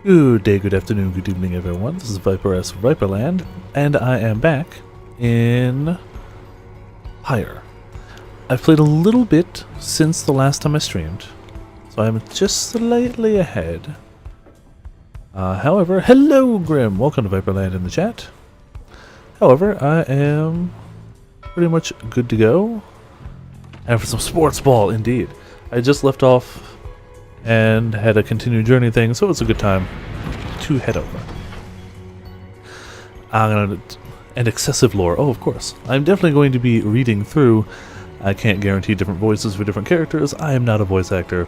Good day, good afternoon, good evening, everyone. This is Viper S Viperland, and I am back in Pyre. I've played a little bit since the last time I streamed, so I'm just slightly ahead. However, hello Grim, welcome to Viperland in the chat. However, I am pretty much good to go. And for some sports ball, indeed. I just left off and had a continued journey thing, so it's a good time to head over. And excessive lore, oh of course. I'm definitely going to be reading through. I can't guarantee different voices for different characters, I am not a voice actor.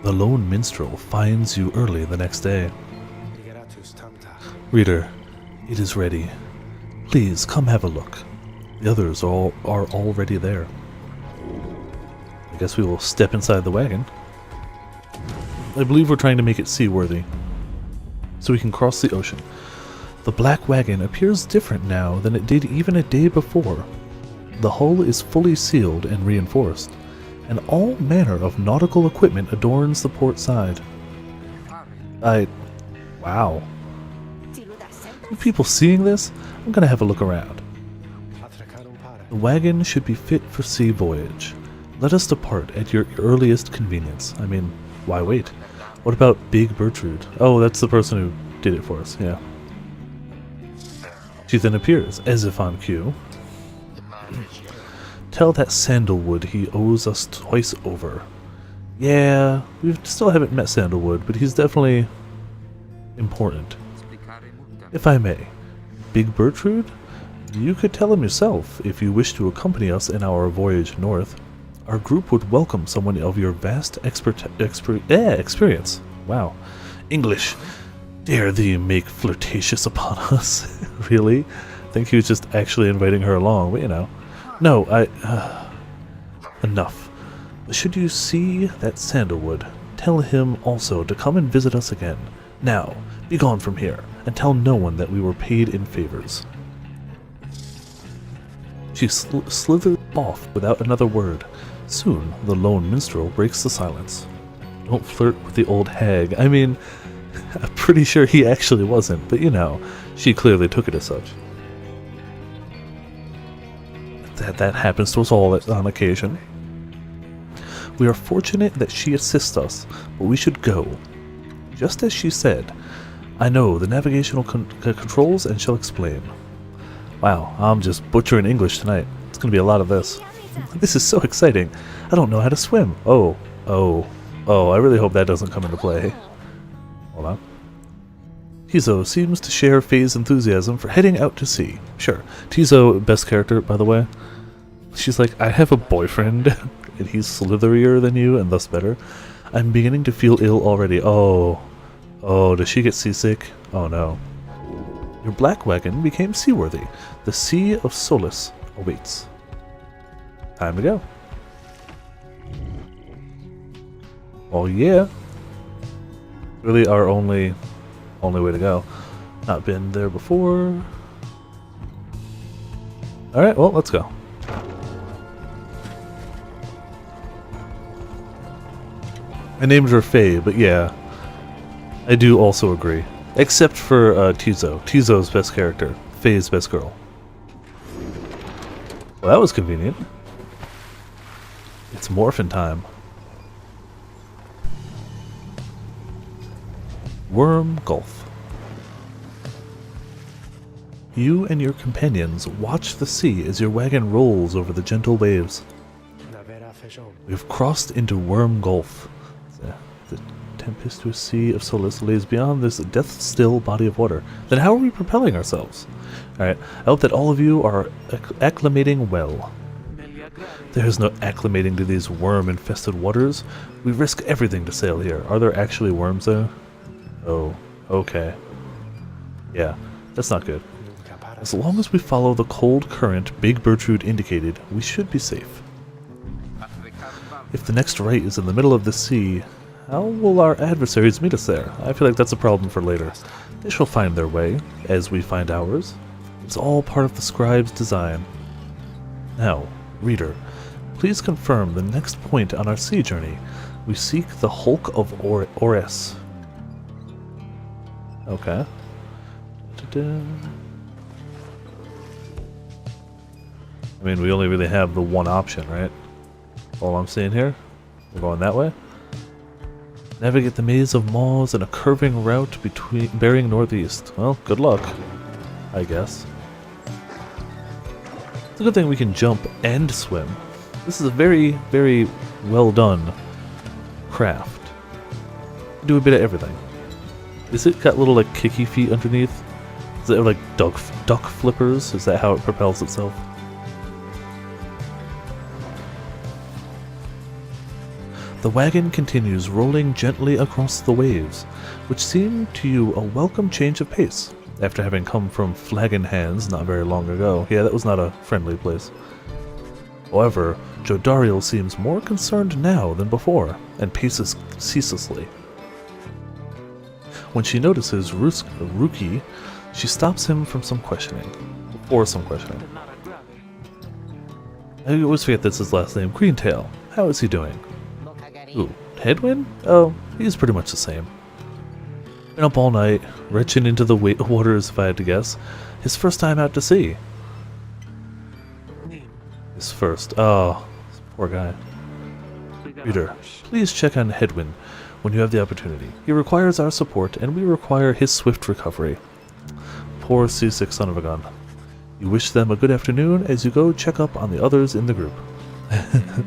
The lone minstrel finds you early the next day. Reader, it is ready. Please come have a look. The others are already there. I guess we will step inside the wagon. I believe we're trying to make it seaworthy, so we can cross the ocean. The black wagon appears different now than it did even a day before. The hull is fully sealed and reinforced, and all manner of nautical equipment adorns the port side. Wow. With people seeing this, I'm gonna have a look around. The wagon should be fit for sea voyage. Let us depart at your earliest convenience. I mean, why wait? What about Big Bertrude? Oh, that's the person who did it for us, yeah. She then appears, as if on cue. Tell that Sandalwood he owes us twice over. Yeah, we still haven't met Sandalwood, but he's definitely important. If I may, Big Bertrude, you could tell him yourself if you wish to accompany us in our voyage north. Our group would welcome someone of your vast experience. Wow. English. Dare thee make flirtatious upon us. Really? I think he was just actually inviting her along, but you know. No, enough. But should you see that Sandalwood, tell him also to come and visit us again. Now, be gone from here, and tell no one that we were paid in favors. She slithered off without another word. Soon, the lone minstrel breaks the silence. Don't flirt with the old hag. I mean, I'm pretty sure he actually wasn't, but you know, she clearly took it as such. That happens to us all on occasion. We are fortunate that she assists us, but we should go. Just as she said, I know the navigational controls and shall explain. Wow, I'm just butchering English tonight. It's going to be a lot of this. This is so exciting. I don't know how to swim. Oh, I really hope that doesn't come into play. Hold on. Tizo seems to share Faye's enthusiasm for heading out to sea. Sure. Tizo, best character, by the way. She's like, I have a boyfriend, and he's slitherier than you, and thus better. I'm beginning to feel ill already. Oh, does she get seasick? Oh no. Your black wagon became seaworthy. The Sea of Solace awaits. Time to go. Oh yeah. Really our only way to go. Not been there before. Alright, well, let's go. I named her Faye, but yeah. I do also agree. Except for Tizo. Tizo's best character. Faye's best girl. Well, that was convenient. It's morphin' time. Worm Gulf. You and your companions watch the sea as your wagon rolls over the gentle waves. We've crossed into Worm Gulf. The tempestuous Sea of Solace lays beyond this death-still body of water. Then how are we propelling ourselves? Alright, I hope that all of you are acclimating well. There is no acclimating to these worm-infested waters. We risk everything to sail here. Are there actually worms there? Oh, okay. Yeah, that's not good. As long as we follow the cold current Big Bertrude indicated, we should be safe. If the next right is in the middle of the sea, how will our adversaries meet us there? I feel like that's a problem for later. They shall find their way, as we find ours. It's all part of the scribe's design. Now, reader, please confirm the next point on our sea journey. We seek the Hulk of Ores. Okay. Da-da. I mean, we only really have the one option, right? All I'm seeing here. We're going that way. Navigate the maze of malls in a curving route bearing northeast. Well, good luck, I guess. It's a good thing we can jump and swim. This is a very, very well done craft. Do a bit of everything. Is it got little like kicky feet underneath? Is it like duck flippers? Is that how it propels itself? The wagon continues rolling gently across the waves, which seem to you a welcome change of pace, after having come from Flagon Hands not very long ago. Yeah, that was not a friendly place. However, Jodariel seems more concerned now than before, and paces ceaselessly. When she notices Ruki, she stops him from some questioning. I always forget that's his last name. Greentail. How is he doing? Ooh, Headwind? Oh, he's pretty much the same. Been up all night, retching into the waters if I had to guess. His first time out to sea. His first. Oh, poor guy. Reader, please check on Headwind when you have the opportunity. He requires our support, and we require his swift recovery. Poor seasick son of a gun. You wish them a good afternoon as you go check up on the others in the group.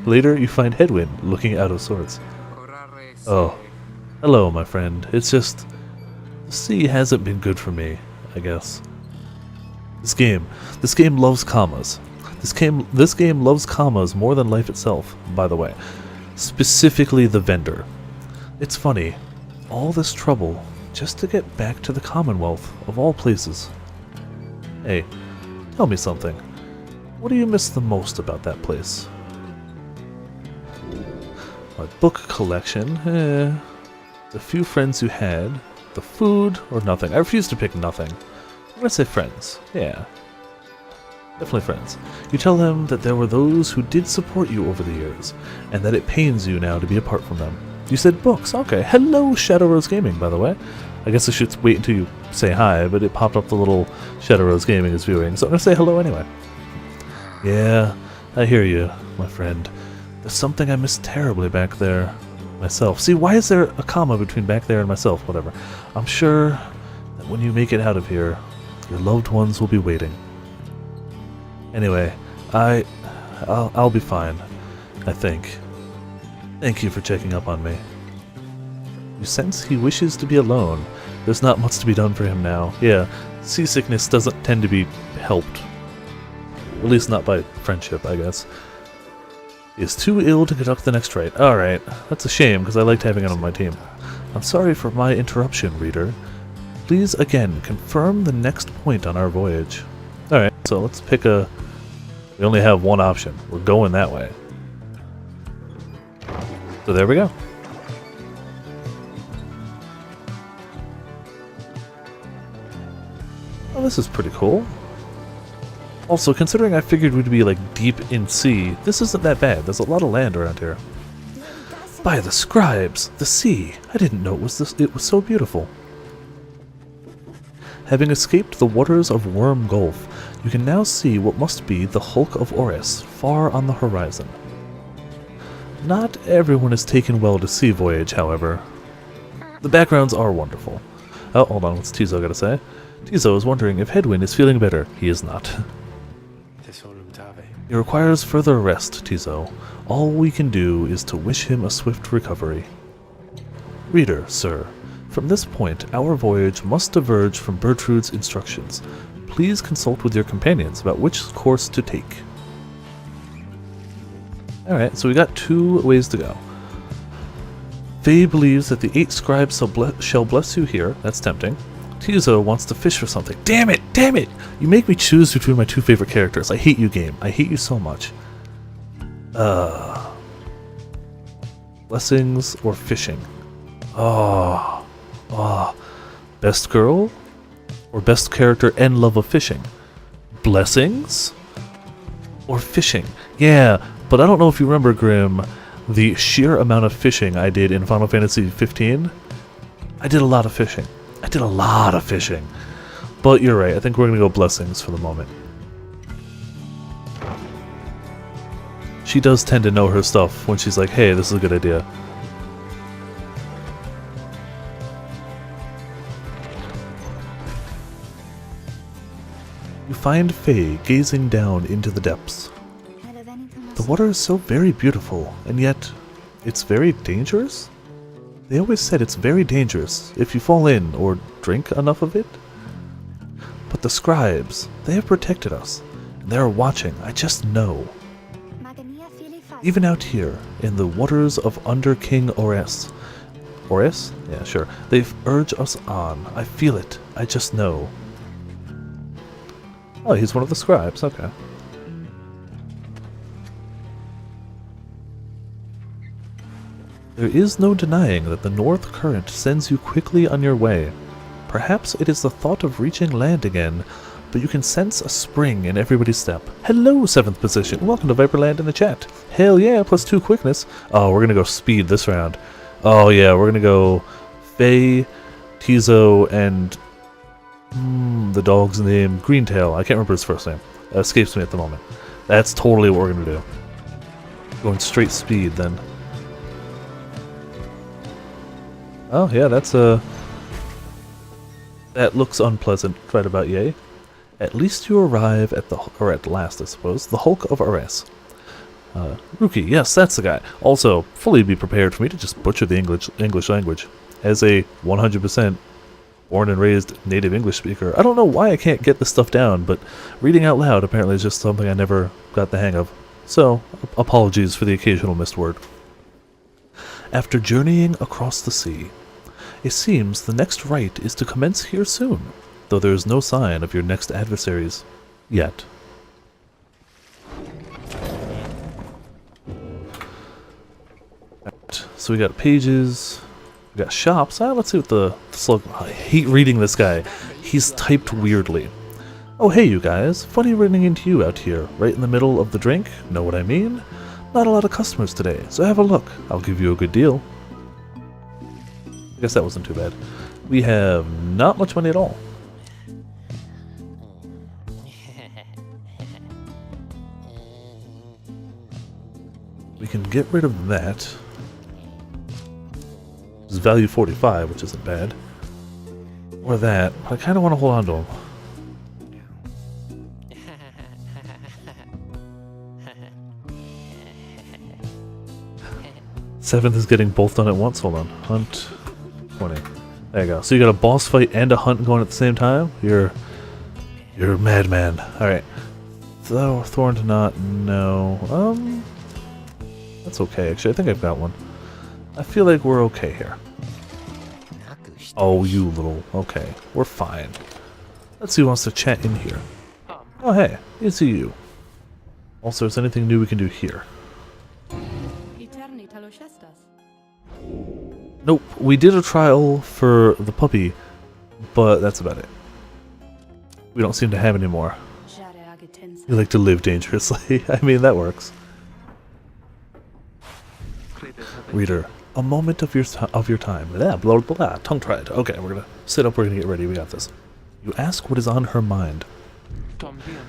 Later, you find Headwind looking out of sorts. Oh, hello, my friend. It's just... the sea hasn't been good for me, I guess. This game loves commas. This game loves commas more than life itself, by the way. Specifically the vendor. It's funny, all this trouble just to get back to the Commonwealth, of all places. Hey, tell me something. What do you miss the most about that place? My book collection, the few friends you had, the food, or nothing. I refuse to pick nothing. I'm gonna say friends. Yeah. Definitely friends. You tell them that there were those who did support you over the years, and that it pains you now to be apart from them. You said books. Okay. Hello, Shadow Rose Gaming, by the way. I guess I should wait until you say hi, but it popped up the little Shadow Rose Gaming is viewing, so I'm gonna say hello anyway. Yeah, I hear you, my friend. There's something I miss terribly back there myself. See, why is there a comma between back there and myself? Whatever. I'm sure that when you make it out of here, your loved ones will be waiting. Anyway, I'll be fine, I think. Thank you for checking up on me. You sense he wishes to be alone. There's not much to be done for him now. Yeah, seasickness doesn't tend to be helped. At least not by friendship, I guess. He is too ill to conduct the next rite. Alright, that's a shame, because I liked having him on my team. I'm sorry for my interruption, reader. Please, again, confirm the next point on our voyage. Alright, so let's pick a... we only have one option. We're going that way. So there we go. Oh, this is pretty cool. Also, considering I figured we'd be like deep in sea, this isn't that bad. There's a lot of land around here. By the scribes, the sea. I didn't know it was so beautiful. Having escaped the waters of Worm Gulf, you can now see what must be the hulk of Oris far on the horizon. Not everyone is taken well to sea voyage, however. The backgrounds are wonderful. Oh, hold on, what's Tizo gotta say? Tizo is wondering if Headwind is feeling better. He is not. He requires further rest, Tizo. All we can do is to wish him a swift recovery. Reader, sir, from this point, our voyage must diverge from Bertrude's instructions. Please consult with your companions about which course to take. Alright, so we got 2 ways to go. Faye believes that the 8 scribes shall bless you here. That's tempting. Tizo wants to fish for something. Damn it! Damn it! You make me choose between my 2 favorite characters. I hate you, game. I hate you so much. Blessings or fishing? Oh. Best girl? Or best character and love of fishing? Blessings? Or fishing? Yeah, but I don't know if you remember, Grim, the sheer amount of fishing I did in Final Fantasy 15. I did a lot of fishing. I did a lot of fishing. But you're right, I think we're gonna go blessings for the moment. She does tend to know her stuff when she's like, hey, this is a good idea. You find Faye gazing down into the depths. The water is so very beautiful, and yet it's very dangerous? They always said it's very dangerous if you fall in or drink enough of it. But the scribes, they have protected us, and they are watching, I just know. Even out here, in the waters of Under King Ores. Ores? Yeah, sure. They urge us on. I feel it. I just know. Oh, he's one of the scribes. Okay. There is no denying that the North Current sends you quickly on your way. Perhaps it is the thought of reaching land again, but you can sense a spring in everybody's step. Hello, 7th position. Welcome to Viperland in the chat. Hell yeah, +2 quickness. Oh, we're gonna go speed this round. Oh yeah, we're gonna go Faye, Tizo, and the dog's name, Greentail. I can't remember his first name. That escapes me at the moment. That's totally what we're gonna do. Going straight speed then. Oh yeah, that's that looks unpleasant right about yay. At least you arrive at the, or at last I suppose, the Hulk of Ares. Rookie, yes, that's the guy. Also, fully be prepared for me to just butcher the English language. As a 100% born and raised native English speaker, I don't know why I can't get this stuff down, but reading out loud apparently is just something I never got the hang of. So, apologies for the occasional missed word. After journeying across the sea, it seems the next rite is to commence here soon, though there is no sign of your next adversaries yet. Right, so we got pages, we got shops. Let's see what the slug. I hate reading this guy. He's typed weirdly. Oh hey you guys, funny running into you out here, right in the middle of the drink, know what I mean? Not a lot of customers today, so have a look. I'll give you a good deal. I guess that wasn't too bad. We have not much money at all. We can get rid of that. It's value 45, which isn't bad. Or that. I kind of want to hold on to him. Seventh is getting both done at once. Hold on. Hunt 20. There you go. So you got a boss fight and a hunt going at the same time? You're a madman. Alright. Thorn to knot, no. That's okay, actually. I think I've got one. I feel like we're okay here. Oh, you little... Okay. We're fine. Let's see who wants to chat in here. Oh, hey. It's you. Also, is there anything new we can do here? Nope. We did a trial for the puppy, but that's about it. We don't seem to have any more. You like to live dangerously. I mean, that works. Reader, a moment of your time. Blah, blah, blah, tongue-tied. Okay, we're gonna sit up, we're gonna get ready, we got this. You ask what is on her mind.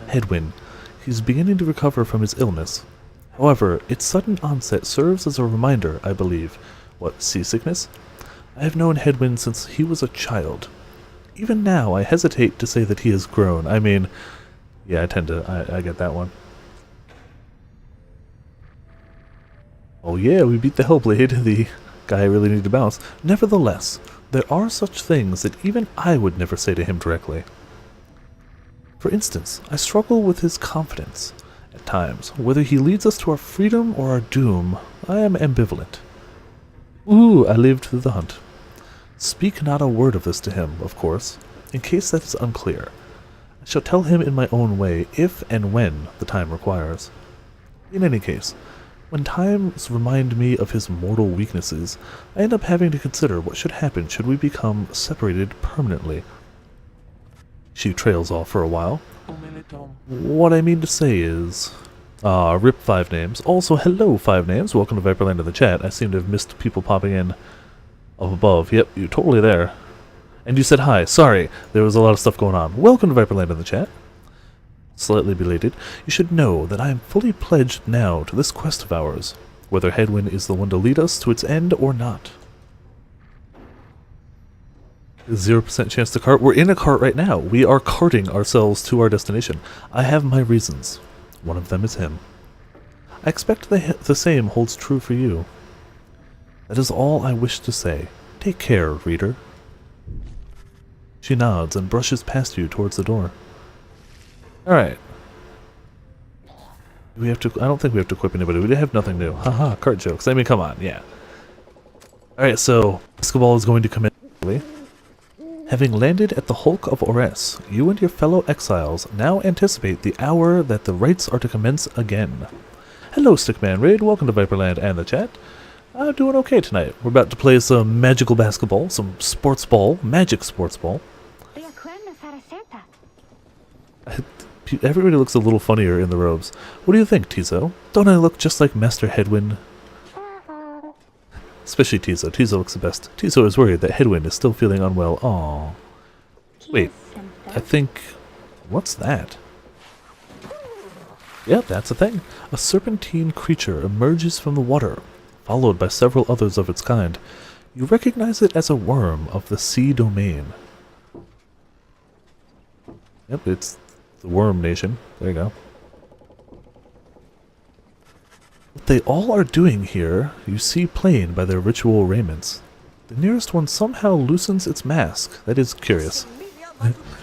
Hedwyn. He's beginning to recover from his illness. However, its sudden onset serves as a reminder, I believe. What, seasickness? I have known Hedwyn since he was a child. Even now, I hesitate to say that he has grown. I mean, yeah, I get that one. Oh yeah, we beat the Hellblade. The guy really needed to bounce. Nevertheless, there are such things that even I would never say to him directly. For instance, I struggle with his confidence. At times, whether he leads us to our freedom or our doom, I am ambivalent. Ooh, I lived through the hunt. Speak not a word of this to him, of course, in case that is unclear. I shall tell him in my own way, if and when the time requires. In any case, when times remind me of his mortal weaknesses, I end up having to consider what should happen should we become separated permanently. She trails off for a while. What I mean to say is... rip 5 names. Also, hello 5 names. Welcome to Viperland in the chat. I seem to have missed people popping in up above. Yep, you're totally there. And you said hi. Sorry, there was a lot of stuff going on. Welcome to Viperland in the chat. Slightly belated. You should know that I am fully pledged now to this quest of ours, whether Hedwyn is the one to lead us to its end or not. 0% chance to cart. We're in a cart right now. We are carting ourselves to our destination. I have my reasons. One of them is him. I expect the same holds true for you. That is all I wish to say. Take care, reader. She nods and brushes past you towards the door. Alright. We have to. I don't think we have to equip anybody. We have nothing new. Haha, cart jokes. I mean, come on, yeah. Alright, so basketball is going to come in. Having landed at the Hulk of Ores, you and your fellow exiles now anticipate the hour that the rites are to commence again. Hello, Stickman Raid. Welcome to Viperland and the chat. I'm doing okay tonight. We're about to play some magical basketball, some sports ball, magic sports ball. Everybody looks a little funnier in the robes. What do you think, Tizo? Don't I look just like Master Hedwyn? Especially Tizo. Tizo looks the best. Tizo is worried that Hedwyn is still feeling unwell. Aww. Wait, I think... What's that? Yep, that's a thing. A serpentine creature emerges from the water, followed by several others of its kind. You recognize it as a worm of the sea domain. Yep, it's the Worm Nation. There you go. What they all are doing here, you see plain by their ritual raiments. The nearest one somehow loosens its mask. That is curious.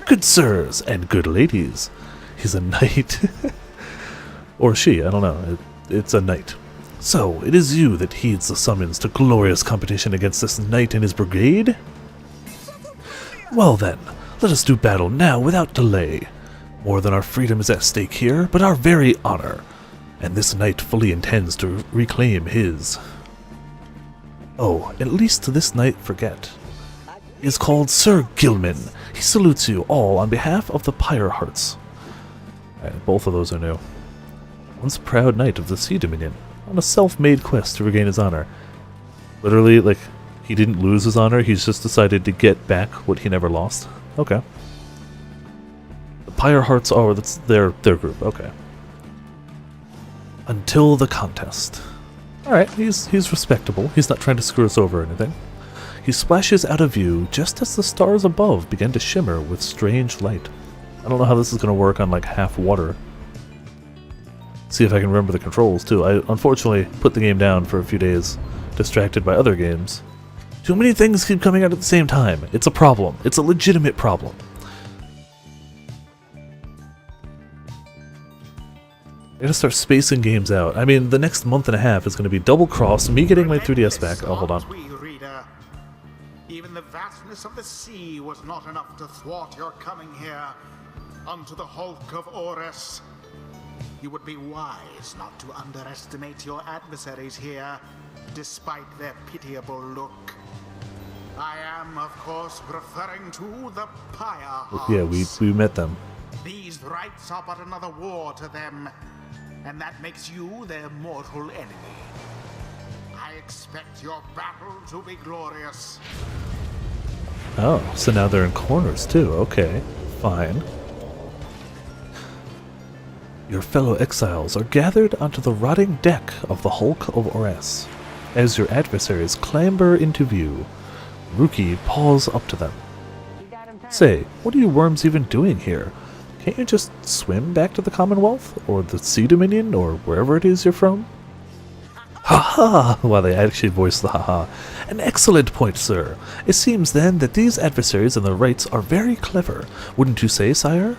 Good sirs and good ladies. He's a knight. Or she, I don't know. It's a knight. So, it is you that heeds the summons to glorious competition against this knight and his brigade? Well then, let us do battle now without delay. More than our freedom is at stake here, but our very honor. And this knight fully intends to reclaim his. Oh, at least this knight forget. He is called Sir Gilman. He salutes you all on behalf of the Pyre Hearts. Alright, both of those are new. Once proud knight of the Sea Dominion, on a self-made quest to regain his honor. Literally, like, he didn't lose his honor, he's just decided to get back what he never lost. Okay. The Pyre Hearts are, that's their group, okay. Until the contest. Alright, he's respectable. He's not trying to screw us over or anything. He splashes out of view just as the stars above begin to shimmer with strange light. I don't know how this is going to work on like half water. See if I can remember the controls too. I unfortunately put the game down for a few days, distracted by other games. Too many things keep coming out at the same time. It's a problem. It's a legitimate problem. I gotta start spacing games out. I mean, the next month and a half is gonna be double crossed, me getting my 3DS back. Oh, hold on. Even the vastness of the sea was not enough to thwart your coming here unto the Hulk of Ores. You would be wise not to underestimate your adversaries here, despite their pitiable look. I am, of course, referring to the Pyre Hearts. Yeah, we met them. These rites are but another war to them, and that makes you their mortal enemy. I expect your battle to be glorious. Oh, so now they're in corners too. Okay, fine. Your fellow exiles are gathered onto the rotting deck of the Hulk of Ores. As your adversaries clamber into view, Ruki paws up to them. Say, what are you worms even doing here? Can't you just swim back to the Commonwealth, or the Sea Dominion, or wherever it is you're from? Ha-ha! Well, they actually voiced the ha-ha. An excellent point, sir. It seems then that these adversaries and their rights are very clever. Wouldn't you say, sire?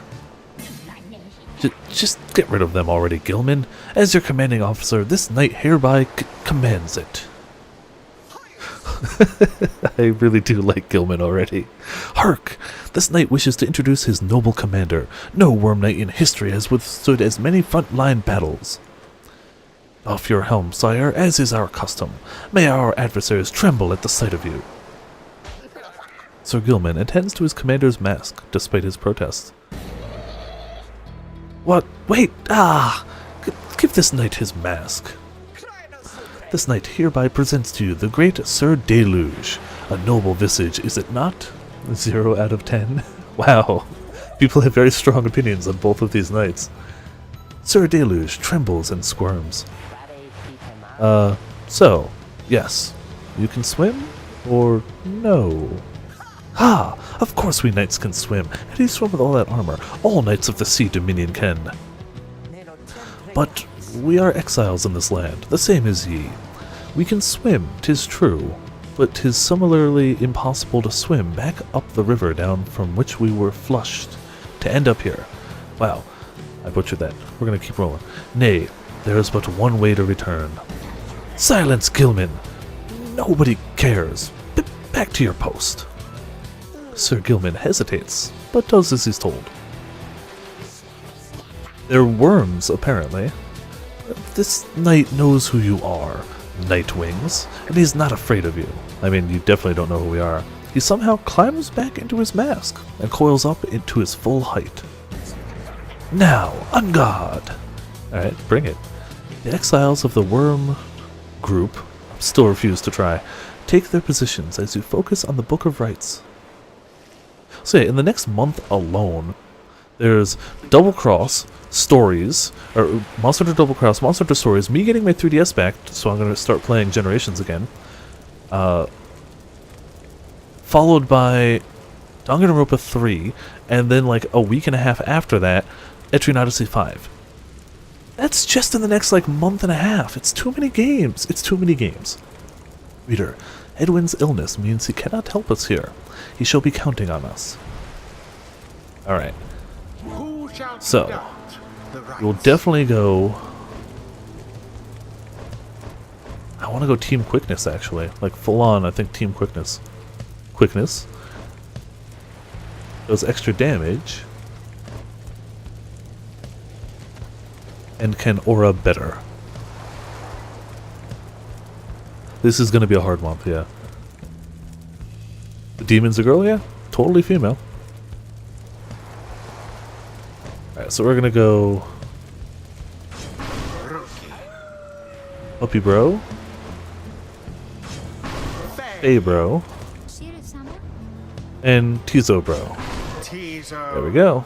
Just get rid of them already, Gilman. As your commanding officer, this knight hereby commands it. I really do like Gilman already. Hark! This knight wishes to introduce his noble commander. No worm knight in history has withstood as many front-line battles. Off your helm, sire, as is our custom. May our adversaries tremble at the sight of you. Sir Gilman attends to his commander's mask, despite his protests. What? Wait! Ah! Give this knight his mask. This knight hereby presents to you the great Sir Deluge. A noble visage, is it not? 0 out of 10. Wow. People have very strong opinions on both of these knights. Sir Deluge trembles and squirms. So, yes. You can swim? Or no? Ha! Of course we knights can swim. How do you swim with all that armor? All knights of the sea dominion can. But we are exiles in this land, the same as ye. We can swim, 'tis true, but 'tis similarly impossible to swim back up the river down from which we were flushed, to end up here. Wow, I butchered that. We're gonna keep rolling. Nay, there is but one way to return. Silence, Gilman! Nobody cares. Back to your post. Sir Gilman hesitates, but does as he's told. They're worms, apparently. This knight knows who you are, Nightwings, and he's not afraid of you. I mean, you definitely don't know who we are. He somehow climbs back into his mask and coils up into his full height. Now, on guard! Alright, bring it. The exiles of the worm group still refuse to try. Take their positions as you focus on the Book of Rites. So yeah, in the next month alone, there's Double Cross, Stories, or Monster Hunter Double Cross, Monster Hunter Stories, me getting my 3DS back, so I'm going to start playing Generations again. Followed by Danganronpa 3, and then like a week and a half after that, Etrian Odyssey 5. That's just in the next like month and a half. It's too many games. It's too many games. Reader, Edwin's illness means he cannot help us here. He shall be counting on us. Alright. So, we'll definitely go... I want to go Team Quickness, actually. Like, full on, I think Team Quickness. Quickness. Does extra damage. And can aura better. This is going to be a hard month, yeah. The demon's a girl, yeah? Totally female. Alright, so we're going to go... Puppy Bro. Faye Bro. And Tizo Bro. There we go.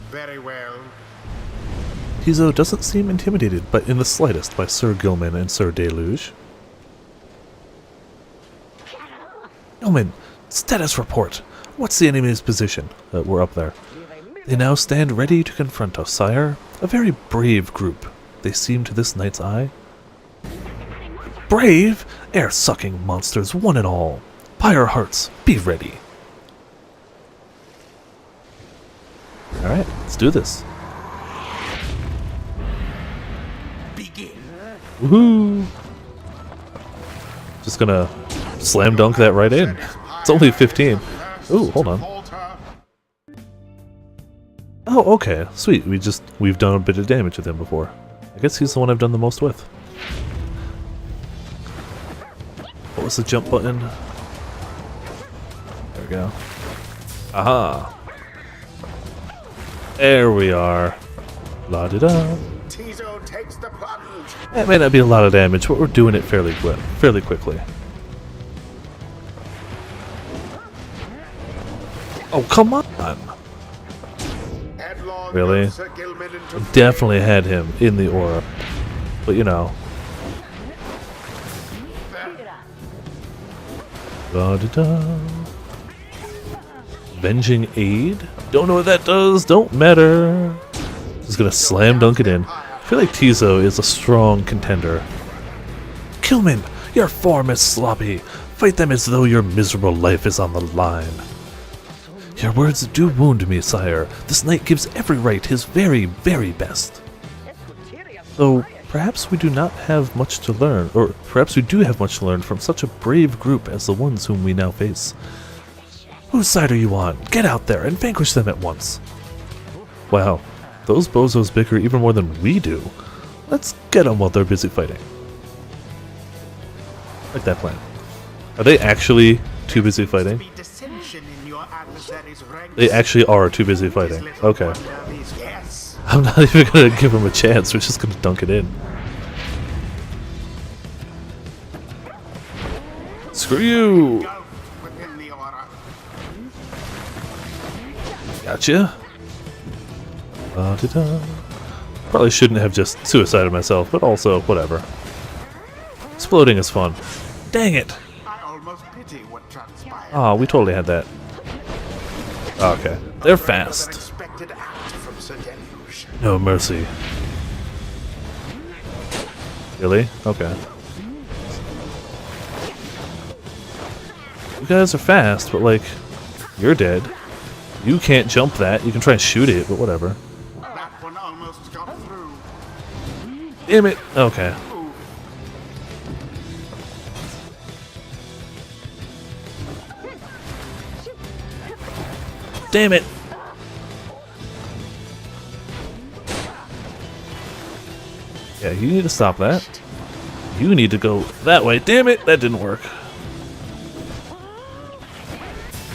Very well. Tizo doesn't seem intimidated, but in the slightest, by Sir Gilman and Sir Deluge. Gilman, status report. What's the enemy's position? We're up there. They now stand ready to confront us, sire. A very brave group, they seem to this knight's eye. Brave? Air-sucking monsters, one and all. Pyre hearts, be ready. Alright, let's do this. Begin. Woohoo! Just gonna slam dunk that right in. It's only 15. Ooh, hold on. Oh, okay. Sweet. We've done a bit of damage with him before. I guess he's the one I've done the most with. What was the jump button? There we go. Aha! There we are. La-di-da. Tizo takes the plunge. That may not be a lot of damage, but we're doing it fairly quickly. Oh, come on! Really? Definitely had him in the aura. But you know. Da-da-da. Venging Aid? Don't know what that does, don't matter. Just gonna slam dunk it in. I feel like Tizo is a strong contender. Killman, your form is sloppy. Fight them as though your miserable life is on the line. Your words do wound me, sire. This knight gives every right his very, very best. Though, perhaps we do not have much to learn, or perhaps we do have much to learn from such a brave group as the ones whom we now face. Whose side are you on? Get out there and vanquish them at once. Wow, those bozos bicker even more than we do. Let's get them while they're busy fighting. Like that plan. Are they actually too busy fighting? They actually are too busy fighting. Okay. I'm not even gonna give him a chance, we're just gonna dunk it in. Screw you! Gotcha. Da-da-da. Probably shouldn't have just suicided myself, but also, whatever. Exploding is fun. Dang it! I almost pity what transpired. Oh, we totally had that. Okay. They're fast. Unexpected act from Sir Deluge. No mercy. Really? Okay. You guys are fast, but like, you're dead. You can't jump that. You can try and shoot it, but whatever. That one almost got through. Damn it! Okay. Damn it! Yeah, you need to stop that. You need to go that way. Damn it! That didn't work.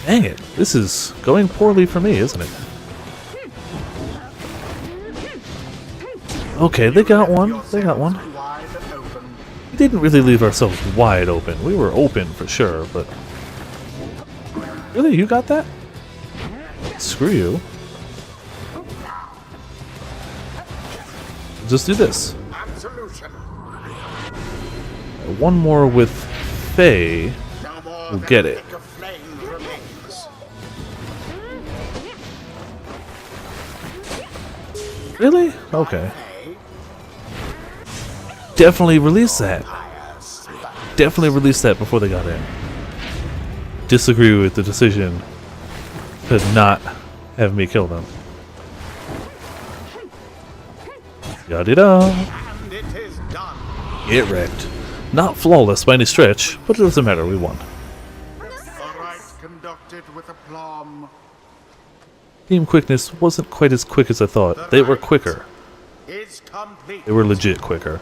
Dang it. This is going poorly for me, isn't it? Okay, they got one. They got one. Wide open. We didn't really leave ourselves wide open. We were open for sure, but... Really? You got that? Screw you. Just do this. Absolution. One more with Faye. No more We'll than get a it. lick of flame remains. Really? Okay. Hey, Definitely release that. Pyre spot. Definitely release that before they got in. Disagree with the decision to not have me kill them. Yada-da. And it is done. Get wrecked. Not flawless by any stretch, but it doesn't matter, we won. A right conducted with aplomb. Team quickness wasn't quite as quick as I thought. They were quicker. Is complete. They were legit quicker.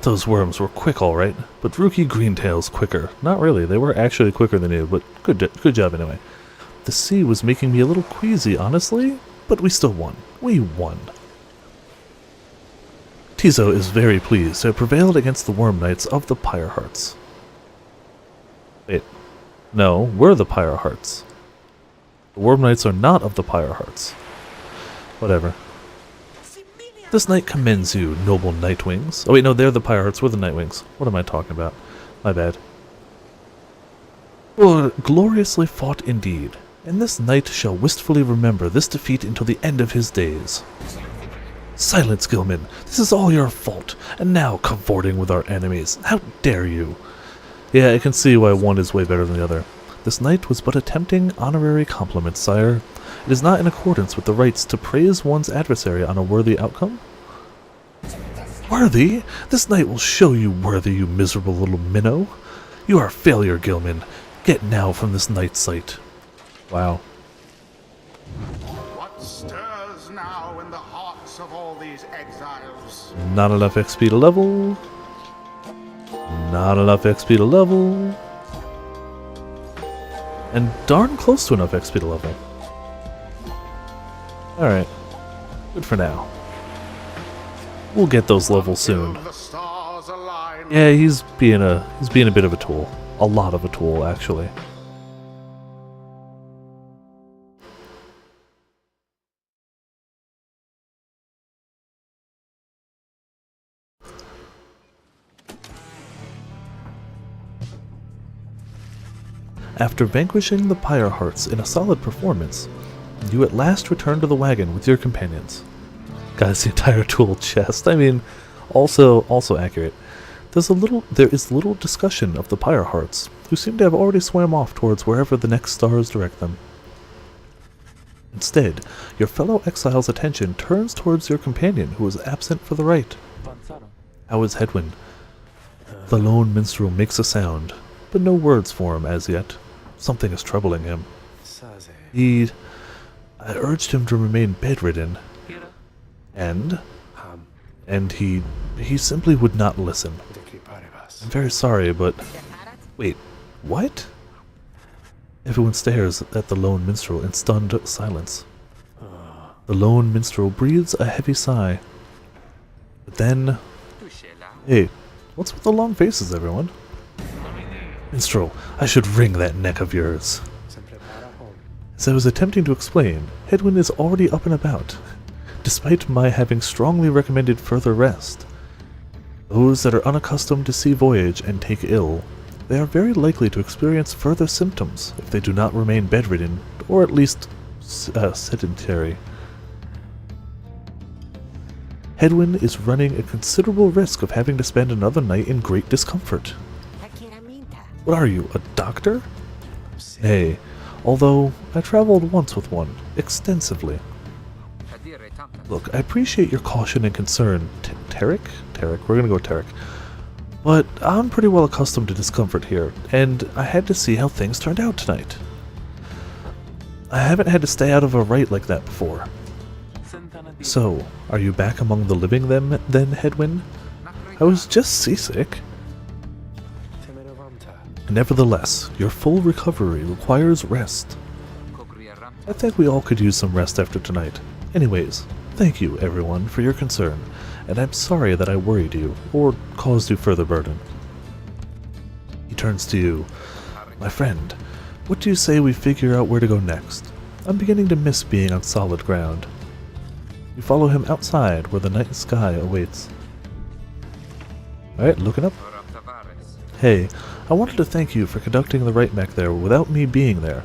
Those worms were quick alright, but Rookie Greentail's quicker. Not really, they were actually quicker than you, but good job anyway. The sea was making me a little queasy, honestly, but we still won. We won. Tizo is very pleased to have prevailed against the Worm Knights of the Pyre Hearts. Wait. No, we're the Pyre Hearts. The Worm Knights are not of the Pyre Hearts. Whatever. This knight commends you, noble Nightwings. Oh wait, no, they're the Pyre Hearts, we're the Nightwings. What am I talking about? My bad. Well, gloriously fought indeed, and this knight shall wistfully remember this defeat until the end of his days. Silence, Gilman. This is all your fault, and now cavorting with our enemies. How dare you? Yeah, I can see why one is way better than the other. This knight was but a tempting honorary compliment, sire. It is not in accordance with the rights to praise one's adversary on a worthy outcome. Worthy? This knight will show you worthy, you miserable little minnow. You are a failure, Gilman. Get now from this knight's sight. Wow. What stirs now in the hearts of all these exiles? Not enough XP to level. Not enough XP to level. And darn close to enough XP to level. Alright. Good for now. We'll get those levels soon. The stars align. Yeah, he's being a bit of a tool. A lot of a tool, actually. After vanquishing the Pyre Hearts in a solid performance, you at last return to the wagon with your companions. Guys, the entire tool chest. I mean, also accurate. There is little discussion of the Pyre Hearts, who seem to have already swam off towards wherever the next stars direct them. Instead, your fellow exile's attention turns towards your companion, who is absent for the rite. How is Hedwyn? The lone minstrel makes a sound, but no words for him as yet. Something is troubling him. I urged him to remain bedridden, and he simply would not listen. I'm very sorry, but... Wait, what? Everyone stares at the lone minstrel in stunned silence. The lone minstrel breathes a heavy sigh. But then... Hey, what's with the long faces, everyone? Minstrel, I should wring that neck of yours. As I was attempting to explain, Hedwyn is already up and about, despite my having strongly recommended further rest. Those that are unaccustomed to sea voyage and take ill, they are very likely to experience further symptoms if they do not remain bedridden, or at least sedentary. Hedwyn is running a considerable risk of having to spend another night in great discomfort. What are you, a doctor? Nay, although I traveled once with one, extensively. Look, I appreciate your caution and concern, Tarek? Tarek, we're gonna go with Tarek. But I'm pretty well accustomed to discomfort here, and I had to see how things turned out tonight. I haven't had to stay out of a rite like that before. So, are you back among the living then, Hedwyn? I was just seasick. Nevertheless, your full recovery requires rest. I think we all could use some rest after tonight. Anyways, thank you, everyone, for your concern, and I'm sorry that I worried you, or caused you further burden. He turns to you. My friend, what do you say we figure out where to go next? I'm beginning to miss being on solid ground. You follow him outside where the night sky awaits. Alright, looking up. Hey, I wanted to thank you for conducting the rite back there without me being there.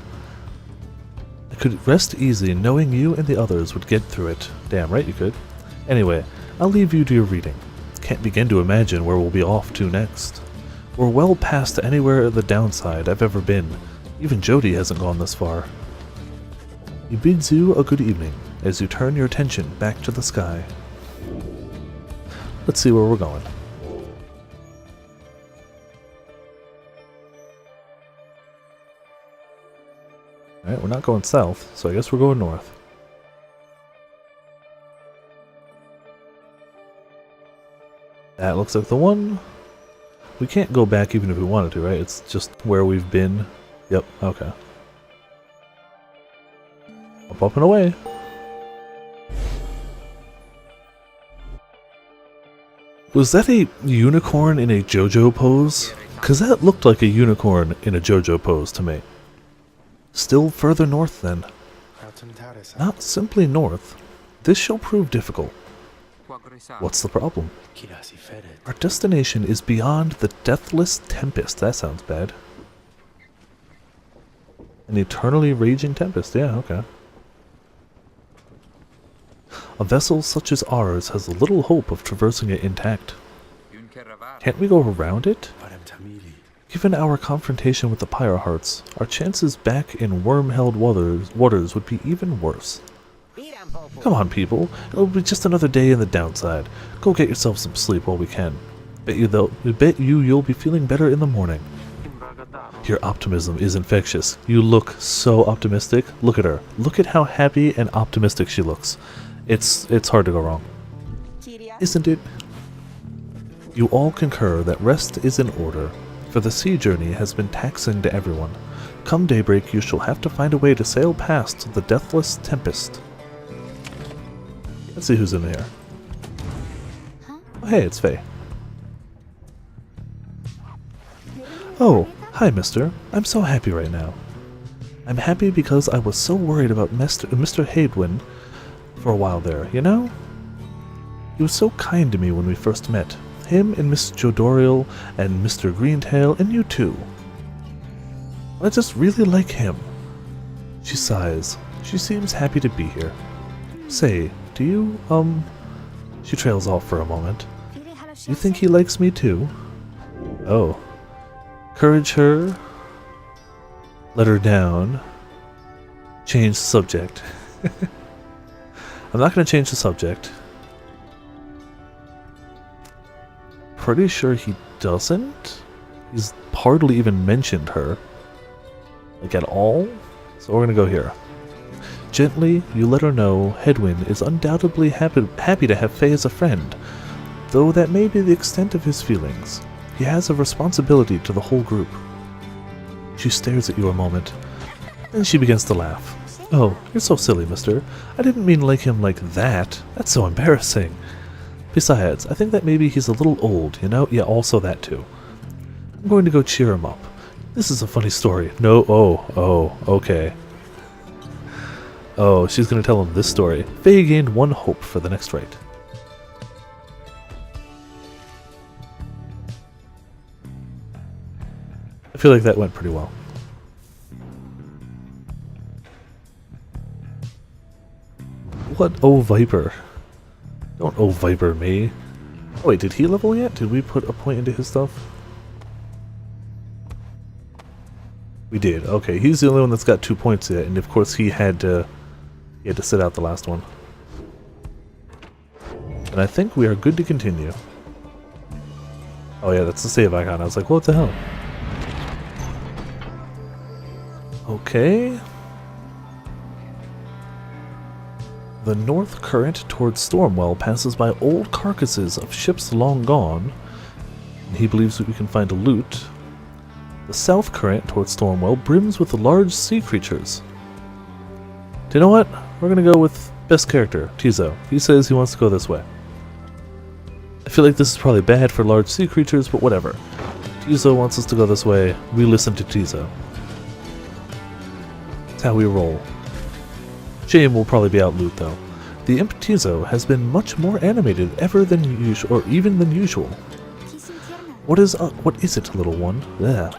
I could rest easy knowing you and the others would get through it. Damn right you could. Anyway, I'll leave you to your reading. Can't begin to imagine where we'll be off to next. We're well past anywhere the downside I've ever been. Even Jody hasn't gone this far. He bids you a good evening as you turn your attention back to the sky. Let's see where we're going. Alright, we're not going south, so I guess we're going north. That looks like the one. We can't go back even if we wanted to, right? It's just where we've been. Yep, okay. Up and away. Was that a unicorn in a JoJo pose? Because that looked like a unicorn in a JoJo pose to me. Still further north then. Not simply north. This shall prove difficult. What's the problem? Our destination is beyond the deathless tempest. That sounds bad. An eternally raging tempest. Yeah, okay. A vessel such as ours has little hope of traversing it intact. Can't we go around it? Given our confrontation with the Pyre Hearts, our chances back in worm-held waters would be even worse. Come on, people. It'll be just another day in the downside. Go get yourself some sleep while we can. Bet you'll be feeling better in the morning. Your optimism is infectious. You look so optimistic. Look at her. Look at how happy and optimistic she looks. It's hard to go wrong. Isn't it? You all concur that rest is in order, for the sea journey has been taxing to everyone. Come daybreak, you shall have to find a way to sail past the deathless tempest. Let's see who's in here. Oh, hey, it's Faye. Oh, hi, mister. I'm so happy right now. I'm happy because I was so worried about Mr. Hedwyn for a while there, you know? He was so kind to me when we first met. Him and Miss Jodoriel and Mr. Greentail and you too. I just really like him. She sighs. She seems happy to be here. Say, do you, She trails off for a moment. You think he likes me too? Oh. Encourage her. Let her down. Change the subject. I'm not going to change the subject. Pretty sure he doesn't. He's hardly even mentioned her. Like at all. So we're going to go here. Gently, you let her know Hedwyn is undoubtedly happy to have Faye as a friend, though that may be the extent of his feelings. He has a responsibility to the whole group. She stares at you a moment, then she begins to laugh. Oh, you're so silly, mister. I didn't mean like him like that. That's so embarrassing. Besides, I think that maybe he's a little old, you know? Yeah, also that too. I'm going to go cheer him up. This is a funny story. No, oh, okay. Oh, she's gonna tell him this story. Faye gained 1 hope for the next rite. I feel like that went pretty well. What? Oh, Viper. Don't oh, Viper me. Oh, wait, did he level yet? Did we put a point into his stuff? We did. Okay, he's the only one that's got 2 points yet, and of course he had to sit out the last one. And I think we are good to continue. Oh yeah, that's the save icon. I was like, what the hell? Okay. The north current towards Stormwell passes by old carcasses of ships long gone, and he believes that we can find a loot. The south current towards Stormwell brims with large sea creatures. Do you know what? We're gonna go with best character, Tizo. He says he wants to go this way. I feel like this is probably bad for large sea creatures, but whatever. Tizo wants us to go this way. We listen to Tizo. That's how we roll. Shame will probably be out loot though. The Imp Tizo has been much more animated ever than usual, or even than usual. What is it, little one? There.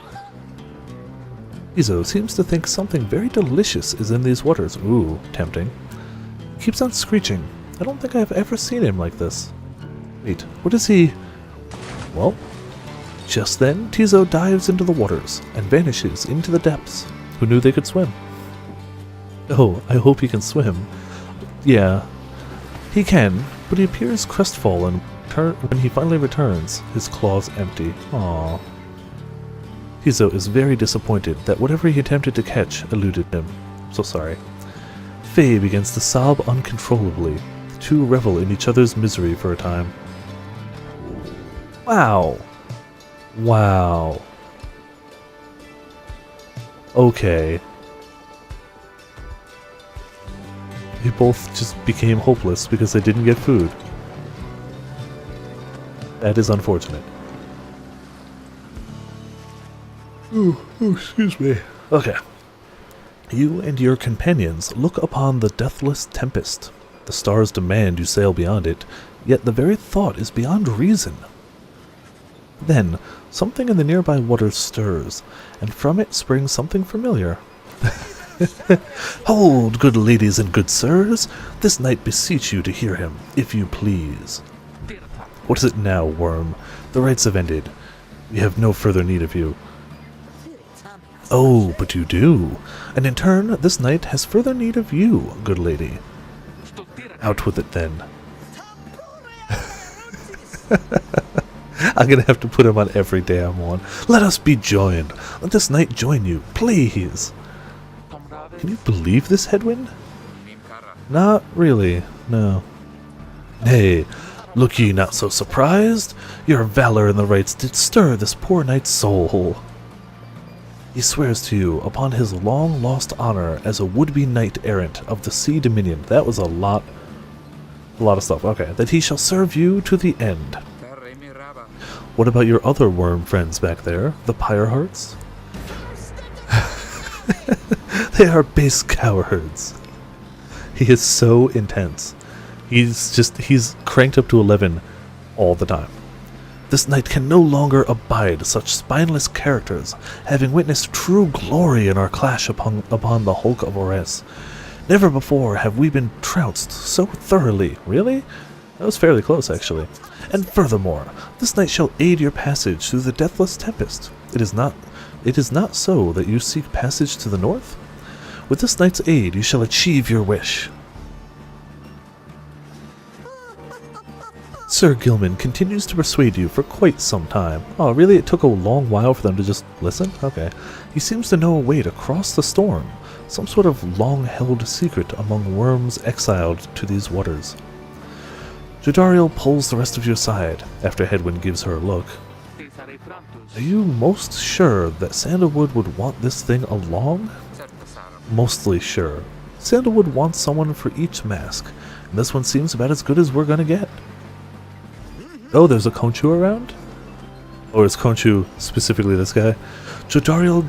Tizo seems to think something very delicious is in these waters. Ooh, tempting. He keeps on screeching. I don't think I've ever seen him like this. Wait, what is he? Well, just then Tizo dives into the waters and vanishes into the depths. Who knew they could swim? Oh, I hope he can swim. Yeah, he can, but he appears crestfallen when he finally returns, his claws empty. Aww. Tizo is very disappointed that whatever he attempted to catch eluded him. I'm so sorry. Faye begins to sob uncontrollably. The two revel in each other's misery for a time. Wow. Wow. Okay. They both just became hopeless because they didn't get food. That is unfortunate. Oh, excuse me. Okay. You and your companions look upon the deathless tempest. The stars demand you sail beyond it, yet the very thought is beyond reason. Then, something in the nearby waters stirs, and from it springs something familiar. Hold, good ladies and good sirs, this knight beseech you to hear him, if you please. What is it now, worm? The rites have ended. We have no further need of you. Oh, but you do. And in turn, this knight has further need of you, good lady. Out with it then. I'm gonna have to put him on every damn one. Let us be joined. Let this knight join you, please. Can you believe this, Headwind? Not really, no. Nay, look ye not so surprised. Your valor in the rites did stir this poor knight's soul. He swears to you upon his long-lost honor as a would-be knight-errant of the Sea Dominion. That was a lot of stuff. Okay, that he shall serve you to the end. What about your other worm friends back there, the Pyre hearts? They are base cowards. He is so intense. He's cranked up to 11 all the time. This knight can no longer abide such spineless characters, having witnessed true glory in our clash upon the hulk of Ores. Never before have we been trounced so thoroughly. Really? That was fairly close, actually. And furthermore, this knight shall aid your passage through the deathless tempest. It is not so that you seek passage to the north? With this knight's aid, you shall achieve your wish. Sir Gilman continues to persuade you for quite some time. Oh, really? It took a long while for them to just listen? Okay. He seems to know a way to cross the storm, some sort of long-held secret among worms exiled to these waters. Jodariel pulls the rest of your side, after Headwind gives her a look. Are you most sure that Sandalwood would want this thing along? Mostly sure. Sandalwood wants someone for each mask, and this one seems about as good as we're gonna get. Oh, there's a Conchu around? Or is Conchu specifically this guy? Jodariel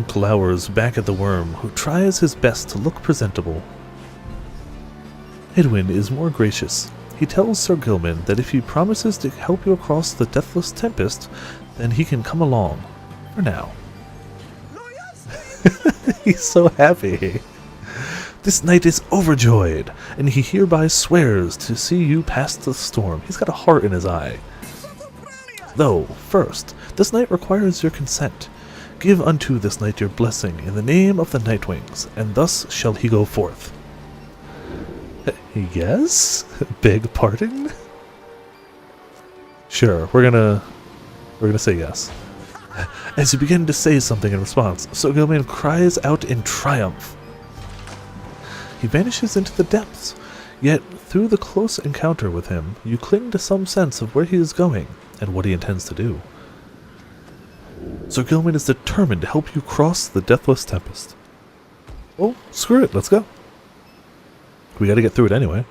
glowers back at the worm, who tries his best to look presentable. Edwin is more gracious. He tells Sir Gilman that if he promises to help you across the deathless tempest, then he can come along. For now. He's so happy. This knight is overjoyed, and he hereby swears to see you past the storm. He's got a heart in his eye. Though, first, this knight requires your consent. Give unto this knight your blessing in the name of the Nightwings, and thus shall he go forth. Yes? Beg pardon? Sure, we're gonna say yes. As you begin to say something in response, Sir Gilman cries out in triumph. He vanishes into the depths, yet through the close encounter with him, you cling to some sense of where he is going and what he intends to do. Sir Gilman is determined to help you cross the deathless tempest. Well, screw it, let's go. We gotta get through it anyway.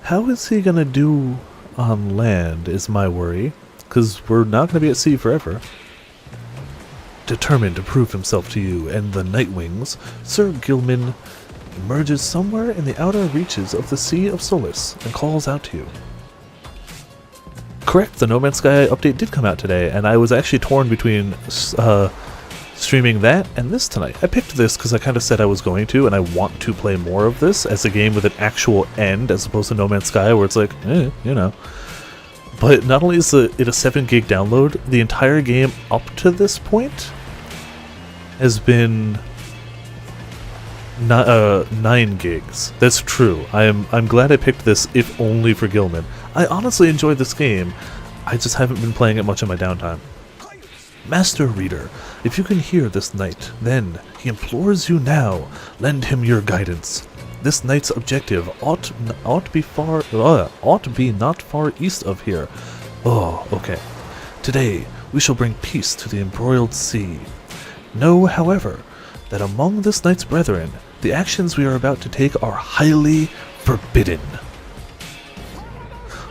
How is he gonna do on land is my worry, because we're not gonna be at sea forever. Determined to prove himself to you and the Nightwings, Sir Gilman emerges somewhere in the outer reaches of the Sea of Solace and calls out to you. Correct, the No Man's Sky update did come out today, and I was actually torn between streaming that and this tonight. I picked this because I kind of said I was going to, and I want to play more of this as a game with an actual end as opposed to No Man's Sky where it's like, you know. But not only is it a 7 gig download, the entire game up to this point has been 9 gigs. That's true. I'm glad I picked this, if only for Gilman. I honestly enjoyed this game. I just haven't been playing it much in my downtime. Master Reader, if you can hear this knight, then he implores you now, lend him your guidance. This knight's objective ought to be not far east of here. Oh, okay. Today we shall bring peace to the embroiled sea. Know, however, that among this knight's brethren, the actions we are about to take are highly forbidden.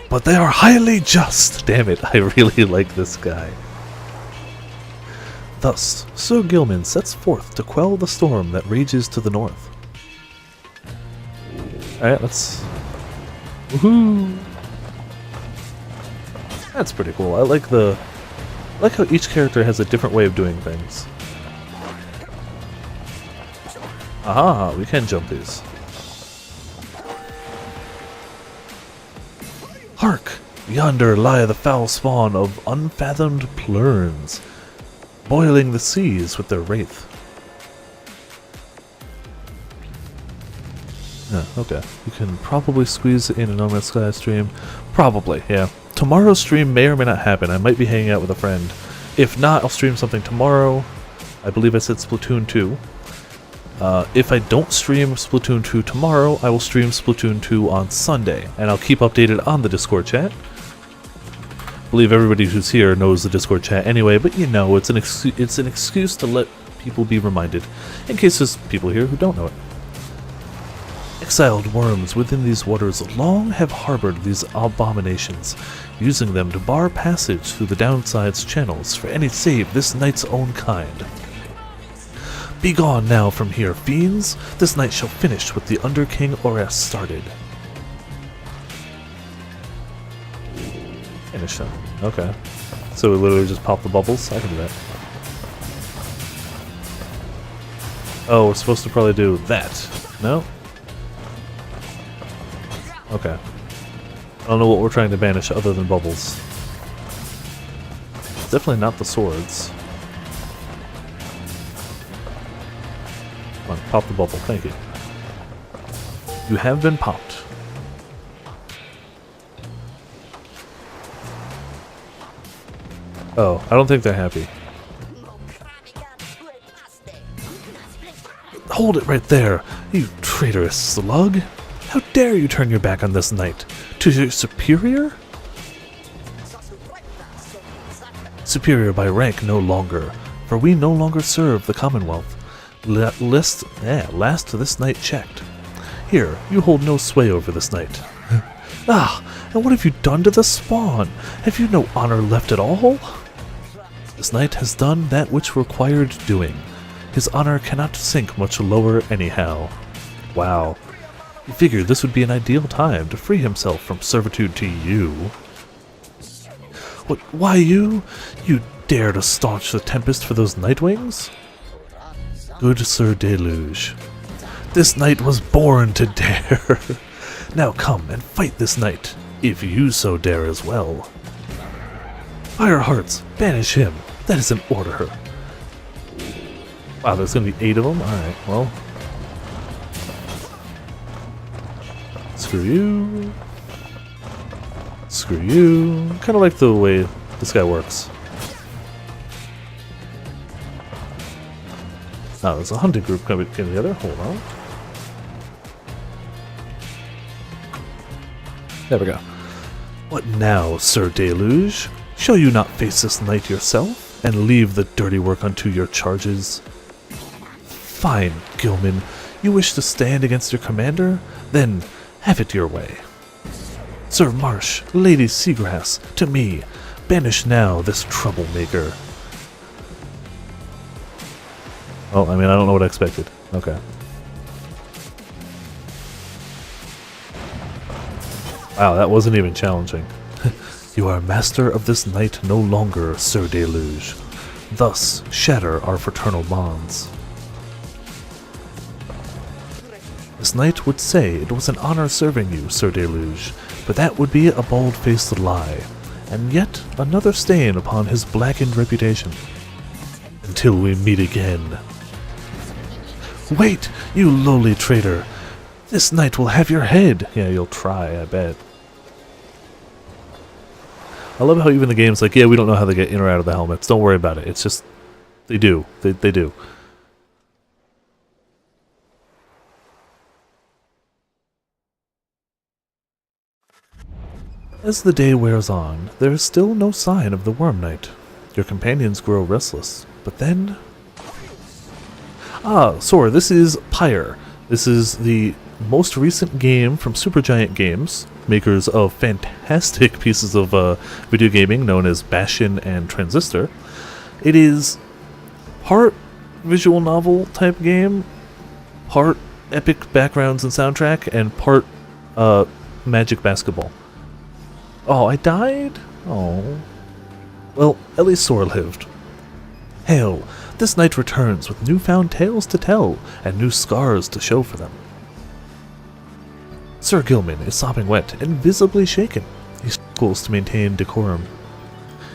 But they are highly just. Damn it, I really like this guy. Thus, Sir Gilman sets forth to quell the storm that rages to the north. Alright, let's... Woohoo! That's pretty cool. I like how each character has a different way of doing things. Aha, we can jump these. Hark! Yonder lie the foul spawn of unfathomed plurns, boiling the seas with their wraith. Okay. You can probably squeeze it in a No Man's Sky stream. Probably, yeah. Tomorrow's stream may or may not happen. I might be hanging out with a friend. If not, I'll stream something tomorrow. I believe I said Splatoon 2. If I don't stream Splatoon 2 tomorrow, I will stream Splatoon 2 on Sunday, and I'll keep updated on the Discord chat. I believe everybody who's here knows the Discord chat anyway, but you know, it's an excuse to let people be reminded, in case there's people here who don't know it. Exiled worms within these waters long have harbored these abominations, using them to bar passage through the downside's channels for any save this knight's own kind. Begone now from here, fiends! This night shall finish what the Under King Ores started. Finish them. Okay. So we literally just pop the bubbles? I can do that. Oh, we're supposed to probably do that. No? Okay. I don't know what we're trying to banish other than bubbles. It's definitely not the swords. Come on, pop the bubble. Thank you. You have been popped. Oh, I don't think they're happy. Hold it right there, you traitorous slug! How dare you turn your back on this knight? To your superior? Superior by rank no longer, for we no longer serve the Commonwealth. Last this knight checked. Here, you hold no sway over this knight. Ah, and what have you done to the spawn? Have you no honor left at all? This knight has done that which required doing. His honor cannot sink much lower anyhow. Wow. He figured this would be an ideal time to free himself from servitude to you. What, why you? You dare to staunch the Tempest for those Nightwings? Good Sir Deluge. This knight was born to dare. Now come and fight this knight, if you so dare as well. Fire Hearts, banish him. That is an order. Wow, there's gonna be 8 of them? Alright, well. Screw you. Screw you. Kinda like the way this guy works. Now there's a hunting group coming together. Hold on. There we go. What now, Sir Deluge? Shall you not face this knight yourself, and leave the dirty work unto your charges? Fine, Gilman. You wish to stand against your commander? Then have it your way. Sir Marsh, Lady Seagrass, to me, banish now this troublemaker. Oh, I mean, I don't know what I expected. Okay. Wow, that wasn't even challenging. You are master of this night no longer, Sir Deluge. Thus, shatter our fraternal bonds. This knight would say it was an honor serving you, Sir Deluge, but that would be a bald-faced lie, and yet another stain upon his blackened reputation. Until we meet again. Wait, you lowly traitor! This knight will have your head! Yeah, you'll try, I bet. I love how even the game's like, yeah, we don't know how they get in or out of the helmets. Don't worry about it. It's just, they do. They do. As the day wears on, there is still no sign of the Worm Knight. Your companions grow restless, but then... Ah, Sora, this is Pyre. This is the most recent game from Supergiant Games, makers of fantastic pieces of video gaming known as Bastion and Transistor. It is part visual novel type game, part epic backgrounds and soundtrack, and part Magic Basketball. Oh, I died? Oh. Well, at least Sora lived. Hail, this knight returns with newfound tales to tell, and new scars to show for them. Sir Gilman is sopping wet and visibly shaken. He struggles to maintain decorum.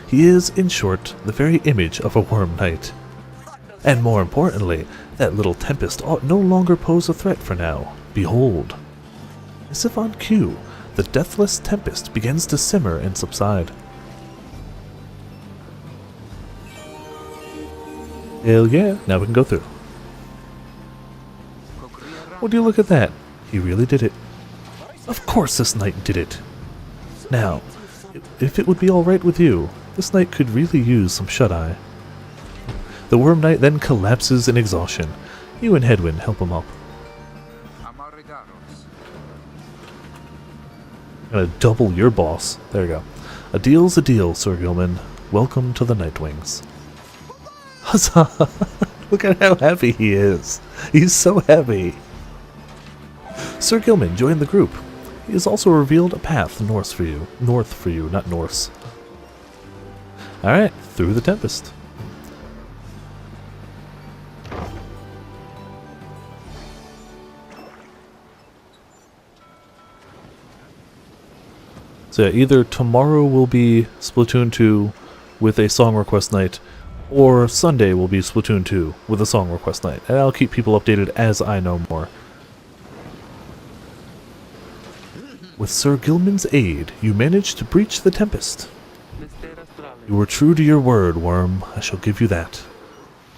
He is, in short, the very image of a Worm Knight. And more importantly, that little Tempest ought no longer pose a threat for now. Behold. As if on cue, the deathless Tempest begins to simmer and subside. Hell yeah, now we can go through. Would you look at that? He really did it. Of course this knight did it. Now, if it would be alright with you, this knight could really use some shut-eye. The Worm Knight then collapses in exhaustion. You and Hedwyn help him up. Gonna double your boss. There you go. A deal's a deal, Sir Gilman. Welcome to the Nightwings. Huzzah! Look at how happy he is. He's so happy. Sir Gilman joined the group. He has also revealed a path north for you. North for you, not Norse. Alright, through the Tempest. So yeah, either tomorrow will be Splatoon 2 with a song request night, or Sunday will be Splatoon 2 with a song request night. And I'll keep people updated as I know more. With Sir Gilman's aid, you managed to breach the Tempest. You were true to your word, Worm. I shall give you that.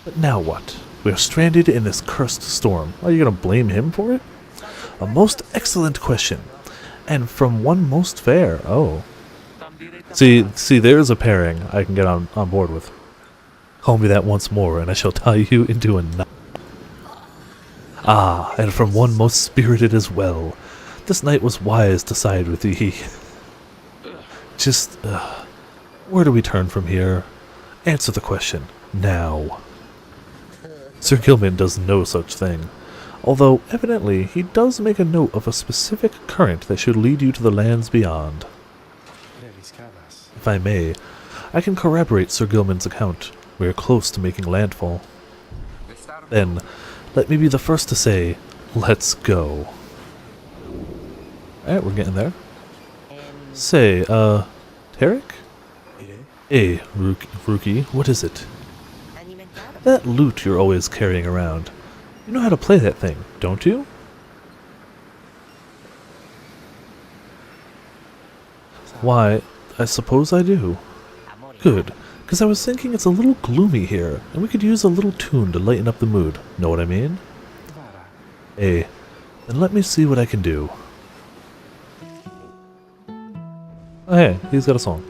But now what? We are stranded in this cursed storm. Are you going to blame him for it? A most excellent question. And from one most fair. Oh. See, there's a pairing I can get on board with. Call me that once more, and I shall tie you into a knot. Ah, and from one most spirited as well. This knight was wise to side with thee. Just, where do we turn from here? Answer the question, now. Sir Gilman does no such thing, although evidently he does make a note of a specific current that should lead you to the lands beyond. If I may, I can corroborate Sir Gilman's account. We are close to making landfall. Then, let me be the first to say, let's go. Alright, we're getting there. Say, Tarek? Hey, Rookie, what is it? That loot you're always carrying around. You know how to play that thing, don't you? Why, I suppose I do. Good, because I was thinking it's a little gloomy here, and we could use a little tune to lighten up the mood. Know what I mean? Hey, then let me see what I can do. Oh hey, he's got a song.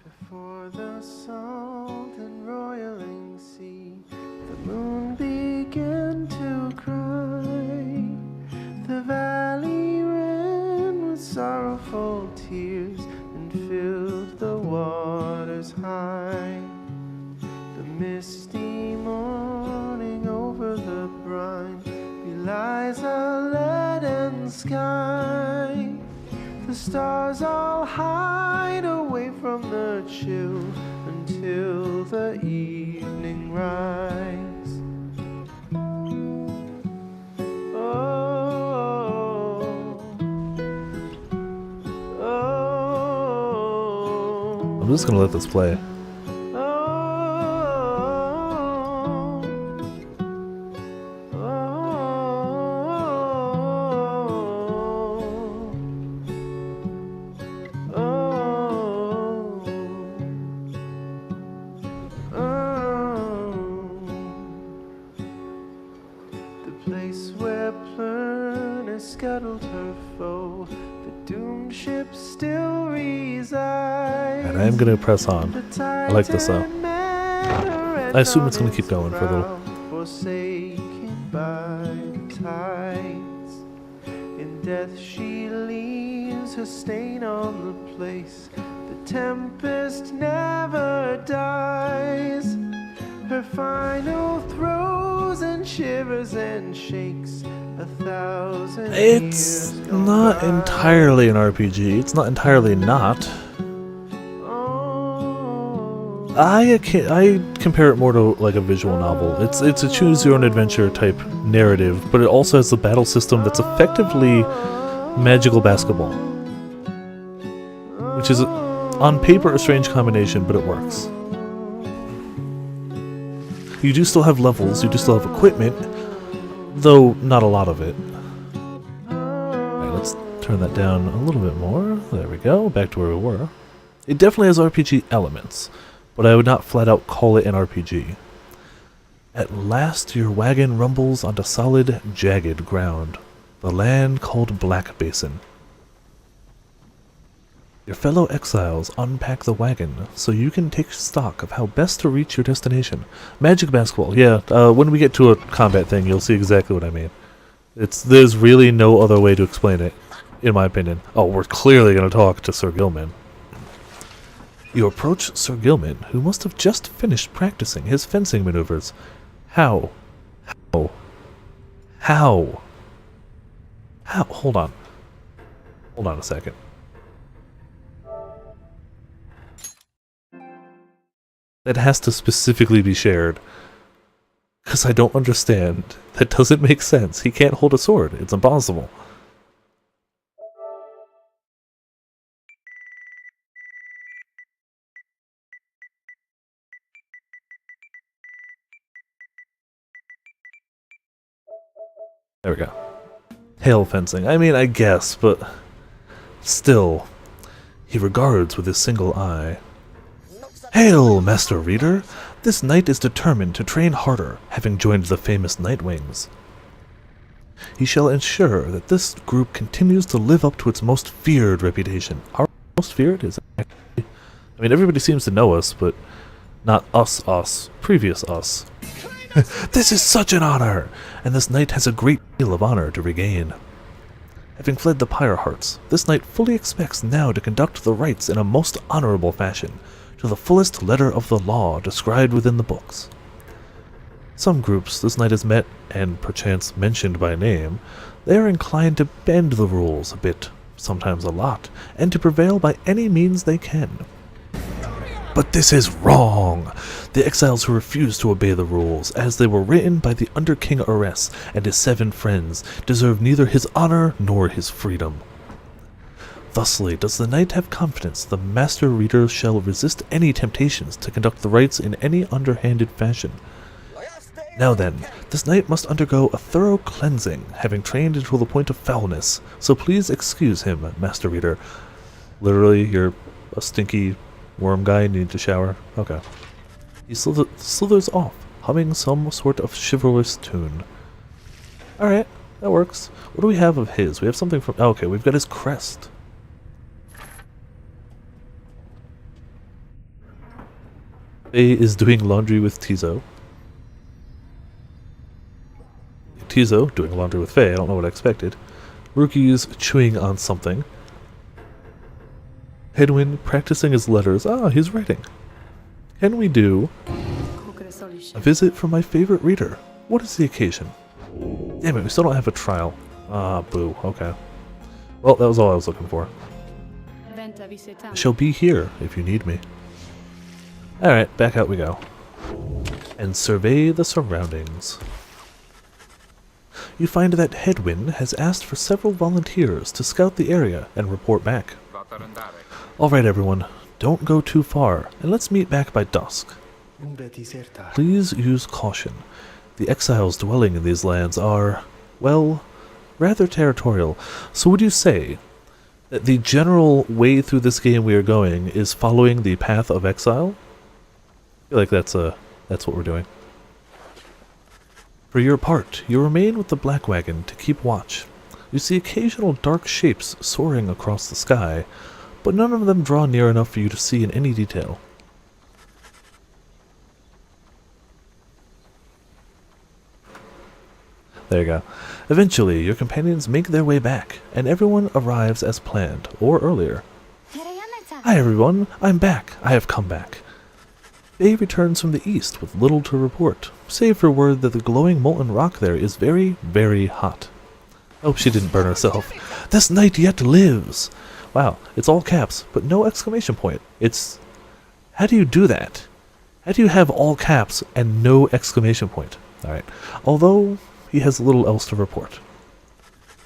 Before the salt and roiling sea, the moon began to cry. The valley ran with sorrowful tears and filled the waters high. The misty morning over the brine belies a leaden sky. The stars all hide away from the chill until the evening rise. Oh, oh, I'm just gonna let this play. Place where Plurna scuttled her foe, the doomed ship still resides. And I am gonna press on. I like this though. I assume it's gonna keep going for a little. Forsaken by the tides, in death she leaves her stain on the place. The tempest never dies. Her final throes and shivers and shakes 1,000 It's years not gone by. entirely an RPG. It's not entirely not. Oh, I compare it more to like a visual novel. It's a choose your own adventure type narrative, but it also has a battle system that's effectively magical basketball, which is on paper a strange combination, but it works. You do still have levels, you do still have equipment, though not a lot of it. Alright, let's turn that down a little bit more. There we go, back to where we were. It definitely has RPG elements, but I would not flat out call it an RPG. At last your wagon rumbles onto solid, jagged ground, the land called Black Basin. Your fellow exiles unpack the wagon so you can take stock of how best to reach your destination. Magic basketball, yeah, when we get to a combat thing you'll see exactly what I mean. There's really no other way to explain it, in my opinion. Oh, we're clearly going to talk to Sir Gilman. You approach Sir Gilman, who must have just finished practicing his fencing maneuvers. How? Hold on. Hold on a second. That has to specifically be shared. Because I don't understand. That doesn't make sense. He can't hold a sword. It's impossible. There we go. Hail fencing. I mean, I guess, but still. He regards with his single eye. Hail, Master Reader! This knight is determined to train harder, having joined the famous Nightwings. He shall ensure that this group continues to live up to its most feared reputation. Our most feared is actually... I mean, everybody seems to know us, but not us, previous us. This is such an honor, and this knight has a great deal of honor to regain. Having fled the Pyre hearts, this knight fully expects now to conduct the rites in a most honorable fashion, to the fullest letter of the law described within the books. Some groups this knight has met, and perchance mentioned by name, they are inclined to bend the rules a bit, sometimes a lot, and to prevail by any means they can. But this is wrong! The exiles who refuse to obey the rules, as they were written by the Under King Ores and his 7 friends, deserve neither his honor nor his freedom. Thusly does the knight have confidence the master reader shall resist any temptations to conduct the rites in any underhanded fashion. Now then, this knight must undergo a thorough cleansing, having trained until the point of foulness, so please excuse him, master reader. Literally, you're a stinky worm guy, need to shower? Okay. He slithers off, humming some sort of chivalrous tune. Alright, that works. What do we have of his? We have something from... okay, we've got his crest. Faye is doing laundry with Tizo. Tizo doing laundry with Faye, I don't know what I expected. Rookie's chewing on something. Hedwin practicing his letters. Ah, he's writing. Can we do a visit from my favorite reader? What is the occasion? Damn it, we still don't have a trial. Ah, boo. Okay. Well, that was all I was looking for. I shall be here if you need me. Alright, back out we go. And survey the surroundings. You find that Hedwin has asked for several volunteers to scout the area and report back. Alright everyone, don't go too far, and let's meet back by dusk. Please use caution. The exiles dwelling in these lands are, well, rather territorial. So would you say that the general way through this game we are going is following the path of exile? I feel like that's what we're doing. For your part, you remain with the Black Wagon to keep watch. You see occasional dark shapes soaring across the sky, but none of them draw near enough for you to see in any detail. There you go. Eventually, your companions make their way back, and everyone arrives as planned, or earlier. Hi everyone, I'm back. I have come back. Faye returns from the east with little to report, save for word that the glowing molten rock there is very, very hot. Hope she didn't burn herself. This knight yet lives! Wow, it's all caps, but no exclamation point. It's... how do you do that? How do you have all caps and no exclamation point? Alright, although he has little else to report.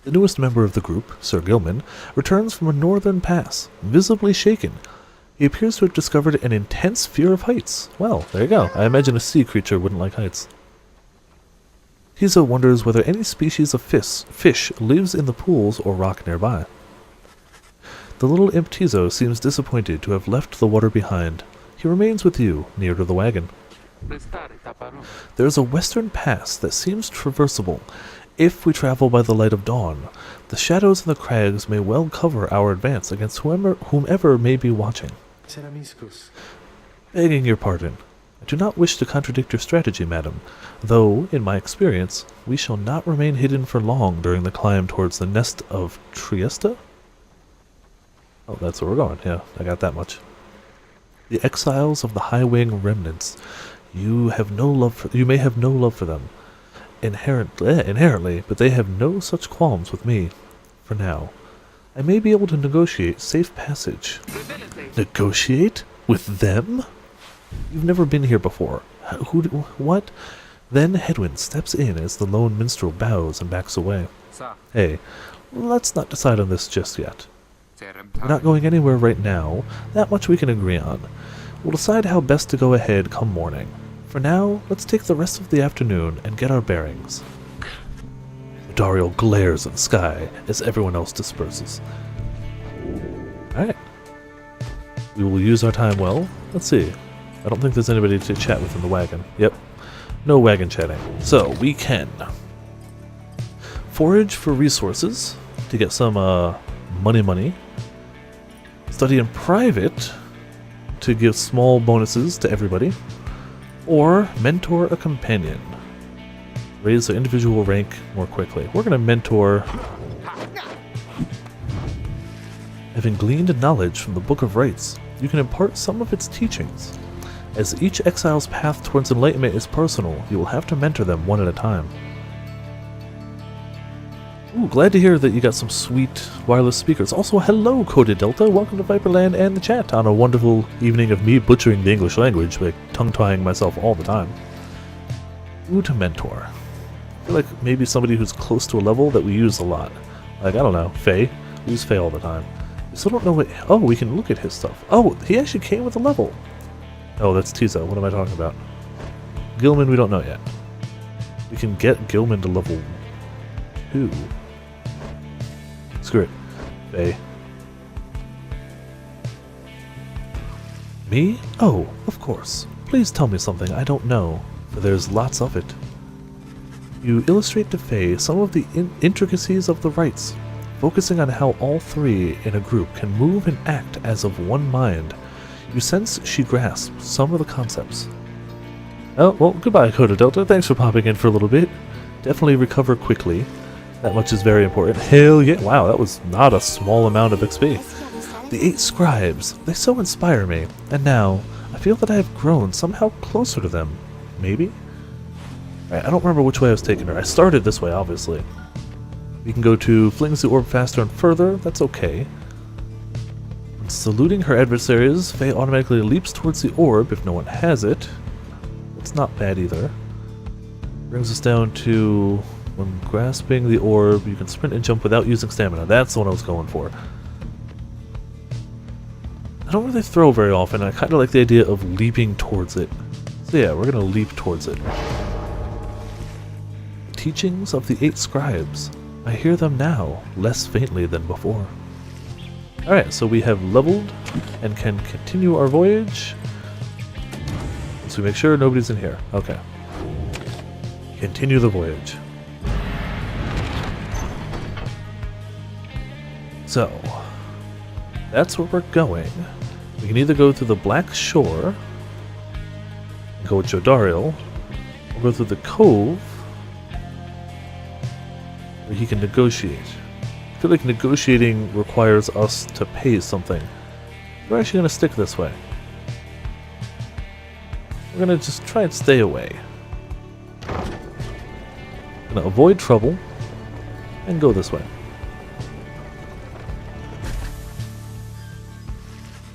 The newest member of the group, Sir Gilman, returns from a northern pass, visibly shaken. He appears to have discovered an intense fear of heights. Well, there you go. I imagine a sea creature wouldn't like heights. Tizo wonders whether any species of fish lives in the pools or rock nearby. The little imp Tizo seems disappointed to have left the water behind. He remains with you, near to the wagon. There is a western pass that seems traversable. If we travel by the light of dawn, the shadows in the crags may well cover our advance against whomever may be watching. Begging your pardon, I do not wish to contradict your strategy, madam, though, in my experience, we shall not remain hidden for long during the climb towards the nest of Trieste? Oh, that's where we're going, yeah, I got that much. The exiles of the High Wing remnants, you may have no love for them. Inherently, but they have no such qualms with me, for now. I may be able to negotiate safe passage. Negotiate? With them? You've never been here before. What? Then Hedwin steps in as the lone minstrel bows and backs away. Hey, let's not decide on this just yet. We're not going anywhere right now, that much we can agree on. We'll decide how best to go ahead come morning. For now, let's take the rest of the afternoon and get our bearings. Dario glares at the sky as everyone else disperses. Alright. We will use our time well. Let's see. I don't think there's anybody to chat with in the wagon. Yep. No wagon chatting. So, we can forage for resources to get some money. Study in private to give small bonuses to everybody. Or mentor a companion. Raise their individual rank more quickly. We're going to mentor Having gleaned knowledge from the Book of Rites, you can impart some of its teachings. As each exile's path towards enlightenment is personal, you will have to mentor them one at a time. Ooh, glad to hear that you got some sweet wireless speakers. Also, hello, Coded Delta. Welcome to Viperland and the chat on a wonderful evening of me butchering the English language by tongue-tying myself all the time. Ooh, to mentor. I feel like maybe somebody who's close to a level that we use a lot. Like, I don't know, Faye. We use Faye all the time. We still don't know what... Oh, we can look at his stuff. Oh, he actually came with a level. Oh, that's Tiza. What am I talking about? Gilman, we don't know yet. We can get Gilman to level 2. Screw it. Faye. Me? Oh, of course. Please tell me something I don't know, for there's lots of it. You illustrate to Faye some of the intricacies of the rites, focusing on how all three in a group can move and act as of one mind. You sense she grasps some of the concepts. Oh, well, goodbye, Coda Delta. Thanks for popping in for a little bit. Definitely recover quickly. That much is very important. Hell yeah. Wow, that was not a small amount of XP. The 8 scribes, they so inspire me, and now I feel that I have grown somehow closer to them. Maybe? Alright, I don't remember which way I was taking her. I started this way, obviously. We can go to flings the orb faster and further. That's okay. When saluting her adversaries, Faye automatically leaps towards the orb if no one has it. That's not bad either. Brings us down to... When grasping the orb, you can sprint and jump without using stamina. That's the one I was going for. I don't really throw very often. I kind of like the idea of leaping towards it. So yeah, we're going to leap towards it. Teachings of the 8 scribes. I hear them now, less faintly than before. Alright, so we have leveled and can continue our voyage. So we make sure nobody's in here. Okay. Continue the voyage. So, that's where we're going. We can either go through the Black Shore, and go with Jodariel, or go through the Cove, where he can negotiate. I feel like negotiating requires us to pay something. We're actually going to stick this way. We're going to just try and stay away. Going to avoid trouble, and go this way.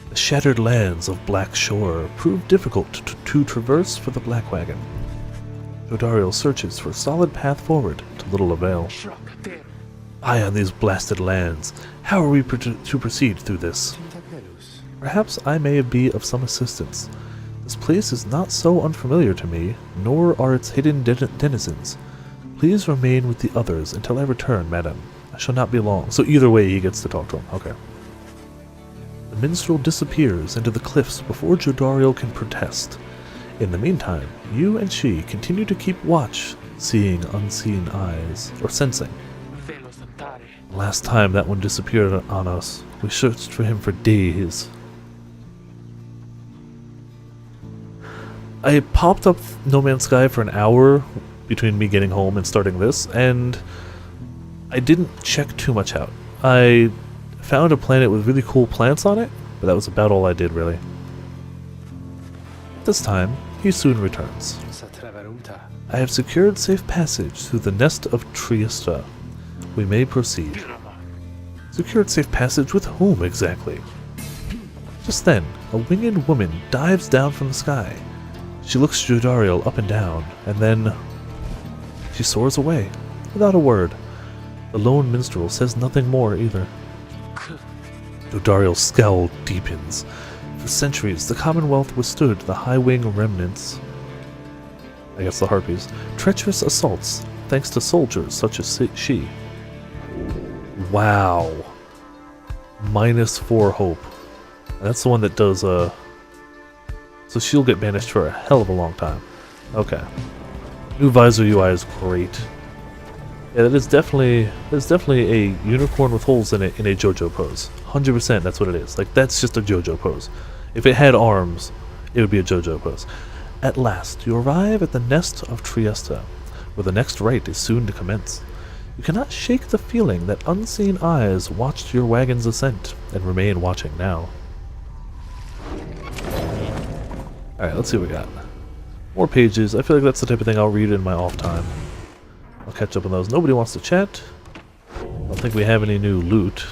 The shattered lands of Black Shore prove difficult to traverse for the Black Wagon. Jodariel searches for a solid path forward, to little avail. Eye on these blasted lands. How are we to proceed through this? Perhaps I may be of some assistance. This place is not so unfamiliar to me, nor are its hidden denizens. Please remain with the others until I return, madam. I shall not be long. So either way, he gets to talk to him. Okay. The minstrel disappears into the cliffs before Jodariel can protest. In the meantime, you and she continue to keep watch, seeing unseen eyes, or sensing. Last time that one disappeared on us, we searched for him for days. I popped up No Man's Sky for an hour between me getting home and starting this, and I didn't check too much out. I found a planet with really cool plants on it, but that was about all I did, really. This time, he soon returns. I have secured safe passage through the nest of Triesta. We may proceed. Secured safe passage with whom, exactly? Just then, a winged woman dives down from the sky. She looks Jodariel up and down, and then she soars away, without a word. The lone minstrel says nothing more either. Jodariel's scowl deepens. For centuries, the Commonwealth withstood the high-wing remnants, I guess the Harpies, treacherous assaults, thanks to soldiers such as she. Wow. -4 hope. That's the one that does, so she'll get banished for a hell of a long time. Okay. New visor UI is great. Yeah, that is definitely a unicorn with holes in it in a JoJo pose. 100% that's what it is. Like, that's just a JoJo pose. If it had arms, it would be a JoJo pose. At last, you arrive at the nest of Triesta, where the next rite is soon to commence. You cannot shake the feeling that unseen eyes watched your wagon's ascent, and remain watching now. Alright, let's see what we got. More pages. I feel like that's the type of thing I'll read in my off time. I'll catch up on those. Nobody wants to chat. I don't think we have any new loot.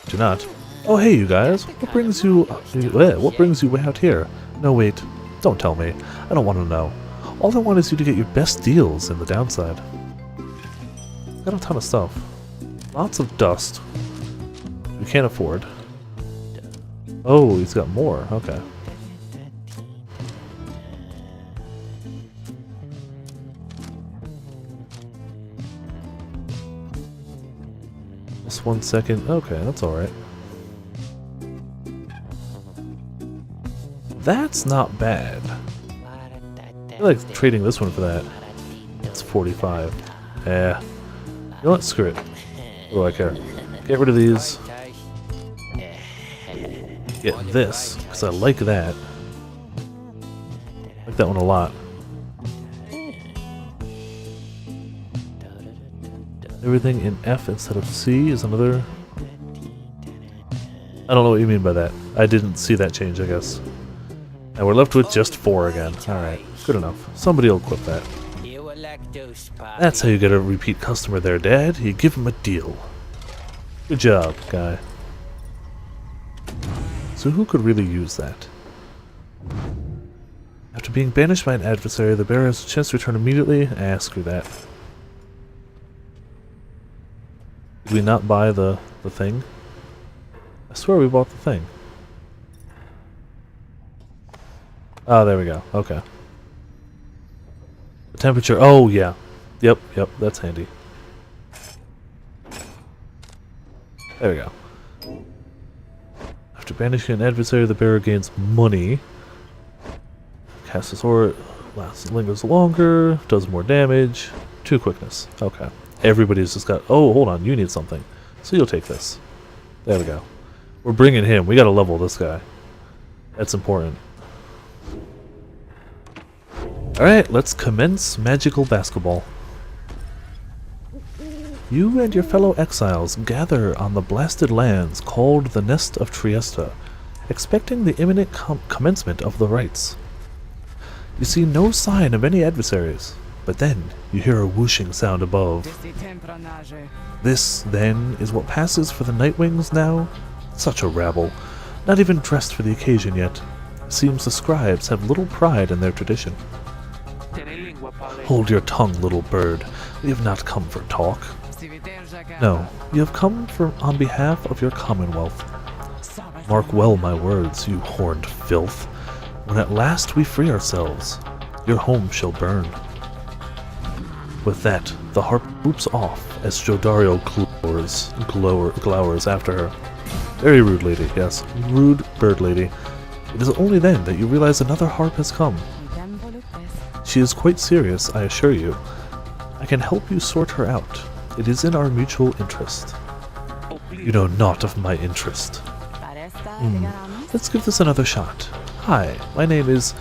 Do not. Oh hey you guys, what brings you way out here? No wait, don't tell me. I don't want to know. All I want is you to get your best deals in the downside. Got a ton of stuff. Lots of dust. We can't afford. Oh, he's got more. Okay. Just 1 second. Okay, that's alright. That's not bad. I like trading this one for that. It's 45. Yeah. You know what? Screw it. What do I care? Get rid of these. Get this, because I like that. I like that one a lot. Everything in F instead of C is another... I don't know what you mean by that. I didn't see that change, I guess. And we're left with just 4 again. Alright, good enough. Somebody will equip that. That's how you get a repeat customer there, Dad. You give him a deal. Good job, guy. So who could really use that? After being banished by an adversary, the bearer has a chance to return immediately. Screw that. Did we not buy the thing? I swear we bought the thing. Oh, there we go. Okay. The temperature. Oh, yeah. Yep, that's handy. There we go. After banishing an adversary, the bearer gains money. Casts his aura, lingers longer, does more damage. 2 quickness. Okay. Everybody's just got... Oh, hold on. You need something. So you'll take this. There we go. We're bringing him. We gotta level this guy. That's important. Alright, let's commence magical basketball. You and your fellow exiles gather on the blasted lands called the Nest of Trieste, expecting the imminent commencement of the rites. You see no sign of any adversaries, but then you hear a whooshing sound above. This, then, is what passes for the Nightwings now? Such a rabble, not even dressed for the occasion yet. Seems the scribes have little pride in their tradition. Hold your tongue, little bird. We have not come for talk. No, you have come on behalf of your commonwealth. Mark well my words, you horned filth. When at last we free ourselves, your home shall burn. With that, the harp whoops off as Jodario glowers after her. Very rude lady, yes, rude bird lady. It is only then that you realize another harp has come. She is quite serious, I assure you. I can help you sort her out. It is in our mutual interest. You know naught of my interest. Let's give this another shot. Hi, my name is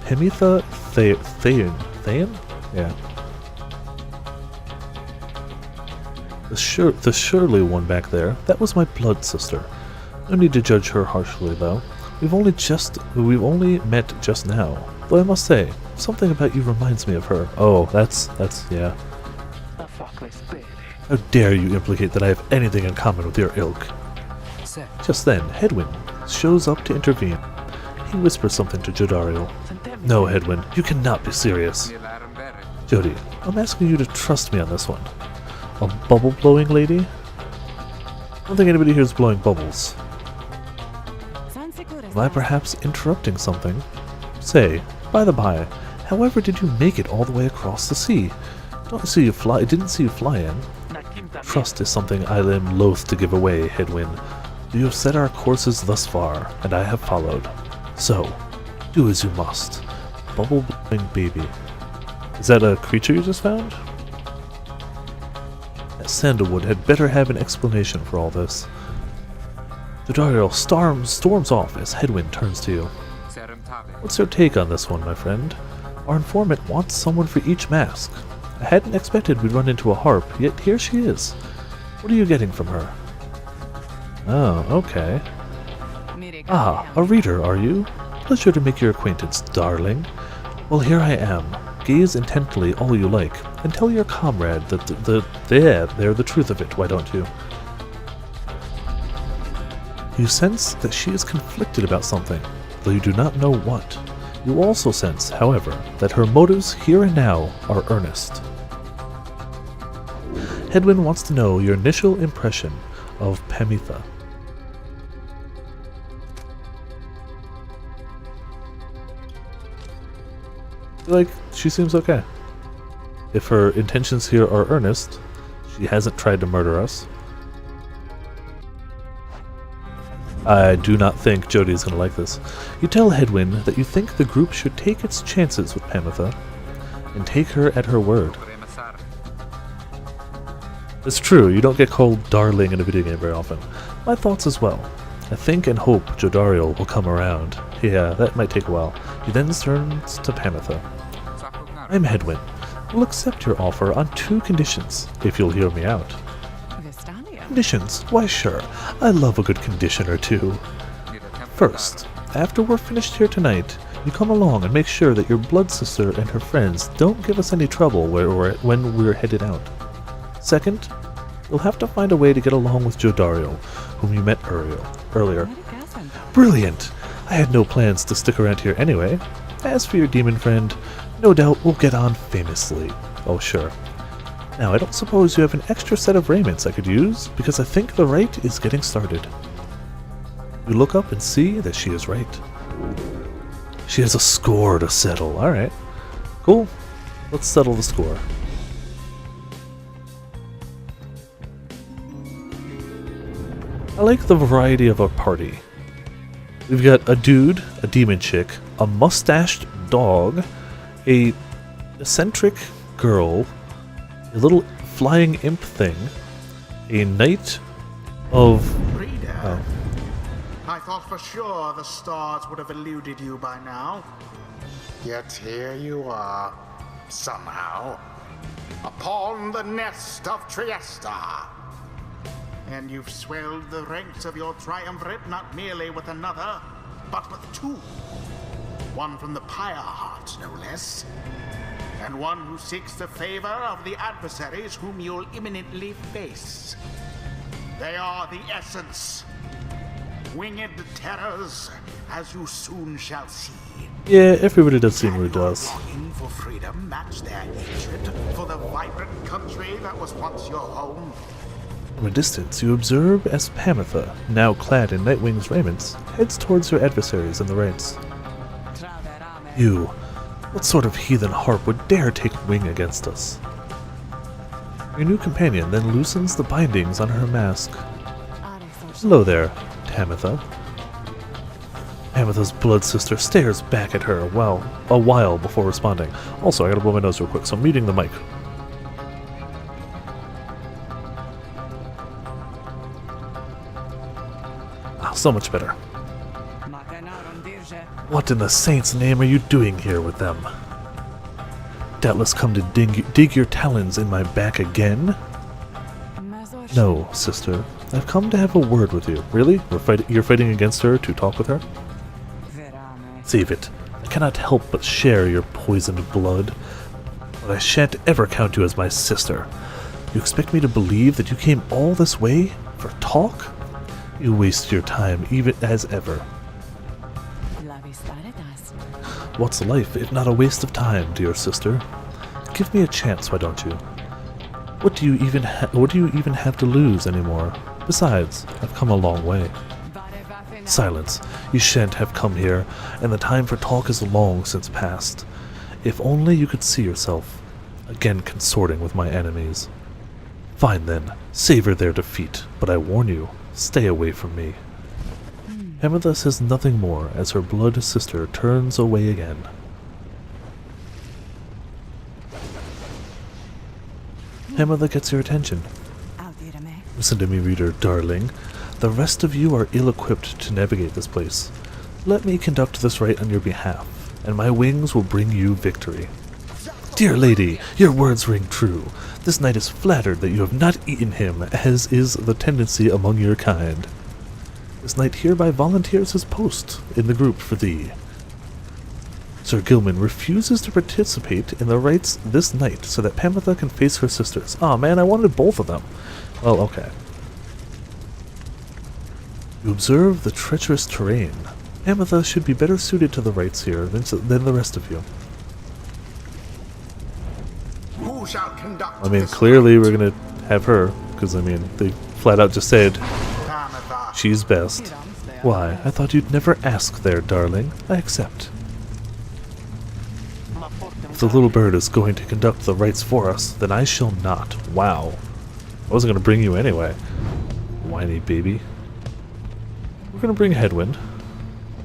Hemitha Thayan. Thayan? Yeah. The surly one back there, that was my blood sister. No need to judge her harshly, though. We've only met just now. Though I must say, something about you reminds me of her. Oh, that's, yeah. How dare you implicate that I have anything in common with your ilk? Just then, Hedwyn shows up to intervene. He whispers something to Jodario. No, Hedwyn, you cannot be serious. Jody, I'm asking you to trust me on this one. A bubble-blowing lady? I don't think anybody here is blowing bubbles. Am I perhaps interrupting something? Say, by the by, however did you make it all the way across the sea? Didn't see you fly in. Trust is something I am loath to give away, Hedwyn. You have set our courses thus far, and I have followed. So, do as you must. Bubble-blowing baby. Is that a creature you just found? That Sandalwood had better have an explanation for all this. Jodario storms off as Hedwyn turns to you. What's your take on this one, my friend? Our informant wants someone for each mask. I hadn't expected we'd run into a harp, yet here she is. What are you getting from her? Oh, okay. Ah, a reader, are you? Pleasure to make your acquaintance, darling. Well, here I am. Gaze intently all you like, and tell your comrade that they're the truth of it, why don't you? You sense that she is conflicted about something, though you do not know what. You also sense, however, that her motives here and now are earnest. Hedwyn wants to know your initial impression of Pamitha. Like, she seems okay. If her intentions here are earnest, she hasn't tried to murder us. I do not think Jodie's gonna like this. You tell Hedwyn that you think the group should take its chances with Pamitha, and take her at her word. It's true, you don't get called darling in a video game very often. My thoughts as well. I think and hope Jodariel will come around. Yeah, that might take a while. He then turns to Pamitha. I'm Hedwyn. We'll accept your offer on 2 conditions, if you'll hear me out. Conditions? Why sure. I love a good condition or two. First, after we're finished here tonight, you come along and make sure that your blood sister and her friends don't give us any trouble when we're headed out. Second, you'll have to find a way to get along with Jodariel, whom you met earlier. Brilliant! I had no plans to stick around here anyway. As for your demon friend, no doubt we'll get on famously. Oh sure. Now I don't suppose you have an extra set of raiments I could use, because I think the rite is getting started. You look up and see that she is right. She has a score to settle. Alright. Cool. Let's settle the score. I like the variety of our party. We've got a dude, a demon chick, a mustached dog, a eccentric girl, a little flying imp thing, a knight of... Reader, I thought for sure the stars would have eluded you by now. Yet here you are, somehow, upon the nest of Trieste. And you've swelled the ranks of your triumvirate not merely with another, but with 2. One from the Pyre heart, no less. And one who seeks the favor of the adversaries whom you'll imminently face. They are the essence. Winged terrors, as you soon shall see. Yeah, everybody does seem who does. Longing for freedom match their hatred for the vibrant country that was once your home. From a distance, you observe as Pamitha, now clad in Nightwing's raiments, heads towards her adversaries in the ranks. You, what sort of heathen harp would dare take wing against us? Your new companion then loosens the bindings on her mask. Hello there, Pamitha. Pamitha's blood sister stares back at her a while before responding. Also, I gotta blow my nose real quick, so I'm muting the mic. So much better. What in the saint's name are you doing here with them? Doubtless come to dig your talons in my back again? No, sister. I've come to have a word with you. Really? You're fighting against her to talk with her? Save it. I cannot help but share your poisoned blood, but I shan't ever count you as my sister. You expect me to believe that you came all this way for talk? You waste your time even as ever. What's life if not a waste of time, dear sister? Give me a chance, why don't you? What do you even have to lose anymore? Besides, I've come a long way. Silence. You shan't have come here, and the time for talk is long since past. If only you could see yourself again consorting with my enemies. Fine then, savor their defeat, but I warn you, stay away from me. Pamitha says nothing more as her blood sister turns away again. Pamitha gets your attention. Listen to me, reader, darling. The rest of you are ill-equipped to navigate this place. Let me conduct this rite on your behalf, and my wings will bring you victory. Dear lady, your words ring true. This knight is flattered that you have not eaten him, as is the tendency among your kind. This knight hereby volunteers his post in the group for thee. Sir Gilman refuses to participate in the rites this night so that Pamitha can face her sisters. Aw, man, I wanted both of them. Well, okay. You observe the treacherous terrain. Pamitha should be better suited to the rites here than the rest of you. Who shall conduct I mean, this clearly rite? we're gonna have her, because, I mean, they flat out just said Pamitha. she's best. Why, I thought you'd never ask there, darling. I accept. If the little bird is going to conduct the rites for us, then I shall not. Wow. I wasn't gonna bring you anyway. Whiny baby. We're gonna bring Headwind.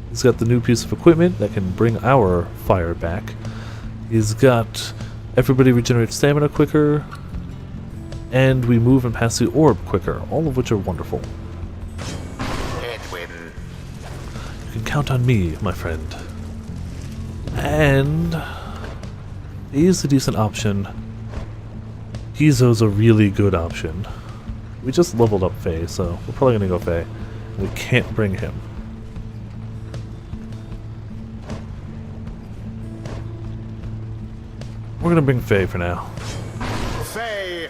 He's got the new piece of equipment that can bring our fire back. He's got everybody regenerates stamina quicker, and we move and pass the orb quicker, all of which are wonderful. Edwin. You can count on me, my friend. And he's a decent option. Hizo's a really good option. We just leveled up Faye, so we're probably gonna go Faye. We can't bring him. We're gonna bring Faye for now. Faye.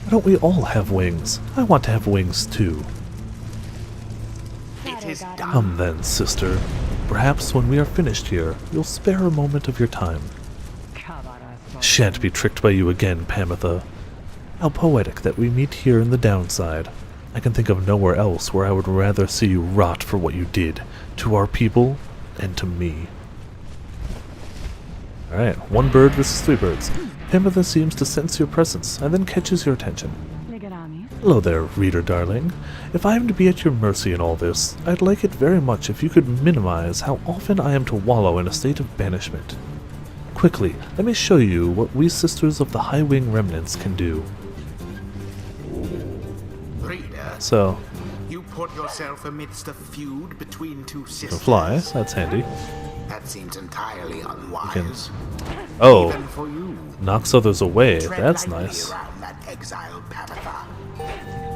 Why don't we all have wings? I want to have wings too. It is done. Come then, sister. Perhaps when we are finished here, you'll spare a moment of your time. Shan't be tricked by you again, Pamitha. How poetic that we meet here in the downside. I can think of nowhere else where I would rather see you rot for what you did, to our people, and to me. Alright, one bird versus three birds. Pamitha seems to sense your presence, and then catches your attention. Hello there, reader darling. If I am to be at your mercy in all this, I'd like it very much if you could minimize how often I am to wallow in a state of banishment. Quickly, let me show you what we Sisters of the High Wing Remnants can do. Reader, So, you put yourself amidst a feud between two you sisters. can fly, that's handy. That seems entirely unwise. Oh, Even for you. knocks others away, Tread that's lightly nice. around that exiled Pamitha.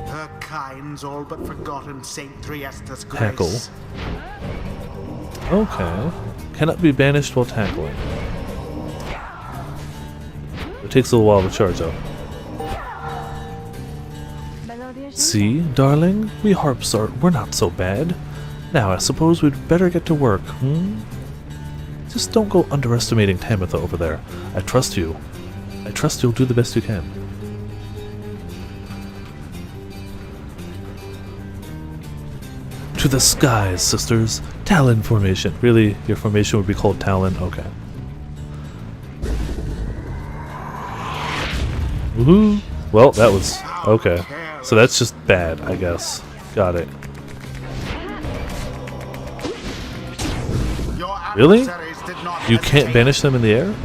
Her kind's all but forgotten Saint Triesta's grace. Tackle. Okay. Cannot be banished while tackling. It takes a little while to charge up. See, darling? We harps we're not so bad. Now, I suppose we'd better get to work, Just don't go underestimating Pamitha over there. I trust you. I trust you'll do the best you can. To the skies, sisters. Talon formation. Really? Your formation would be called Talon? Okay. Woohoo! Well, that was... okay. So that's just bad, I guess. Got it. Your Really? adversaries did not You can't hesitate. banish them in the air?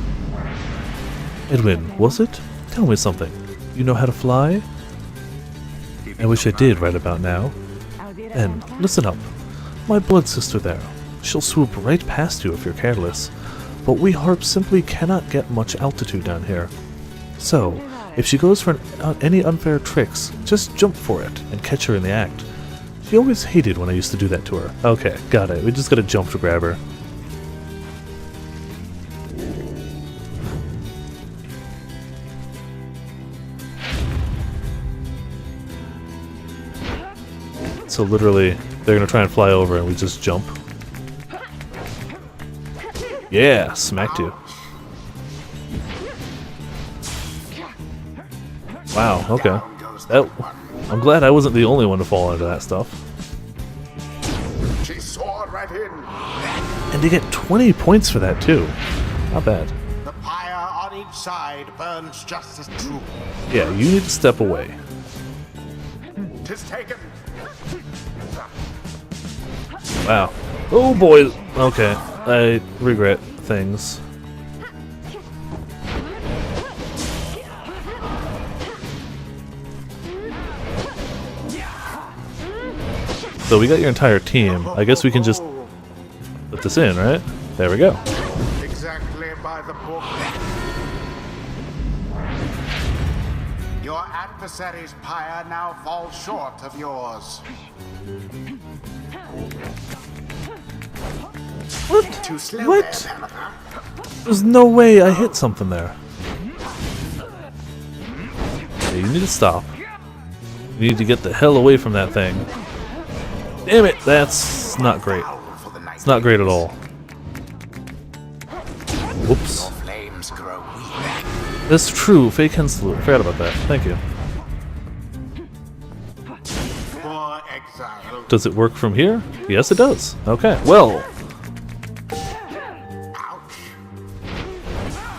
Edwin, was it? Tell me something. You know how to fly? I wish I did right about now. Then, listen up. My blood sister there. She'll swoop right past you if you're careless. But we harps simply cannot get much altitude down here. So, if she goes for any unfair tricks, just jump for it and catch her in the act. She always hated when I used to do that to her. Okay, got it. We just gotta jump to grab her. So literally, they're gonna try and fly over and we just jump. Yeah, smacked you. Wow, okay. Down goes That, that one. I'm glad I wasn't the only one to fall into that stuff. She soared right in. And you get 20 points for that too. Not bad. The pyre on each side burns just as true. Yeah, you need to step away. 'Tis taken. Wow. Oh boy. Okay. I regret things. So we got your entire team. I guess we can just put this in, right? There we go. Exactly by the book. Your adversary's pyre now falls short of yours. What? Too slow What? there, Panther. There's no way I hit something there. Yeah, you need to stop. You need to get the hell away from that thing. Damn it, that's not great. It's not great at all. Whoops. Flames grow weak. That's true, fake hand salute. I forgot about that. Thank you. Poor exile. Does it work from here? Yes, it does. Okay, well, Ouch.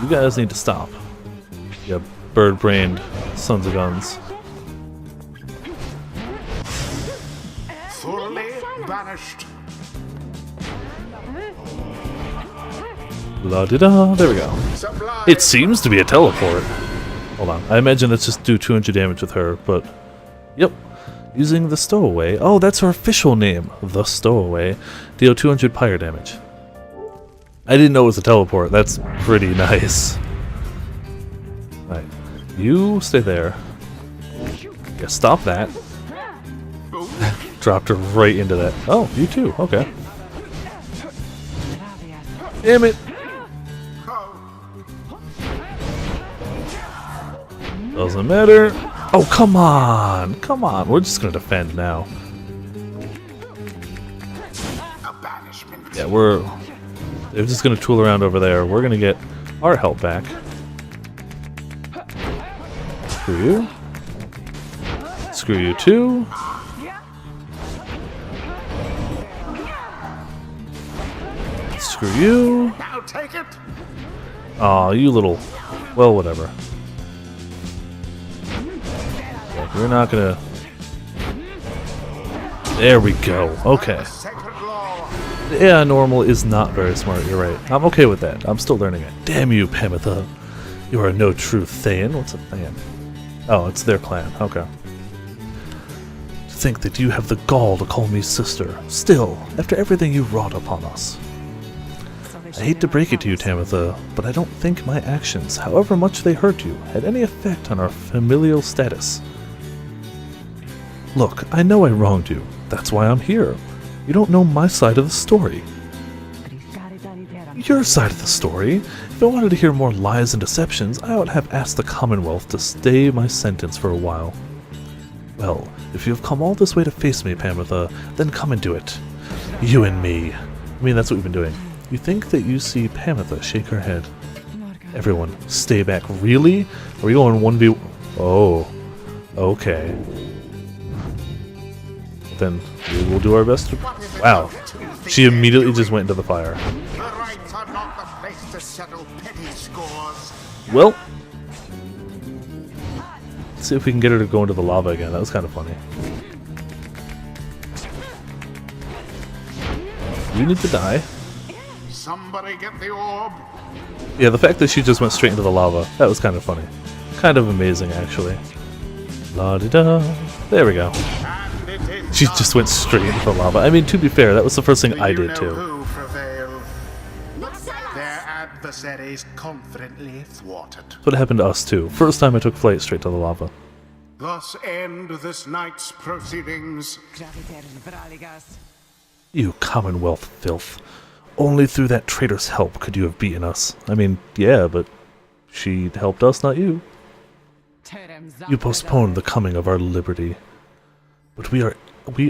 you guys need to stop. You bird-brained sons of guns. Fully banished. La-di-da, there we go. Sublime. It seems to be a teleport. Hold on, I imagine let's just do 200 damage with her, but... Yep. Using the Stowaway. Oh, that's her official name. The Stowaway. Deal 200 Pyre damage. I didn't know it was a teleport. That's pretty nice. Alright. You stay there. Yeah, stop that. Dropped her right into that. Oh, you too. Okay. Damn it. Doesn't matter. Oh, come on. Come on. We're just going to defend now. A banishment. Yeah, they're just going to tool around over there. We're going to get our help back. Screw you. Screw you too. Screw you. Now take it. Aw, you little... Well, whatever. Yeah, you're not gonna... There we go. Okay. Sacred law. Yeah, normal is not very smart, you're right. I'm okay with that. I'm still learning it. Damn you, Pamitha. You are no true Thayan. What's a Thayan? Oh, it's their clan. Okay. To think that you have the gall to call me sister. Still, after everything you wrought upon us. I hate to break it to you, Tamitha, but I don't think my actions, however much they hurt you, had any effect on our familial status. Look, I know I wronged you. That's why I'm here. You don't know my side of the story. Your side of the story? If I wanted to hear more lies and deceptions, I would have asked the Commonwealth to stay my sentence for a while. Well, if you have come all this way to face me, Pamitha, then come and do it. You and me. I mean, that's what we've been doing. You think that you see Pamitha shake her head. Everyone, stay back. Really? Are we going 1v... Oh. Okay. Then we will do our best to... Wow. She immediately just went into the fire. The rights are not the place to settle petty scores. Well. Let's see if we can get her to go into the lava again. That was kind of funny. You need to die. Somebody get the orb. Yeah, the fact that she just went straight into the lava, that was kind of funny. Kind of amazing, actually. La-di-da. There we go. And it is She done. just went straight into the lava. I mean, to be fair, that was the first thing I You did, know too. who prevailed? Their adversaries confidently thwarted. That's what happened to us, too. First time I took flight straight to the lava. Thus end this night's proceedings. You Commonwealth filth. Only through that traitor's help could you have beaten us. I mean, yeah, but she helped us, not you. You postponed the coming of our liberty. But we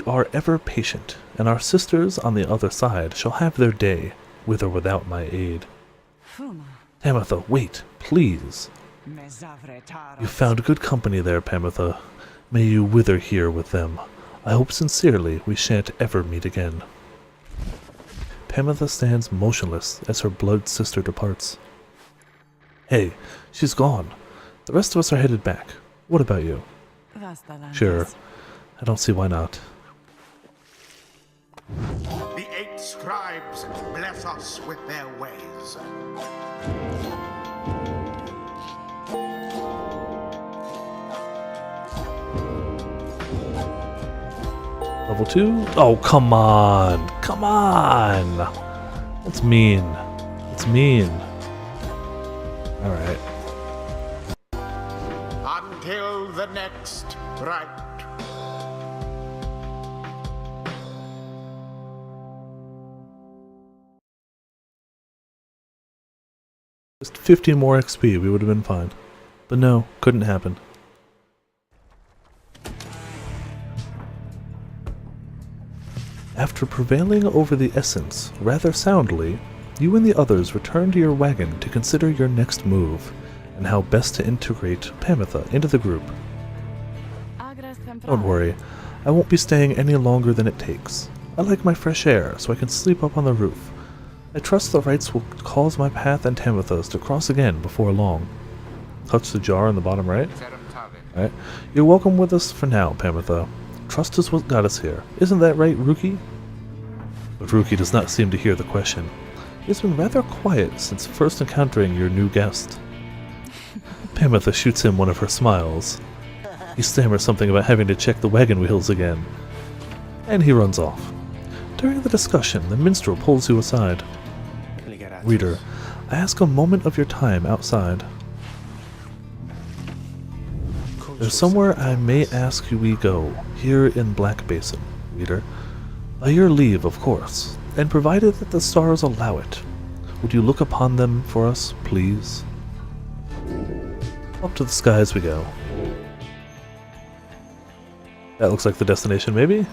are ever patient, and our sisters on the other side shall have their day, with or without my aid. Tamitha, wait, please. You found good company there, Pamitha. May you wither here with them. I hope sincerely we shan't ever meet again. Pamitha stands motionless as her blood sister departs. Hey, she's gone. The rest of us are headed back. What about you? Sure. I don't see why not. The 8 scribes bless us with their ways. Level 2? Oh, come on! Come on! That's mean. That's mean. Alright. Until the next right. Just 50 more XP, we would have been fine. But no, couldn't happen. After prevailing over the essence rather soundly, you and the others return to your wagon to consider your next move, and how best to integrate Pamitha into the group. Don't worry, I won't be staying any longer than it takes. I like my fresh air, so I can sleep up on the roof. I trust the rites will cause my path and Tamitha's to cross again before long. Touch the jar in the bottom right. Alright, you're welcome with us for now, Pamitha. Trust is what got us here. Isn't that right, Rookie? But Rookie does not seem to hear the question. He's been rather quiet since first encountering your new guest. Pamitha shoots him one of her smiles. He stammers something about having to check the wagon wheels again. And he runs off. During the discussion, the minstrel pulls you aside. Reader, I ask a moment of your time outside. There's somewhere I may ask you we go, here in Black Basin, reader. By your leave, of course, and provided that the stars allow it. Would you look upon them for us, please? Up to the skies we go. That looks like the destination, maybe?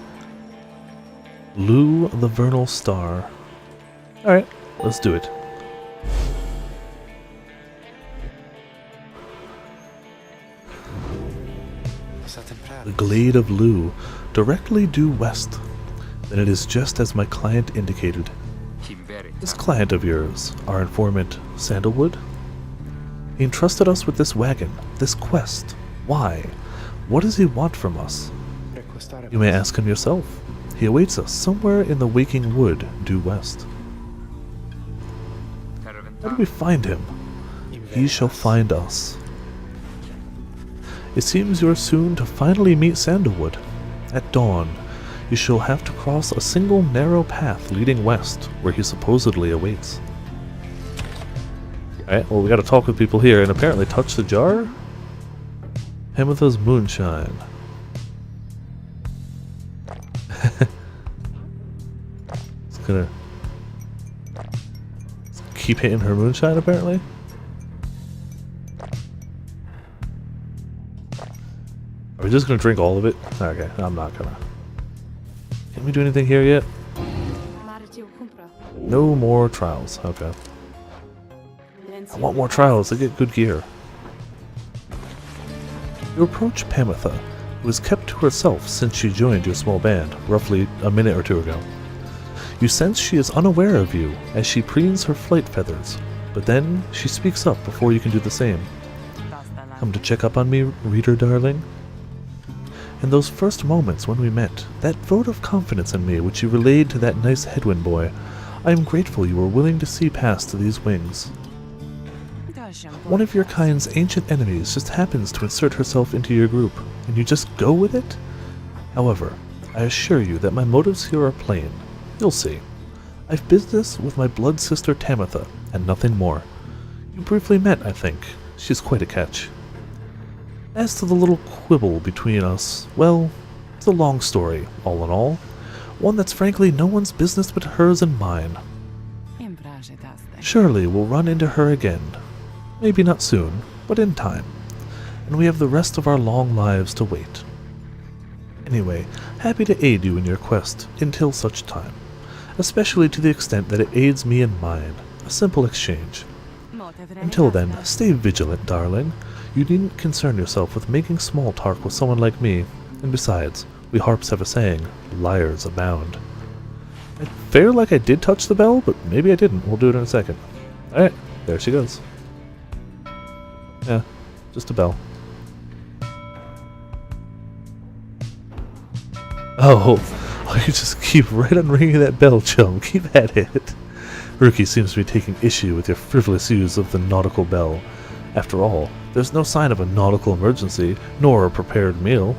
Lu the Vernal Star. Alright, let's do it. The Glade of Lu, directly due west. Then it is just as my client indicated. This client of yours, our informant, Sandalwood? He entrusted us with this wagon, this quest. Why? What does he want from us? You may ask him yourself. He awaits us somewhere in the waking wood due west. How do we find him? He shall find us. It seems you are soon to finally meet Sandalwood. At dawn, you shall have to cross a single narrow path leading west, where he supposedly awaits. Alright, well we gotta talk with people here, and apparently touch the jar? Pamitha's moonshine. It's gonna keep hitting her moonshine, apparently. Are we just gonna drink all of it? Okay, I'm not gonna. Can we do anything here yet? No more trials. Okay. I want more trials to get good gear. You approach Pamitha, who is kept to herself since she joined your small band, roughly a minute or two ago. You sense she is unaware of you as she preens her flight feathers, but then she speaks up before you can do the same. Come to check up on me, reader darling? In those first moments when we met, that vote of confidence in me which you relayed to that nice Headwind boy, I am grateful you were willing to see past these wings. One of your kind's ancient enemies just happens to insert herself into your group, and you just go with it? However, I assure you that my motives here are plain. You'll see. I've business with my blood sister Tamitha, and nothing more. You briefly met, I think. She's quite a catch. As to the little quibble between us, well, it's a long story, all in all. One that's frankly no one's business but hers and mine. Surely we'll run into her again. Maybe not soon, but in time. And we have the rest of our long lives to wait. Anyway, happy to aid you in your quest until such time. Especially to the extent that it aids me in mine. A simple exchange. Until then, stay vigilant, darling. You needn't concern yourself with making small talk with someone like me. And besides, we harps have a saying, liars abound. I feel like I did touch the bell, but maybe I didn't. We'll do it in a second. Alright, there she goes. Yeah, just a bell. Oh, you just keep right on ringing that bell, chum. Keep at it. Rookie seems to be taking issue with your frivolous use of the nautical bell. After all, there's no sign of a nautical emergency, nor a prepared meal.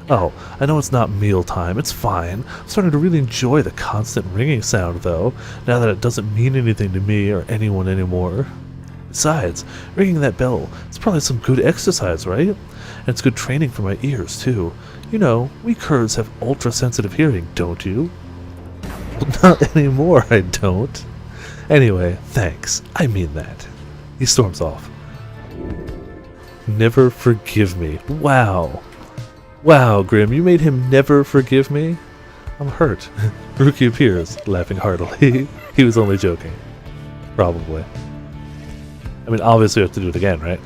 Oh, I know it's not meal time, it's fine. I'm starting to really enjoy the constant ringing sound, though, now that it doesn't mean anything to me or anyone anymore. Besides, ringing that bell is probably some good exercise, right? And it's good training for my ears, too. You know, we Kurds have ultra-sensitive hearing, don't you? Not anymore, I don't. Anyway, thanks. I mean that. He storms off. Never forgive me. Wow. Wow, Grim, you made him never forgive me? I'm hurt. Rookie appears, laughing heartily. He was only joking. Probably. I mean, obviously we have to do it again, right?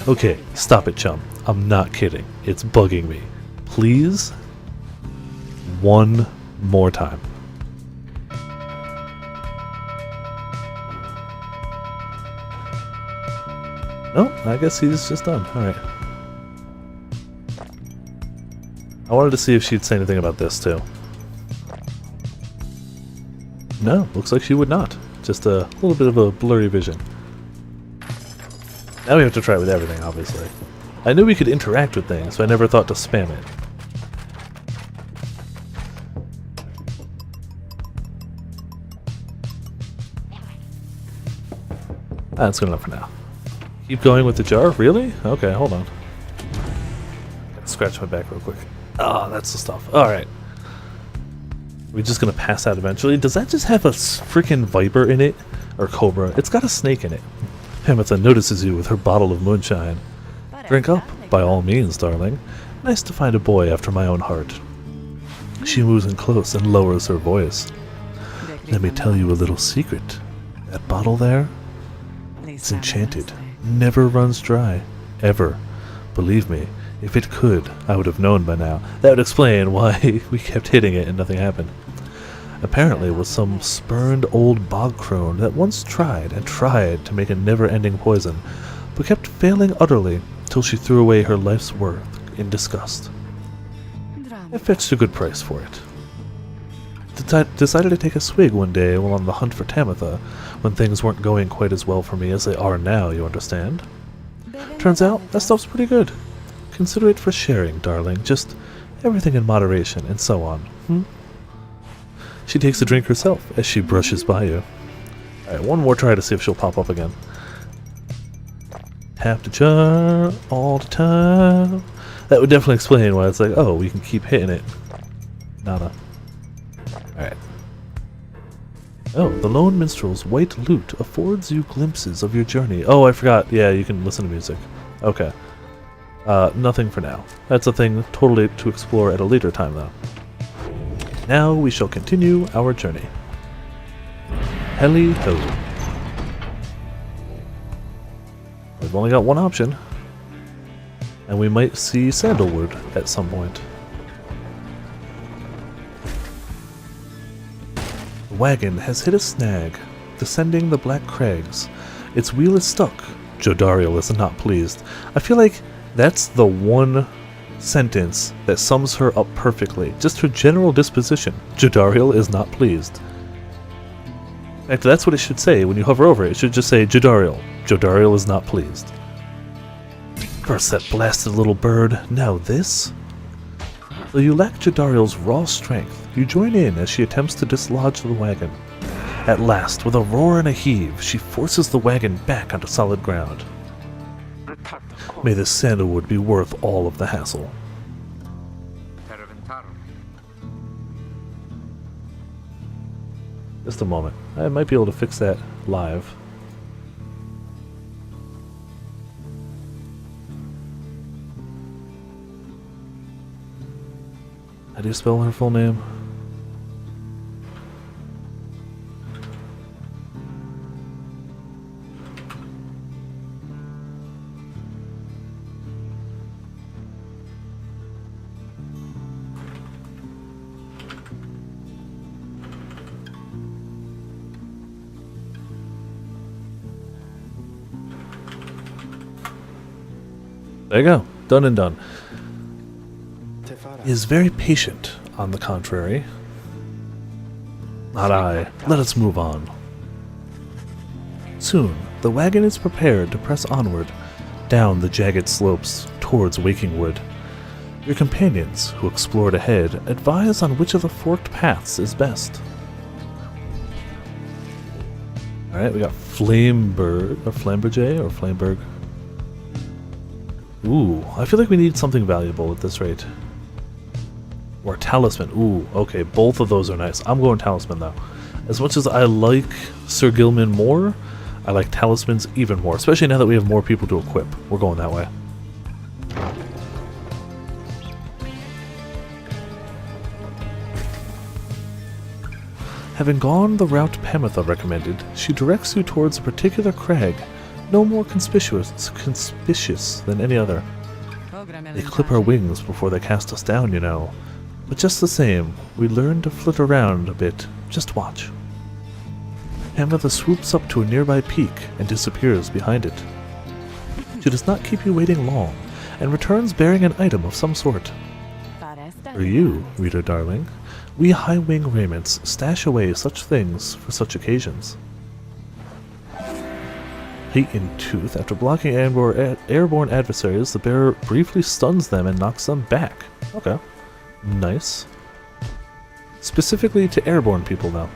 Okay, stop it, chum. I'm not kidding. It's bugging me. Please? One more time. No, I guess he's just done. Alright. I wanted to see if she'd say anything about this, too. No, looks like she would not. Just a little bit of a blurry vision. Now we have to try it with everything, obviously. I knew we could interact with things, so I never thought to spam it. That's good enough for now. Keep going with the jar? Really? Okay, hold on. Gotta scratch my back real quick. Oh, that's the stuff. Alright. We're just gonna pass out eventually. Does that just have a freaking viper in it? Or cobra? It's got a snake in it. Hamitha notices you with her bottle of moonshine. Drink up, by all means, darling. Nice to find a boy after my own heart. She moves in close and lowers her voice. Let me tell you a little secret. That bottle there? It's enchanted. Never runs dry. Ever. Believe me, if it could, I would have known by now. That would explain why we kept hitting it and nothing happened. Apparently it was some spurned old bog crone that once tried and tried to make a never-ending poison, but kept failing utterly till she threw away her life's worth in disgust. I fetched a good price for it. Decided to take a swig one day while on the hunt for Tamitha, when things weren't going quite as well for me as they are now, you understand? Turns out, that stuff's pretty good. Consider it for sharing, darling. Just everything in moderation, and so on. She takes a drink herself as she brushes by you. Alright, one more try to see if she'll pop up again. Tap the jar all the time. That would definitely explain why it's like, oh, we can keep hitting it. Nada. Alright. Oh, the Lone Minstrel's white lute affords you glimpses of your journey. Oh, I forgot. Yeah, you can listen to music. Okay. Nothing for now. That's a thing totally to explore at a later time, though. Now we shall continue our journey. Heli ho. We've only got one option. And we might see Sandalwood at some point. The wagon has hit a snag, descending the Black Crags. Its wheel is stuck. Jodariel is not pleased. I feel like that's the one sentence that sums her up perfectly. Just her general disposition. Jodariel is not pleased. In fact, that's what it should say when you hover over it. It should just say Jodariel. Jodariel is not pleased. First that blasted little bird, now this? Though you lack Jodariel's raw strength, you join in as she attempts to dislodge the wagon. At last, with a roar and a heave, she forces the wagon back onto solid ground. May this sandalwood be worth all of the hassle. Just a moment. I might be able to fix that live. How do you spell her full name? There you go. Done and done. He is very patient, on the contrary. Not I. Let us move on. Soon, the wagon is prepared to press onward, down the jagged slopes, towards Wakingwood. Your companions, who explored ahead, advise on which of the forked paths is best. Alright, we got Flameberg, or Flamberjay, or Flameberg. Ooh, I feel like we need something valuable at this rate. Or Talisman. Ooh, okay, both of those are nice. I'm going Talisman though. As much as I like Sir Gilman more, I like Talismans even more, especially now that we have more people to equip. We're going that way. Having gone the route Pamitha recommended, she directs you towards a particular crag, no more conspicuous than any other. They clip our wings before they cast us down, you know. But just the same, we learn to flit around a bit. Just watch. Pamitha swoops up to a nearby peak and disappears behind it. She does not keep you waiting long, and returns bearing an item of some sort. For you, reader darling, we high-wing raiments stash away such things for such occasions. Hate in Tooth, after blocking airborne adversaries, the bearer briefly stuns them and knocks them back. Okay. Nice. Specifically to airborne people, though.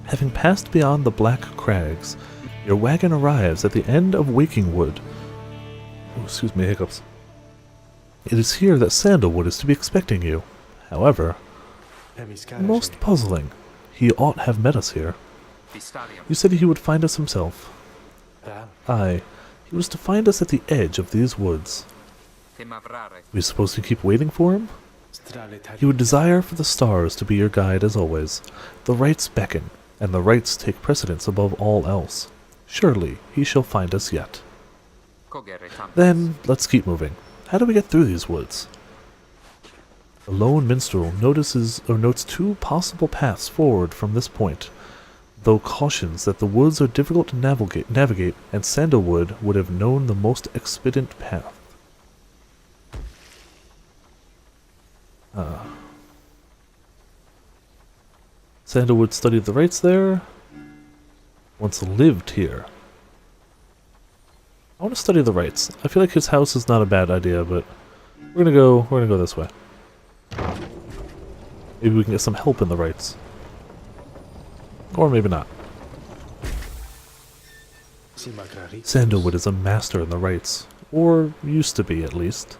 Having passed beyond the Black Crags, your wagon arrives at the end of Wakingwood. Oh, excuse me, hiccups. It is here that Sandalwood is to be expecting you. However, most puzzling. He ought have met us here. You said he would find us himself. Aye, he was to find us at the edge of these woods. We supposed to keep waiting for him? He would desire for the stars to be your guide as always. The rights beckon, and the rights take precedence above all else. Surely he shall find us yet. Then, let's keep moving. How do we get through these woods? The lone minstrel notes two possible paths forward from this point, though cautions that the woods are difficult to navigate, and Sandalwood would have known the most expedient path. Sandalwood studied the rights there. Once lived here. I want to study the rights. I feel like his house is not a bad idea, but we're gonna go this way. Maybe we can get some help in the rights. Or maybe not. Sandalwood is a master in the rights, or used to be at least.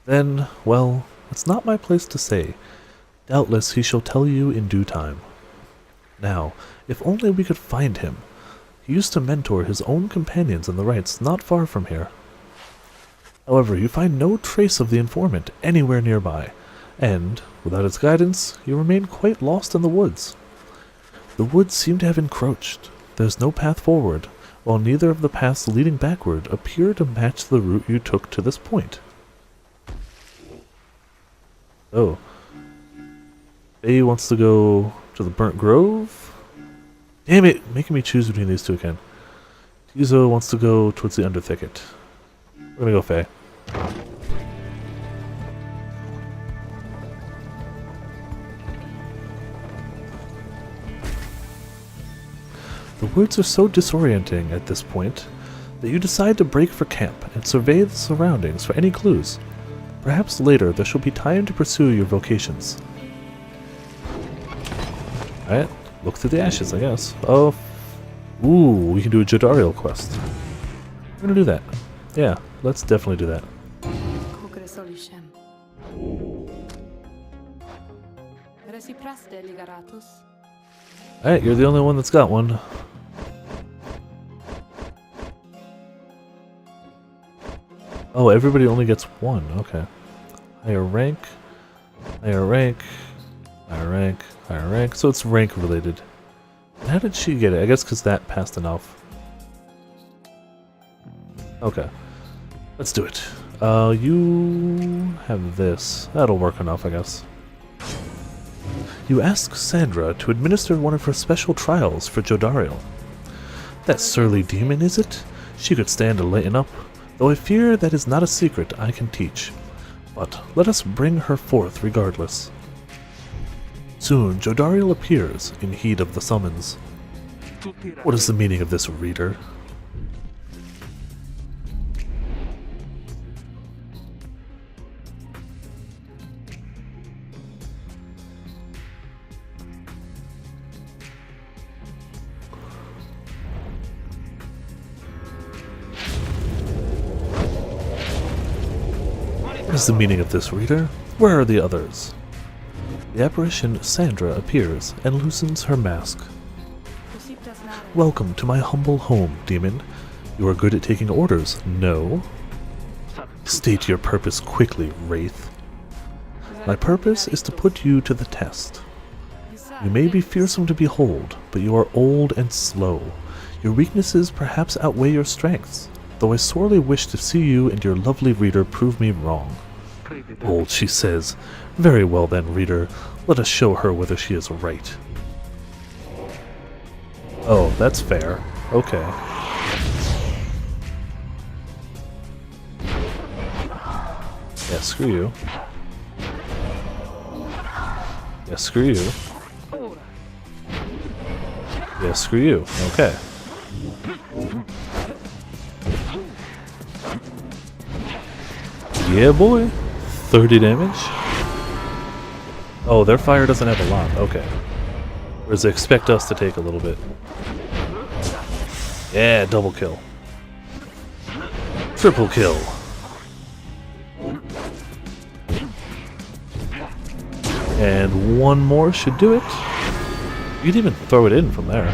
Then, well, it's not my place to say. Doubtless he shall tell you in due time. Now, if only we could find him. He used to mentor his own companions in the rights not far from here. However, you find no trace of the informant anywhere nearby, and, without its guidance, you remain quite lost in the woods. The woods seem to have encroached. There's no path forward, while neither of the paths leading backward appear to match the route you took to this point. Oh. Faye wants to go to the Burnt Grove? Damn it! Making me choose between these two again. Tizo wants to go towards the Underthicket. We're gonna go Faye. The woods are so disorienting at this point that you decide to break for camp and survey the surroundings for any clues. Perhaps later there shall be time to pursue your vocations. Alright, look through the ashes, I guess. Oh, ooh, we can do a Jodariel quest. We're gonna do that. Yeah, let's definitely do that. Alright, you're the only one that's got one. Oh, everybody only gets one. Okay. Higher rank, higher rank, higher rank, higher rank. So it's rank related. How did she get it? I guess because that passed enough. Okay. Let's do it. You have this. That'll work enough, I guess. You ask Sandra to administer one of her special trials for Jodariel. That surly demon, is it? She could stand to lighten up, though I fear that is not a secret I can teach. But let us bring her forth regardless. Soon Jodariel appears in heed of the summons. What is the meaning of this, reader? is the meaning of this, reader? Where are the others? The apparition Sandra appears and loosens her mask. Welcome to my humble home, demon. You are good at taking orders, no? State your purpose quickly, Wraith. My purpose is to put you to the test. You may be fearsome to behold, but you are old and slow. Your weaknesses perhaps outweigh your strengths, though I sorely wish to see you and your lovely reader prove me wrong. Old, she says. Very well then, reader. Let us show her whether she is right. Oh, that's fair. Okay. Yeah, screw you. Yeah, screw you. Yeah, screw you. Okay. Yeah, boy. 30 damage. Oh, their fire doesn't have a lot. Okay. Whereas they expect us to take a little bit. Yeah, double kill. Triple kill. And one more should do it. You can even throw it in from there.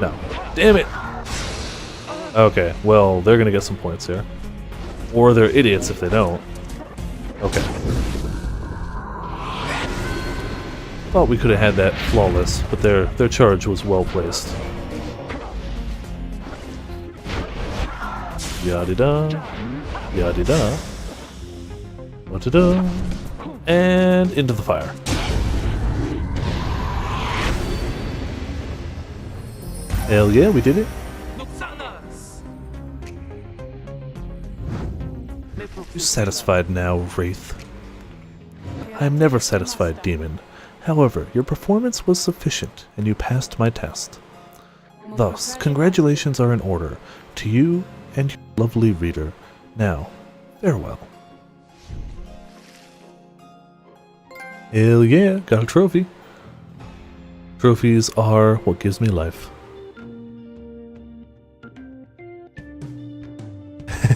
No. Damn it! Okay, well, they're gonna get some points here. Or they're idiots if they don't. Okay. Thought we could have had that flawless, but their charge was well placed. Yada-da. Yada-da. Da-da. And into the fire. Hell yeah, we did it. You satisfied now, Wraith? I am never satisfied, demon. However, your performance was sufficient, and you passed my test. Thus, congratulations are in order to you and your lovely reader. Now, farewell. Hell yeah, got a trophy. Trophies are what gives me life.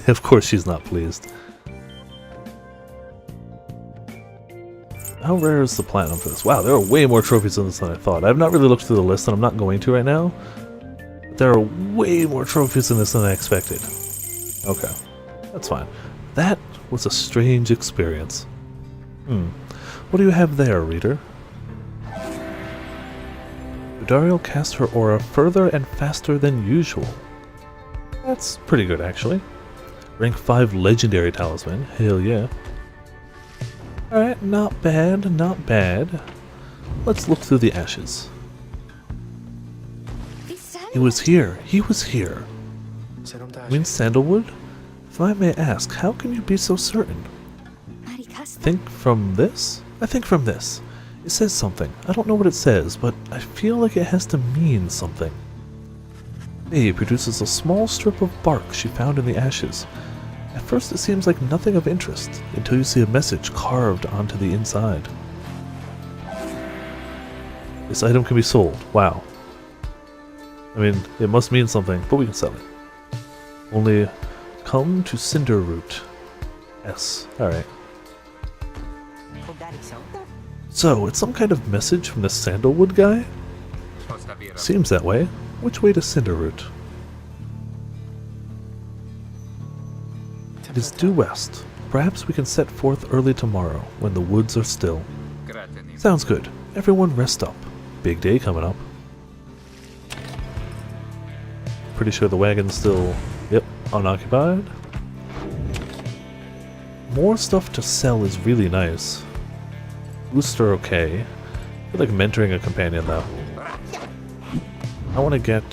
Of course she's not pleased. How rare is the platinum for this? Wow, there are way more trophies in this than I thought. I've not really looked through the list, and I'm not going to right now. But there are way more trophies in this than I expected. Okay, that's fine. That was a strange experience. What do you have there, reader? Udariel cast her aura further and faster than usual. That's pretty good, actually. Rank 5 legendary talisman. Hell yeah. Alright, not bad, not bad. Let's look through the ashes. He was here. He was here. You mean Sandalwood? If I may ask, how can you be so certain? Think from this? I think from this. It says something. I don't know what it says, but I feel like it has to mean something. May produces a small strip of bark she found in the ashes. At first it seems like nothing of interest, until you see a message carved onto the inside. This item can be sold. Wow. I mean, it must mean something, but we can sell it. Only come to Cinder Root. Yes, alright. So, it's some kind of message from the Sandalwood guy? Seems that way. Which way to Cinder Root? It is due west. Perhaps we can set forth early tomorrow, when the woods are still. Sounds good. Everyone rest up. Big day coming up. Pretty sure the wagon's still, yep, unoccupied. More stuff to sell is really nice. Booster okay. I feel like mentoring a companion though. I want to get...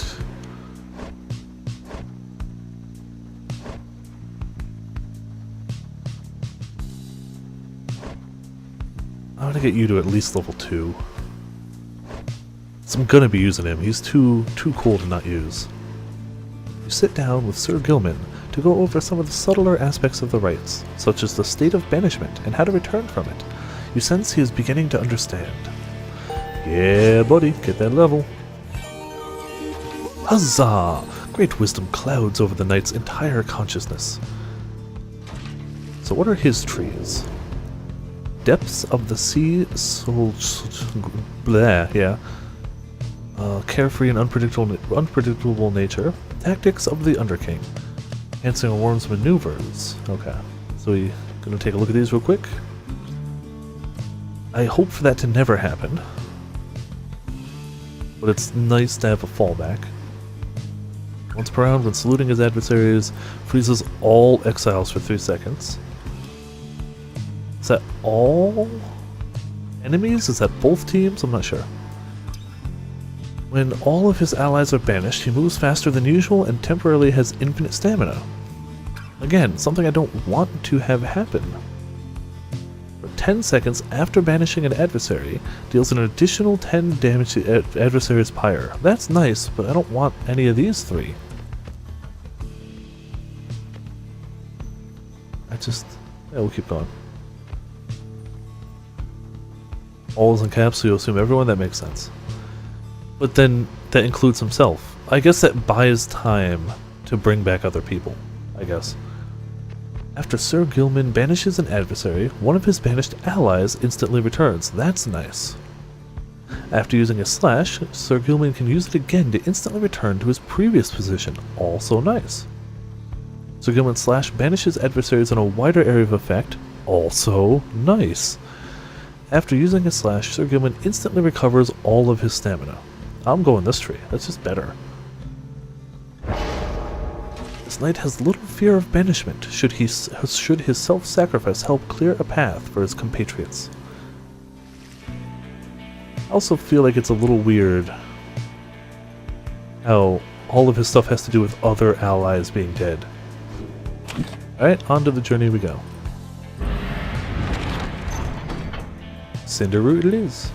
I want to get you to at least level 2. So I'm gonna be using him. He's too cool to not use. You sit down with Sir Gilman to go over some of the subtler aspects of the rites, such as the state of banishment and how to return from it. You sense he is beginning to understand. Yeah, buddy, get that level. Huzzah! Great wisdom clouds over the knight's entire consciousness. So what are his trees? Depths of the sea, blah, yeah. Carefree and unpredictable nature. Tactics of the Underking. Enhancing a worm's maneuvers. Okay, so we gonna take a look at these real quick. I hope for that to never happen, but it's nice to have a fallback. Once per round, when saluting his adversaries, freezes all exiles for 3 seconds. Is that all enemies? Is that both teams? I'm not sure. When all of his allies are banished, he moves faster than usual and temporarily has infinite stamina. Again, something I don't want to have happen. For 10 seconds after banishing an adversary, deals an additional 10 damage to the adversary's Pyre. That's nice, but I don't want any of these 3. Yeah, we'll keep going. All is in caps, so you'll assume everyone, that makes sense. But then, that includes himself. I guess that buys time to bring back other people, I guess. After Sir Gilman banishes an adversary, one of his banished allies instantly returns. That's nice. After using a slash, Sir Gilman can use it again to instantly return to his previous position. Also nice. Sir Gilman's slash banishes adversaries in a wider area of effect. Also nice. After using a slash, Sir Gilman instantly recovers all of his stamina. I'm going this tree. That's just better. This knight has little fear of banishment, should his self-sacrifice help clear a path for his compatriots. I also feel like it's a little weird how all of his stuff has to do with other allies being dead. Alright, on to the journey we go. Cinderroot it is.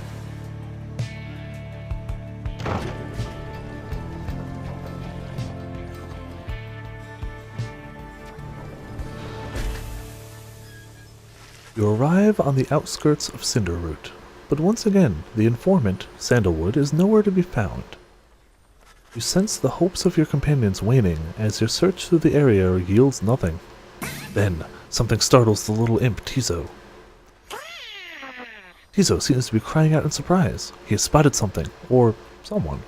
You arrive on the outskirts of Cinderroot, but once again, the informant, Sandalwood, is nowhere to be found. You sense the hopes of your companions waning as your search through the area yields nothing. Then, something startles the little imp Tizo. Tizo seems to be crying out in surprise. He has spotted something, or someone.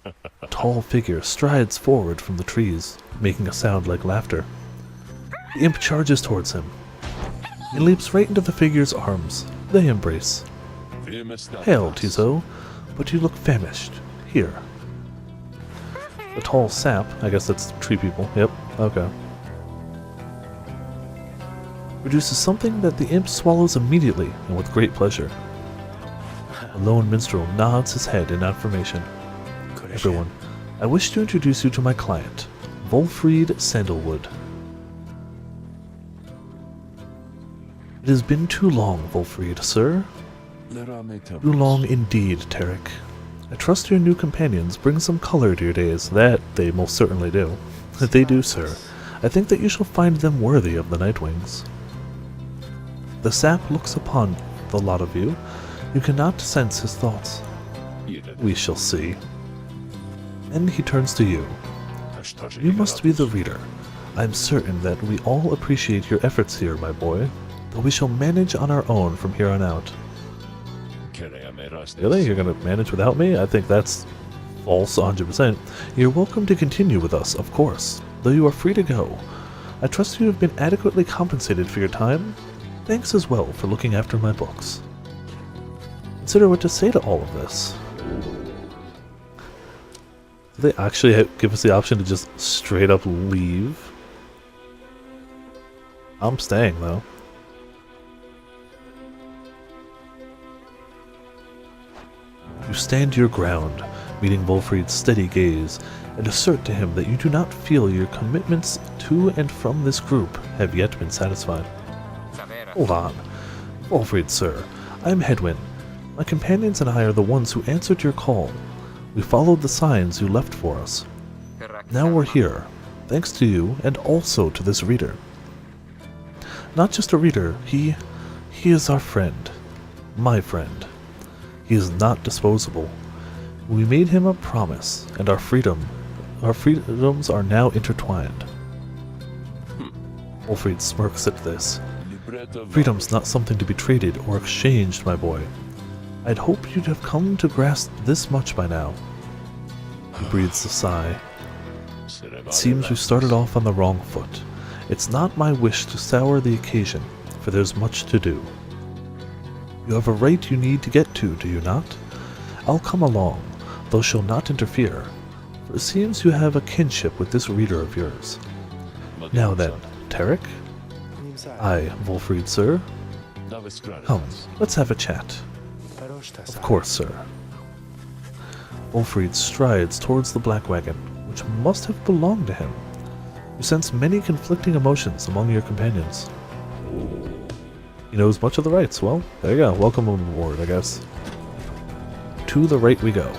A tall figure strides forward from the trees, making a sound like laughter. The imp charges towards him. He leaps right into the figure's arms. They embrace. Hail, Tizo, but you look famished. Here. The tall sap, I guess that's tree people, yep, okay. Produces something that the imp swallows immediately and with great pleasure. The lone minstrel nods his head in affirmation. Everyone, I wish to introduce you to my client, Volfried Sandalwood. It has been too long, Volfried, sir. Too long indeed, Tarek. I trust your new companions bring some color to your days. That they most certainly do. They do, sir. I think that you shall find them worthy of the Nightwings. The sap looks upon the lot of you. You cannot sense his thoughts. We shall see. Then he turns to you. You must be the reader. I am certain that we all appreciate your efforts here, my boy, though we shall manage on our own from here on out. Really? You're gonna manage without me? I think that's false 100%. You're welcome to continue with us, of course, though you are free to go. I trust you have been adequately compensated for your time. Thanks as well for looking after my books. Consider what to say to all of this. Do they actually give us the option to just straight up leave? I'm staying, though. You stand your ground, meeting Volfried's steady gaze, and assert to him that you do not feel your commitments to and from this group have yet been satisfied. Hold on. Volfried, sir, I am Hedwyn. My companions and I are the ones who answered your call. We followed the signs you left for us. Now we're here, thanks to you and also to this reader. Not just a reader, he is our friend. My friend. He is not disposable. We made him a promise, and our freedoms are now intertwined. Wolfried smirks at this. Freedom's not something to be traded or exchanged, my boy. I'd hoped you'd have come to grasp this much by now. He breathes a sigh. It seems we started off on the wrong foot. It's not my wish to sour the occasion, for there's much to do. You have a right you need to get to, do you not? I'll come along, though shall not interfere, for it seems you have a kinship with this reader of yours. Now then, Tarek? Aye, Wolfried, sir. Come, let's have a chat. Of course, sir. Wolfried strides towards the black wagon, which must have belonged to him. You sense many conflicting emotions among your companions. He knows much of the rights. Well, there you go. Welcome aboard, I guess. To the right we go.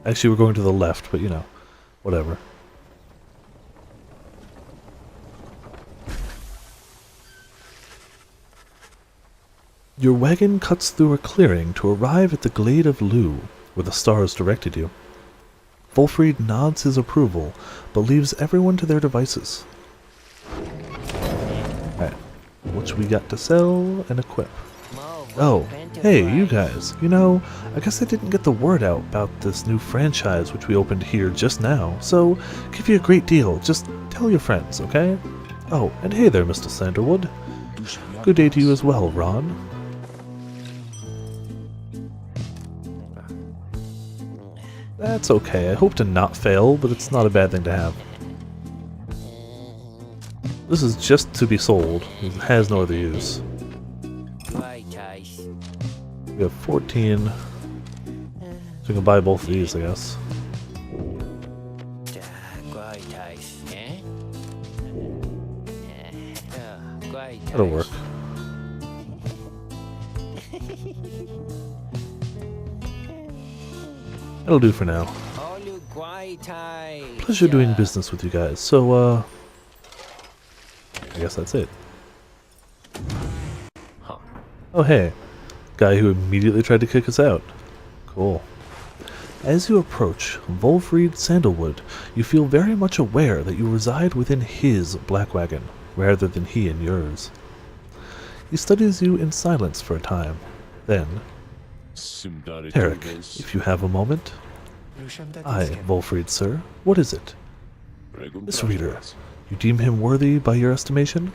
Actually, we're going to the left, but you know, whatever. Your wagon cuts through a clearing to arrive at the glade of Lu, where the stars directed you. Wolfried nods his approval, but leaves everyone to their devices. Alright, what we got to sell and equip? Oh, hey, you guys. You know, I guess I didn't get the word out about this new franchise which we opened here just now, so give you a great deal. Just tell your friends, okay? Oh, and hey there, Mr. Sanderwood. Good day to you as well, Ron. That's okay. I hope to not fail, but it's not a bad thing to have. This is just to be sold. It has no other use. We have 14. So we can buy both of these, I guess. That'll work. That'll do for now. Pleasure doing business with you guys. So, I guess that's it. Oh, hey. Guy who immediately tried to kick us out. Cool. As you approach Wolfried Sandalwood, you feel very much aware that you reside within his black wagon, rather than he in yours. He studies you in silence for a time. Then, Tarek, if you have a moment. Aye, Wolfried, sir. What is it? This reader. You deem him worthy by your estimation?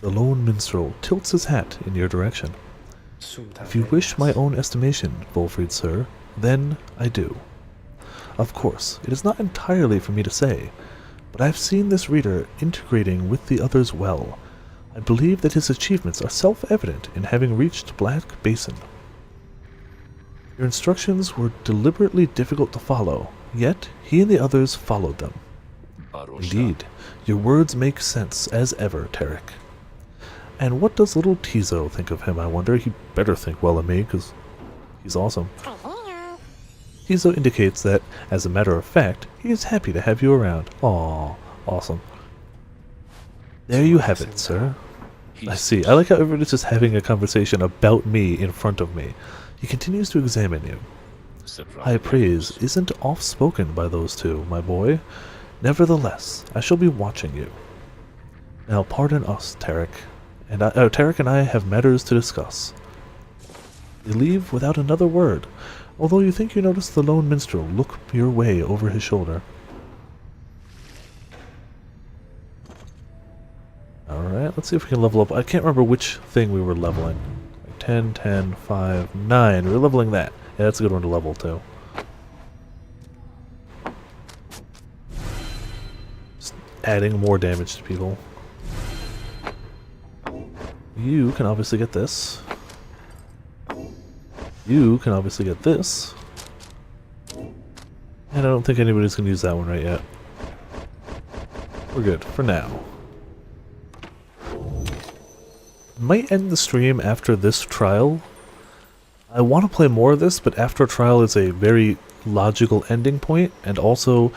The lone minstrel tilts his hat in your direction. If you wish my own estimation, Wolfried, sir, then I do. Of course, it is not entirely for me to say, but I have seen this reader integrating with the others well. I believe that his achievements are self-evident in having reached Black Basin. Your instructions were deliberately difficult to follow, yet he and the others followed them. Indeed, your words make sense as ever, Tarek. And what does little Tizo think of him, I wonder? He better think well of me, because he's awesome. Tizo indicates that, as a matter of fact, he is happy to have you around. Aww, awesome. There you have it, sir. I see. I like how everyone is just having a conversation about me in front of me. He continues to examine you. High praise isn't oft-spoken by those two, my boy. Nevertheless, I shall be watching you. Now pardon us, Tarek. Tarek and I have matters to discuss. They leave without another word, although you think you notice the lone minstrel look your way over his shoulder. Alright, let's see if we can level up. I can't remember which thing we were leveling. 10, 10, 5, 9. We're leveling that. Yeah, that's a good one to level too. Just adding more damage to people. You can obviously get this. You can obviously get this. And I don't think anybody's going to use that one right yet. We're good for now. Might end the stream after this trial. I want to play more of this, but after a trial is a very logical ending point, and also,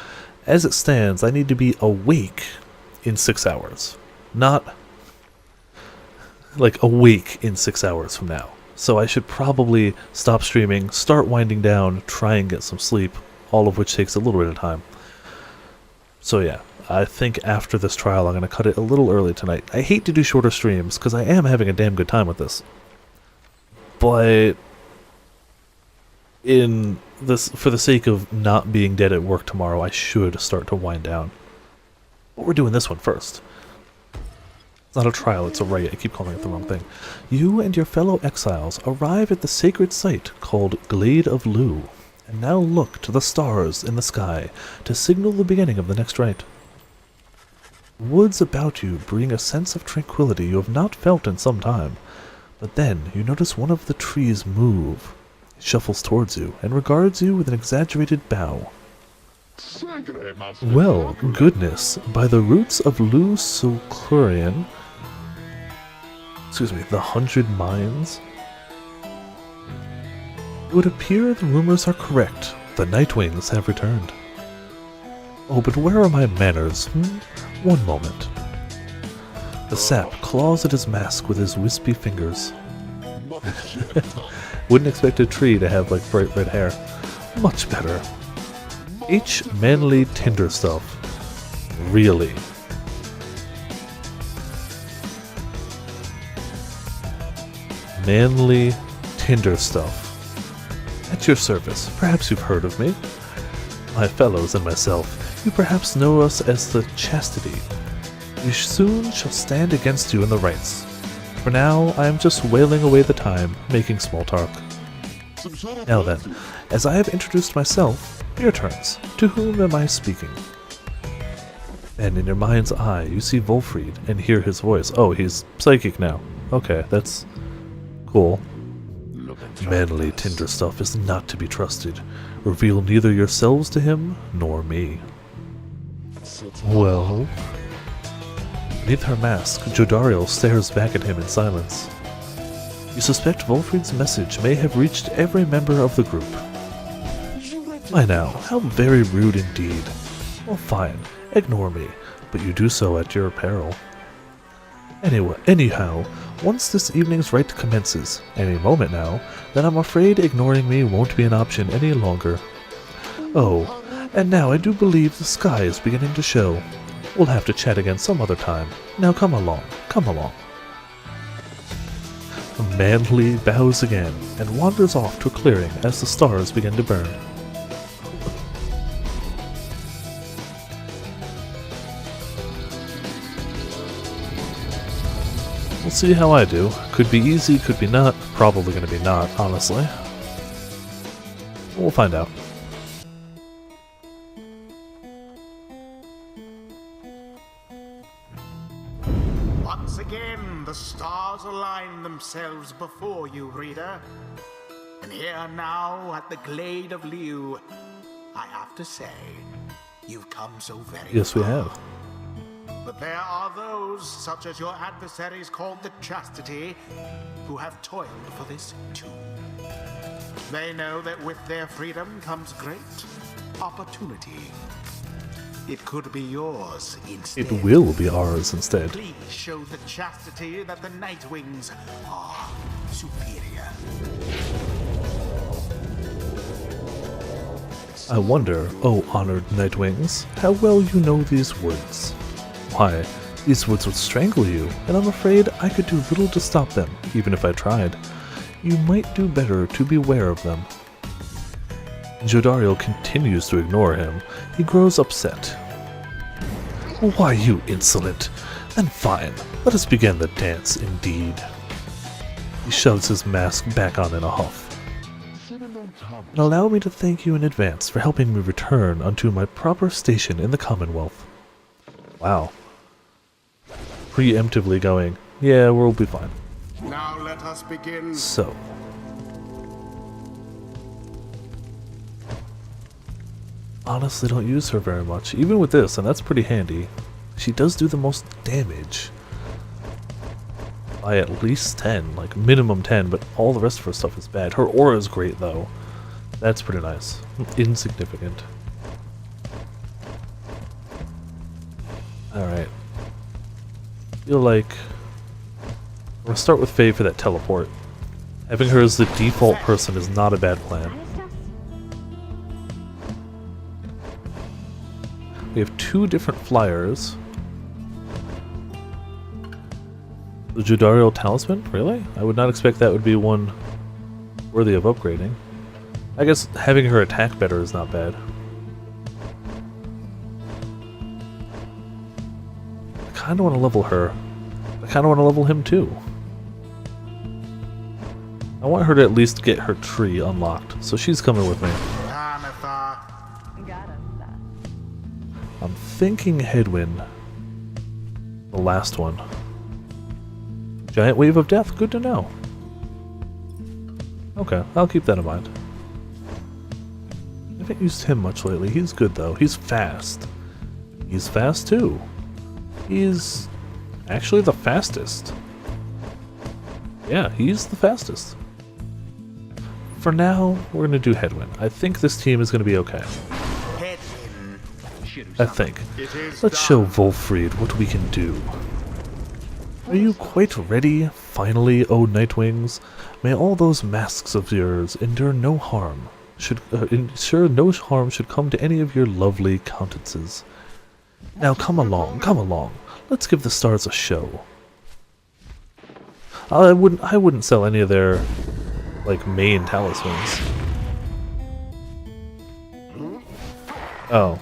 as it stands, I need to be awake in 6 hours. Not like awake in 6 hours from now. So I should probably stop streaming, start winding down, try and get some sleep, all of which takes a little bit of time. So yeah, I think after this trial I'm going to cut it a little early tonight. I hate to do shorter streams, because I am having a damn good time with this. But in this, for the sake of not being dead at work tomorrow, I should start to wind down. But we're doing this one first. It's not a trial, it's a rite. I keep calling it the wrong thing. You and your fellow exiles arrive at the sacred site called Glade of Lu, and now look to the stars in the sky to signal the beginning of the next rite. Woods about you bring a sense of tranquility you have not felt in some time, but then you notice one of the trees move. It shuffles towards you and regards you with an exaggerated bow. Well, goodness, by the roots of Lu Sulcurian, the 100 Mines, it would appear the rumors are correct. The Nightwings have returned. Oh, but where are my manners? One moment. The sap claws at his mask with his wispy fingers. Wouldn't expect a tree to have, like, bright red hair. Much better. H. Manly Tinder stuff. Really? Manly Tinder stuff. At your service. Perhaps you've heard of me. My fellows and myself, you perhaps know us as the Chastity. We soon shall stand against you in the rights. For now, I am just wailing away the time, making small talk. Now then, as I have introduced myself, your turns. To whom am I speaking? And in your mind's eye, you see Wolfried and hear his voice. Oh, he's psychic now. Okay, that's cool. Manly Tinder stuff is not to be trusted. Reveal neither yourselves to him, nor me. Well? Beneath her mask, Jodariel stares back at him in silence. You suspect Wolfried's message may have reached every member of the group. Why now, how very rude indeed. Well, fine, ignore me, but you do so at your peril. Anyhow, once this evening's rite commences, any moment now, then I'm afraid ignoring me won't be an option any longer. Oh, and now I do believe the sky is beginning to show. We'll have to chat again some other time. Now come along, come along. Manly bows again, and wanders off to a clearing as the stars begin to burn. We'll see how I do. Could be easy, could be not. Probably gonna be not, honestly. We'll find out. Once again, the stars align themselves before you, reader. And here now, at the Glade of Liu, I have to say, you've come so very Yes, we far. have. But there are those, such as your adversaries called the Chastity, who have toiled for this too. They know that with their freedom comes great opportunity. It could be yours instead. It will be ours instead. Please show the Chastity that the Nightwings are superior. I wonder, oh honored Nightwings, how well you know these woods. Why, these woods would strangle you, and I'm afraid I could do little to stop them, even if I tried. You might do better to beware of them. Jodariel continues to ignore him. He grows upset. Why, you insolent! Then fine, let us begin the dance indeed. He shoves his mask back on in a huff. And allow me to thank you in advance for helping me return unto my proper station in the Commonwealth. Wow. Preemptively going, yeah, we'll be fine. Now let us begin. So. Honestly, don't use her very much. Even with this, and that's pretty handy. She does do the most damage. By at least 10, like minimum 10, but all the rest of her stuff is bad. Her aura is great, though. That's pretty nice. Insignificant. Alright. Feel like I'm gonna start with Faye for that teleport. Having her as the default person is not a bad plan. We have 2 different flyers. The Judarial Talisman? Really? I would not expect that would be one worthy of upgrading. I guess having her attack better is not bad. I kinda wanna level her. I kinda wanna level him too. I want her to at least get her tree unlocked, so she's coming with me. I'm thinking Headwind. The last one. Giant Wave of Death, good to know. Okay, I'll keep that in mind. I haven't used him much lately. He's good though. He's fast. He's fast too. He's actually the fastest. Yeah, he's the fastest. For now, we're gonna do Headwind. I think this team is gonna be okay. I think. Let's show Wolfried what we can do. Are you quite ready, finally, O Nightwings? May all those masks of yours endure no harm. Ensure no harm should come to any of your lovely countenances. Now come along, come along. Let's give the stars a show. I wouldn't sell any of their, like, main talismans. Oh.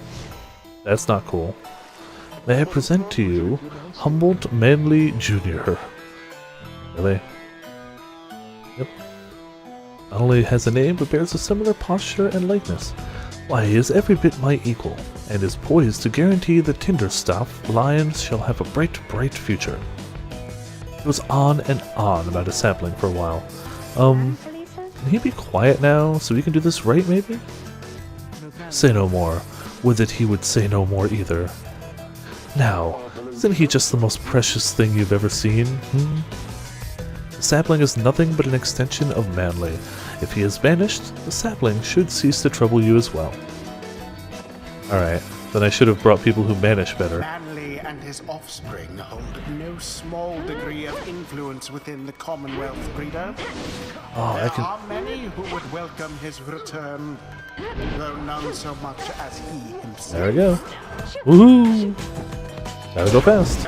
That's not cool. May I present to you Humboldt Manley Jr. Really? Yep. Not only has a name, but bears a similar posture and likeness. Why, he is every bit my equal, and is poised to guarantee the Tinderstaff Lions shall have a bright, bright future. It was on and on about a sapling for a while. Can he be quiet now, so we can do this right, maybe? Say no more. Would that he would say no more either. Now, isn't he just the most precious thing you've ever seen? The sapling is nothing but an extension of Manly. If he is banished, the sapling should cease to trouble you as well. Alright, then I should have brought people who banish better. Manly and his offspring hold no small degree of influence within the Commonwealth, Breeder. There are many who would welcome his return, though none so much as he himself. There we go. Woohoo! Gotta go fast.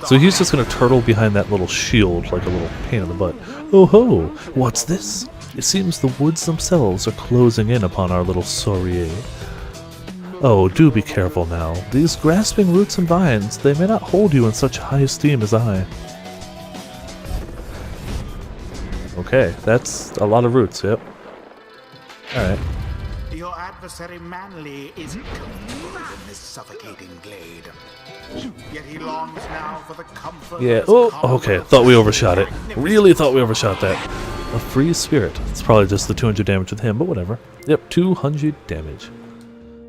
So he's just gonna turtle behind that little shield like a little pain in the butt. Oh ho! What's this? It seems the woods themselves are closing in upon our little soiree. Oh, do be careful now. These grasping roots and vines, they may not hold you in such high esteem as I. Okay, that's a lot of roots, yep. Alright. Your adversary Manly is comfortable in this suffocating glade. Yet he longs now for the comfort. Yeah, oh, okay, thought we overshot it. Really thought we overshot that. A free spirit. It's probably just the 200 damage with him, but whatever. Yep, 200 damage.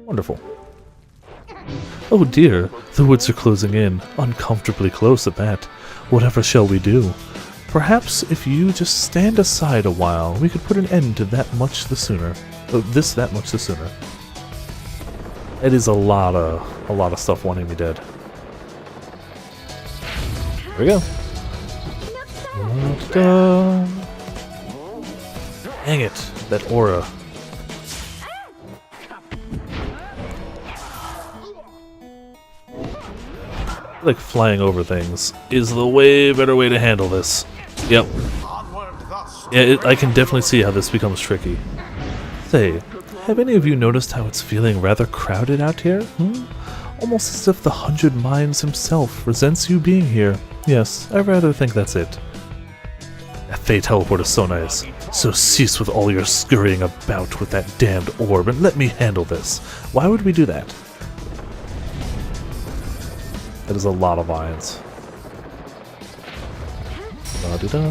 Wonderful. Oh dear, the woods are closing in, uncomfortably close at that. Whatever shall we do? Perhaps if you just stand aside a while, we could put an end to that much the sooner. That much the sooner. It is a lot of stuff wanting me dead. Here we go. Da-da. Dang it, that aura. Like flying over things is the way better way to handle this. Yep. Yeah, I can definitely see how this becomes tricky. Say, have any of you noticed how it's feeling rather crowded out here? Almost as if the 100 Minds himself resents you being here. Yes, I rather think that's it. That Fey teleport is so nice. So cease with all your scurrying about with that damned orb and let me handle this. Why would we do that? That is a lot of vines. Da-da-da.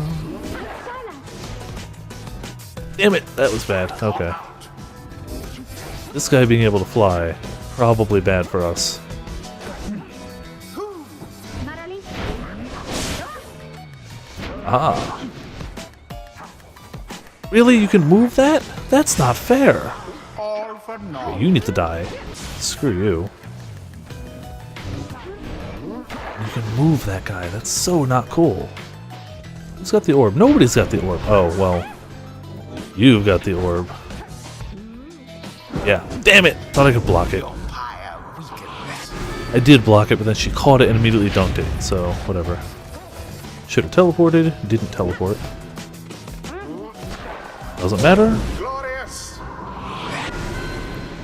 Damn it, that was bad. Okay. This guy being able to fly, probably bad for us. Ah. Really? You can move that? That's not fair. You need to die. Screw you. You can move that guy. That's so not cool. Who's got the orb? Nobody's got the orb. Oh, well. You've got the orb. Yeah. Damn it! Thought I could block it. Pyre I did block it, but then she caught it and immediately dunked it, so whatever. Should have teleported, didn't teleport. Doesn't matter. Glorious!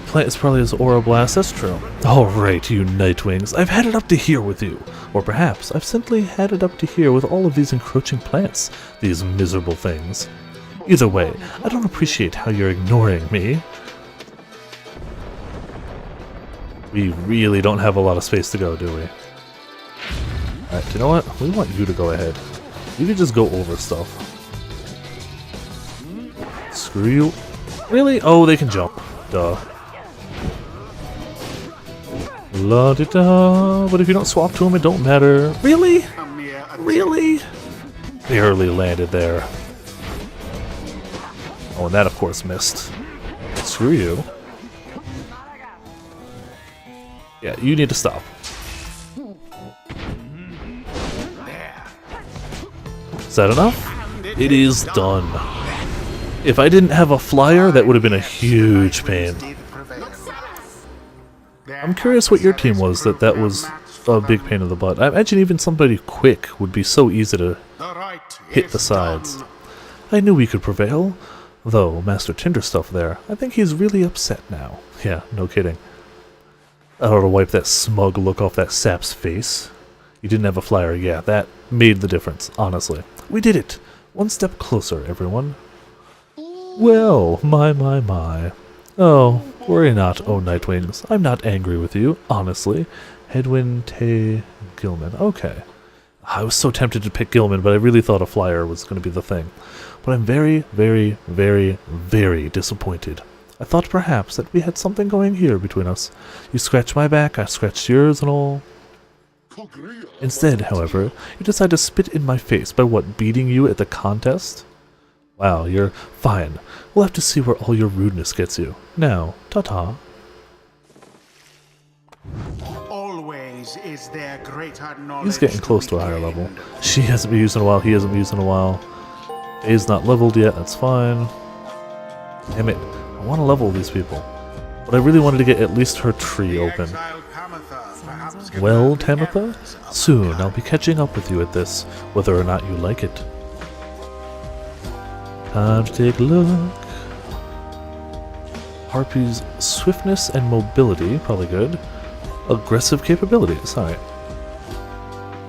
Plant is probably his Aura Blast, that's true. Alright, you Nightwings, I've had it up to here with you. Or perhaps I've simply had it up to here with all of these encroaching plants, these miserable things. Either way, I don't appreciate how you're ignoring me. We really don't have a lot of space to go, do we? Alright, you know what? We want you to go ahead. You can just go over stuff. Screw you. Really? Oh, they can jump. Duh. La-di-da. But if you don't swap to them, it don't matter. Really? Really? Barely landed there. Oh, and that of course missed. Screw you. Yeah, you need to stop. Is that enough? It is done. If I didn't have a flyer, that would have been a huge pain. I'm curious what your team was that was a big pain in the butt. I imagine even somebody quick would be so easy to hit the sides. I knew we could prevail. Though, Master Tinderstuff there, I think he's really upset now. Yeah, no kidding. I ought to wipe that smug look off that sap's face. You didn't have a flyer, yeah, that made the difference, honestly. We did it! One step closer, everyone. Well, my. Oh, worry not, oh Nightwings. I'm not angry with you, honestly. Hedwyn Tay Gilman. Okay. I was so tempted to pick Gilman, but I really thought a flyer was going to be the thing. But I'm very, very, very, very disappointed. I thought perhaps that we had something going here between us. You scratched my back, I scratched yours and all. Instead, however, you decide to spit in my face by what, beating you at the contest? Wow, you're fine. We'll have to see where all your rudeness gets you. Now, ta-ta. Always is there greater knowledge. He's getting close to a higher level. She hasn't been used in a while, he hasn't been used in a while. A's not leveled yet, that's fine. Damn it, I want to level these people. But I really wanted to get at least her tree open. Well, Tamitha, soon I'll be catching up with you at this, whether or not you like it. Time to take a look. Harpy's swiftness and mobility, probably good. Aggressive capabilities, alright.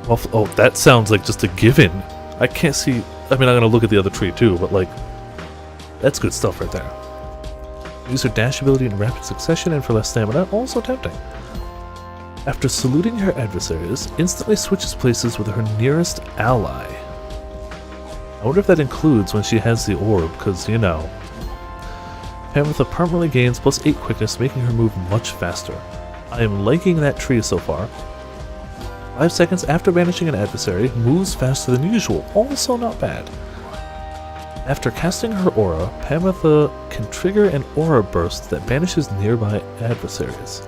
Well, oh, that sounds like just a given. I can't see, I mean, I'm going to look at the other tree too, but like, that's good stuff right there. Use her dash ability in rapid succession and for less stamina, also tempting. After saluting her adversaries, instantly switches places with her nearest ally. I wonder if that includes when she has the orb, because, you know. Tamitha permanently gains plus 8 quickness, making her move much faster. I am liking that tree so far. 5 seconds after banishing an adversary, moves faster than usual, also not bad. After casting her aura, Tamitha can trigger an aura burst that banishes nearby adversaries.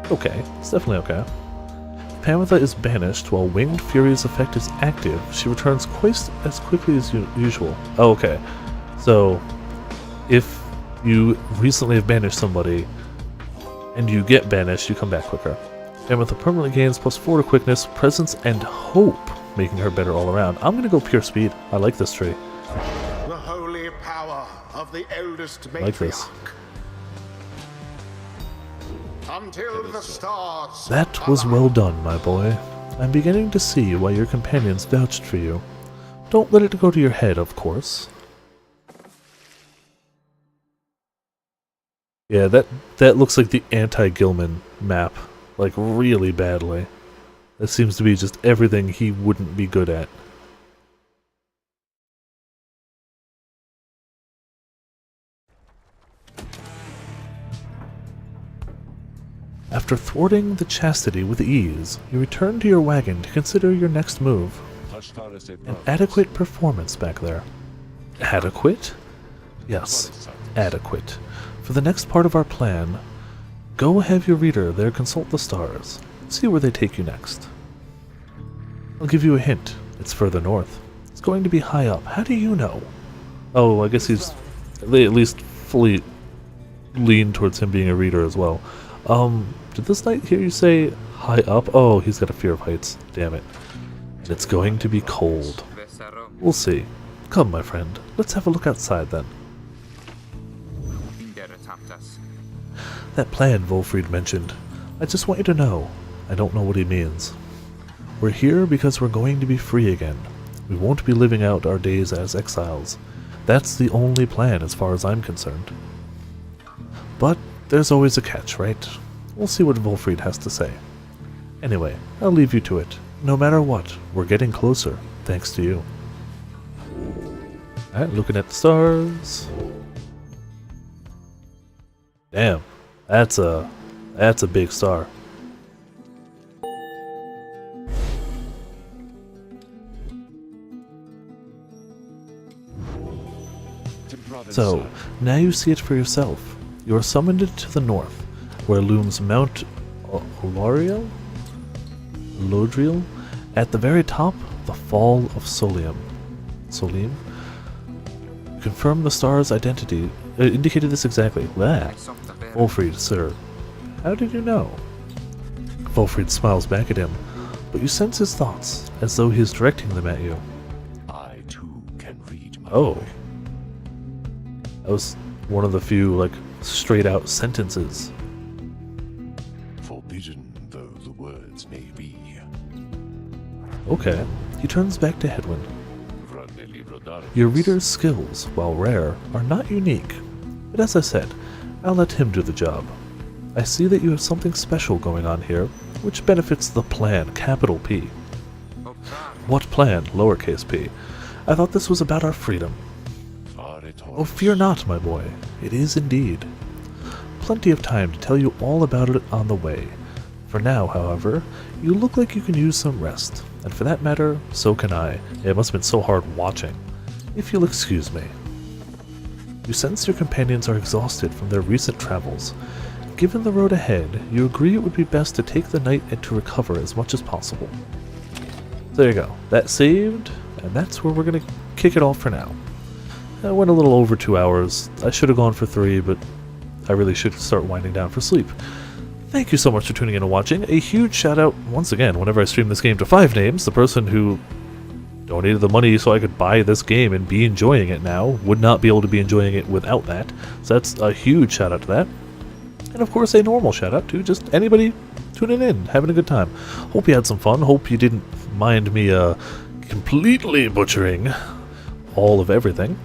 Okay, it's definitely okay. If Tamitha is banished while Winged Fury's effect is active, she returns twice as quickly as usual. Oh, okay. So, if you recently have banished somebody, and you get banished, you come back quicker. Tamitha permanently gains plus 4 to quickness, presence, and hope, making her better all around. I'm gonna go pure speed. I like this tree. The holy power of the eldest matriarch. I like this. Until the stars. That was well done, my boy. I'm beginning to see why your companions vouched for you. Don't let it go to your head, of course. Yeah, that looks like the anti-Gilman map. Like, really badly. That seems to be just everything he wouldn't be good at. After thwarting the chastity with ease, you return to your wagon to consider your next move. An adequate performance back there. Adequate? Yes, adequate. For the next part of our plan, go have your reader there consult the stars. See where they take you next. I'll give you a hint. It's further north. It's going to be high up. How do you know? Oh, I guess he's... They at least fully lean towards him being a reader as well. Did this knight hear you say high up? Oh, he's got a fear of heights. Damn it. And it's going to be cold. We'll see. Come, my friend. Let's have a look outside then. That plan Wolfried mentioned. I just want you to know. I don't know what he means. We're here because we're going to be free again. We won't be living out our days as exiles. That's the only plan as far as I'm concerned. But there's always a catch, right? We'll see what Wolfried has to say. Anyway, I'll leave you to it. No matter what, we're getting closer, thanks to you. Alright, looking at the stars. Damn, that's a big star. So, now you see it for yourself. You are summoned to the north, where looms Mount Lodriel? At the very top, the Fall of Solium. Confirm the star's identity. Indicated this exactly. Blah. Wolfried, sir. How did you know? Wolfried smiles back at him, but you sense his thoughts, as though he is directing them at you. I too can read my Oh. way. That was one of the few, like, straight-out sentences. Forbidden though the words may be. Okay. He turns back to Hedwyn. Ranelli Rodari. Your reader's skills, while rare, are not unique. But as I said, I'll let him do the job. I see that you have something special going on here, which benefits the plan, capital P. What plan, lowercase p? I thought this was about our freedom. Oh, fear not, my boy. It is indeed. Plenty of time to tell you all about it on the way. For now, however, you look like you can use some rest. And for that matter, so can I. It must have been so hard watching. If you'll excuse me. You sense your companions are exhausted from their recent travels. Given the road ahead, you agree it would be best to take the night and to recover as much as possible. There you go. That saved, and that's where we're going to kick it off for now. I went a little over 2 hours. I should have gone for 3, but I really should start winding down for sleep. Thank you so much for tuning in and watching. A huge shout out, once again, whenever I stream this game to 5 Names, the person who donated the money so I could buy this game and be enjoying it now. Would not be able to be enjoying it without that. So that's a huge shout out to that. And of course a normal shout out to just anybody tuning in, having a good time. Hope you had some fun. Hope you didn't mind me completely butchering all of everything.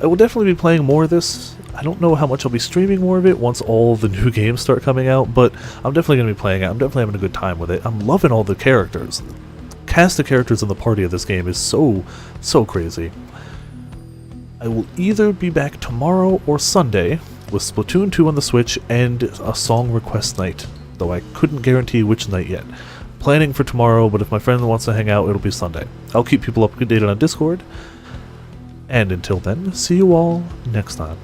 I will definitely be playing more of this. I don't know how much I'll be streaming more of it once all the new games start coming out, but I'm definitely going to be playing it. I'm definitely having a good time with it. I'm loving all the characters. The cast of characters in the party of this game is so crazy. I will either be back tomorrow or Sunday with Splatoon 2 on the Switch and a song request night, though I couldn't guarantee which night yet. Planning for tomorrow, but if my friend wants to hang out, it'll be Sunday. I'll keep people updated on Discord. And until then, see you all next time.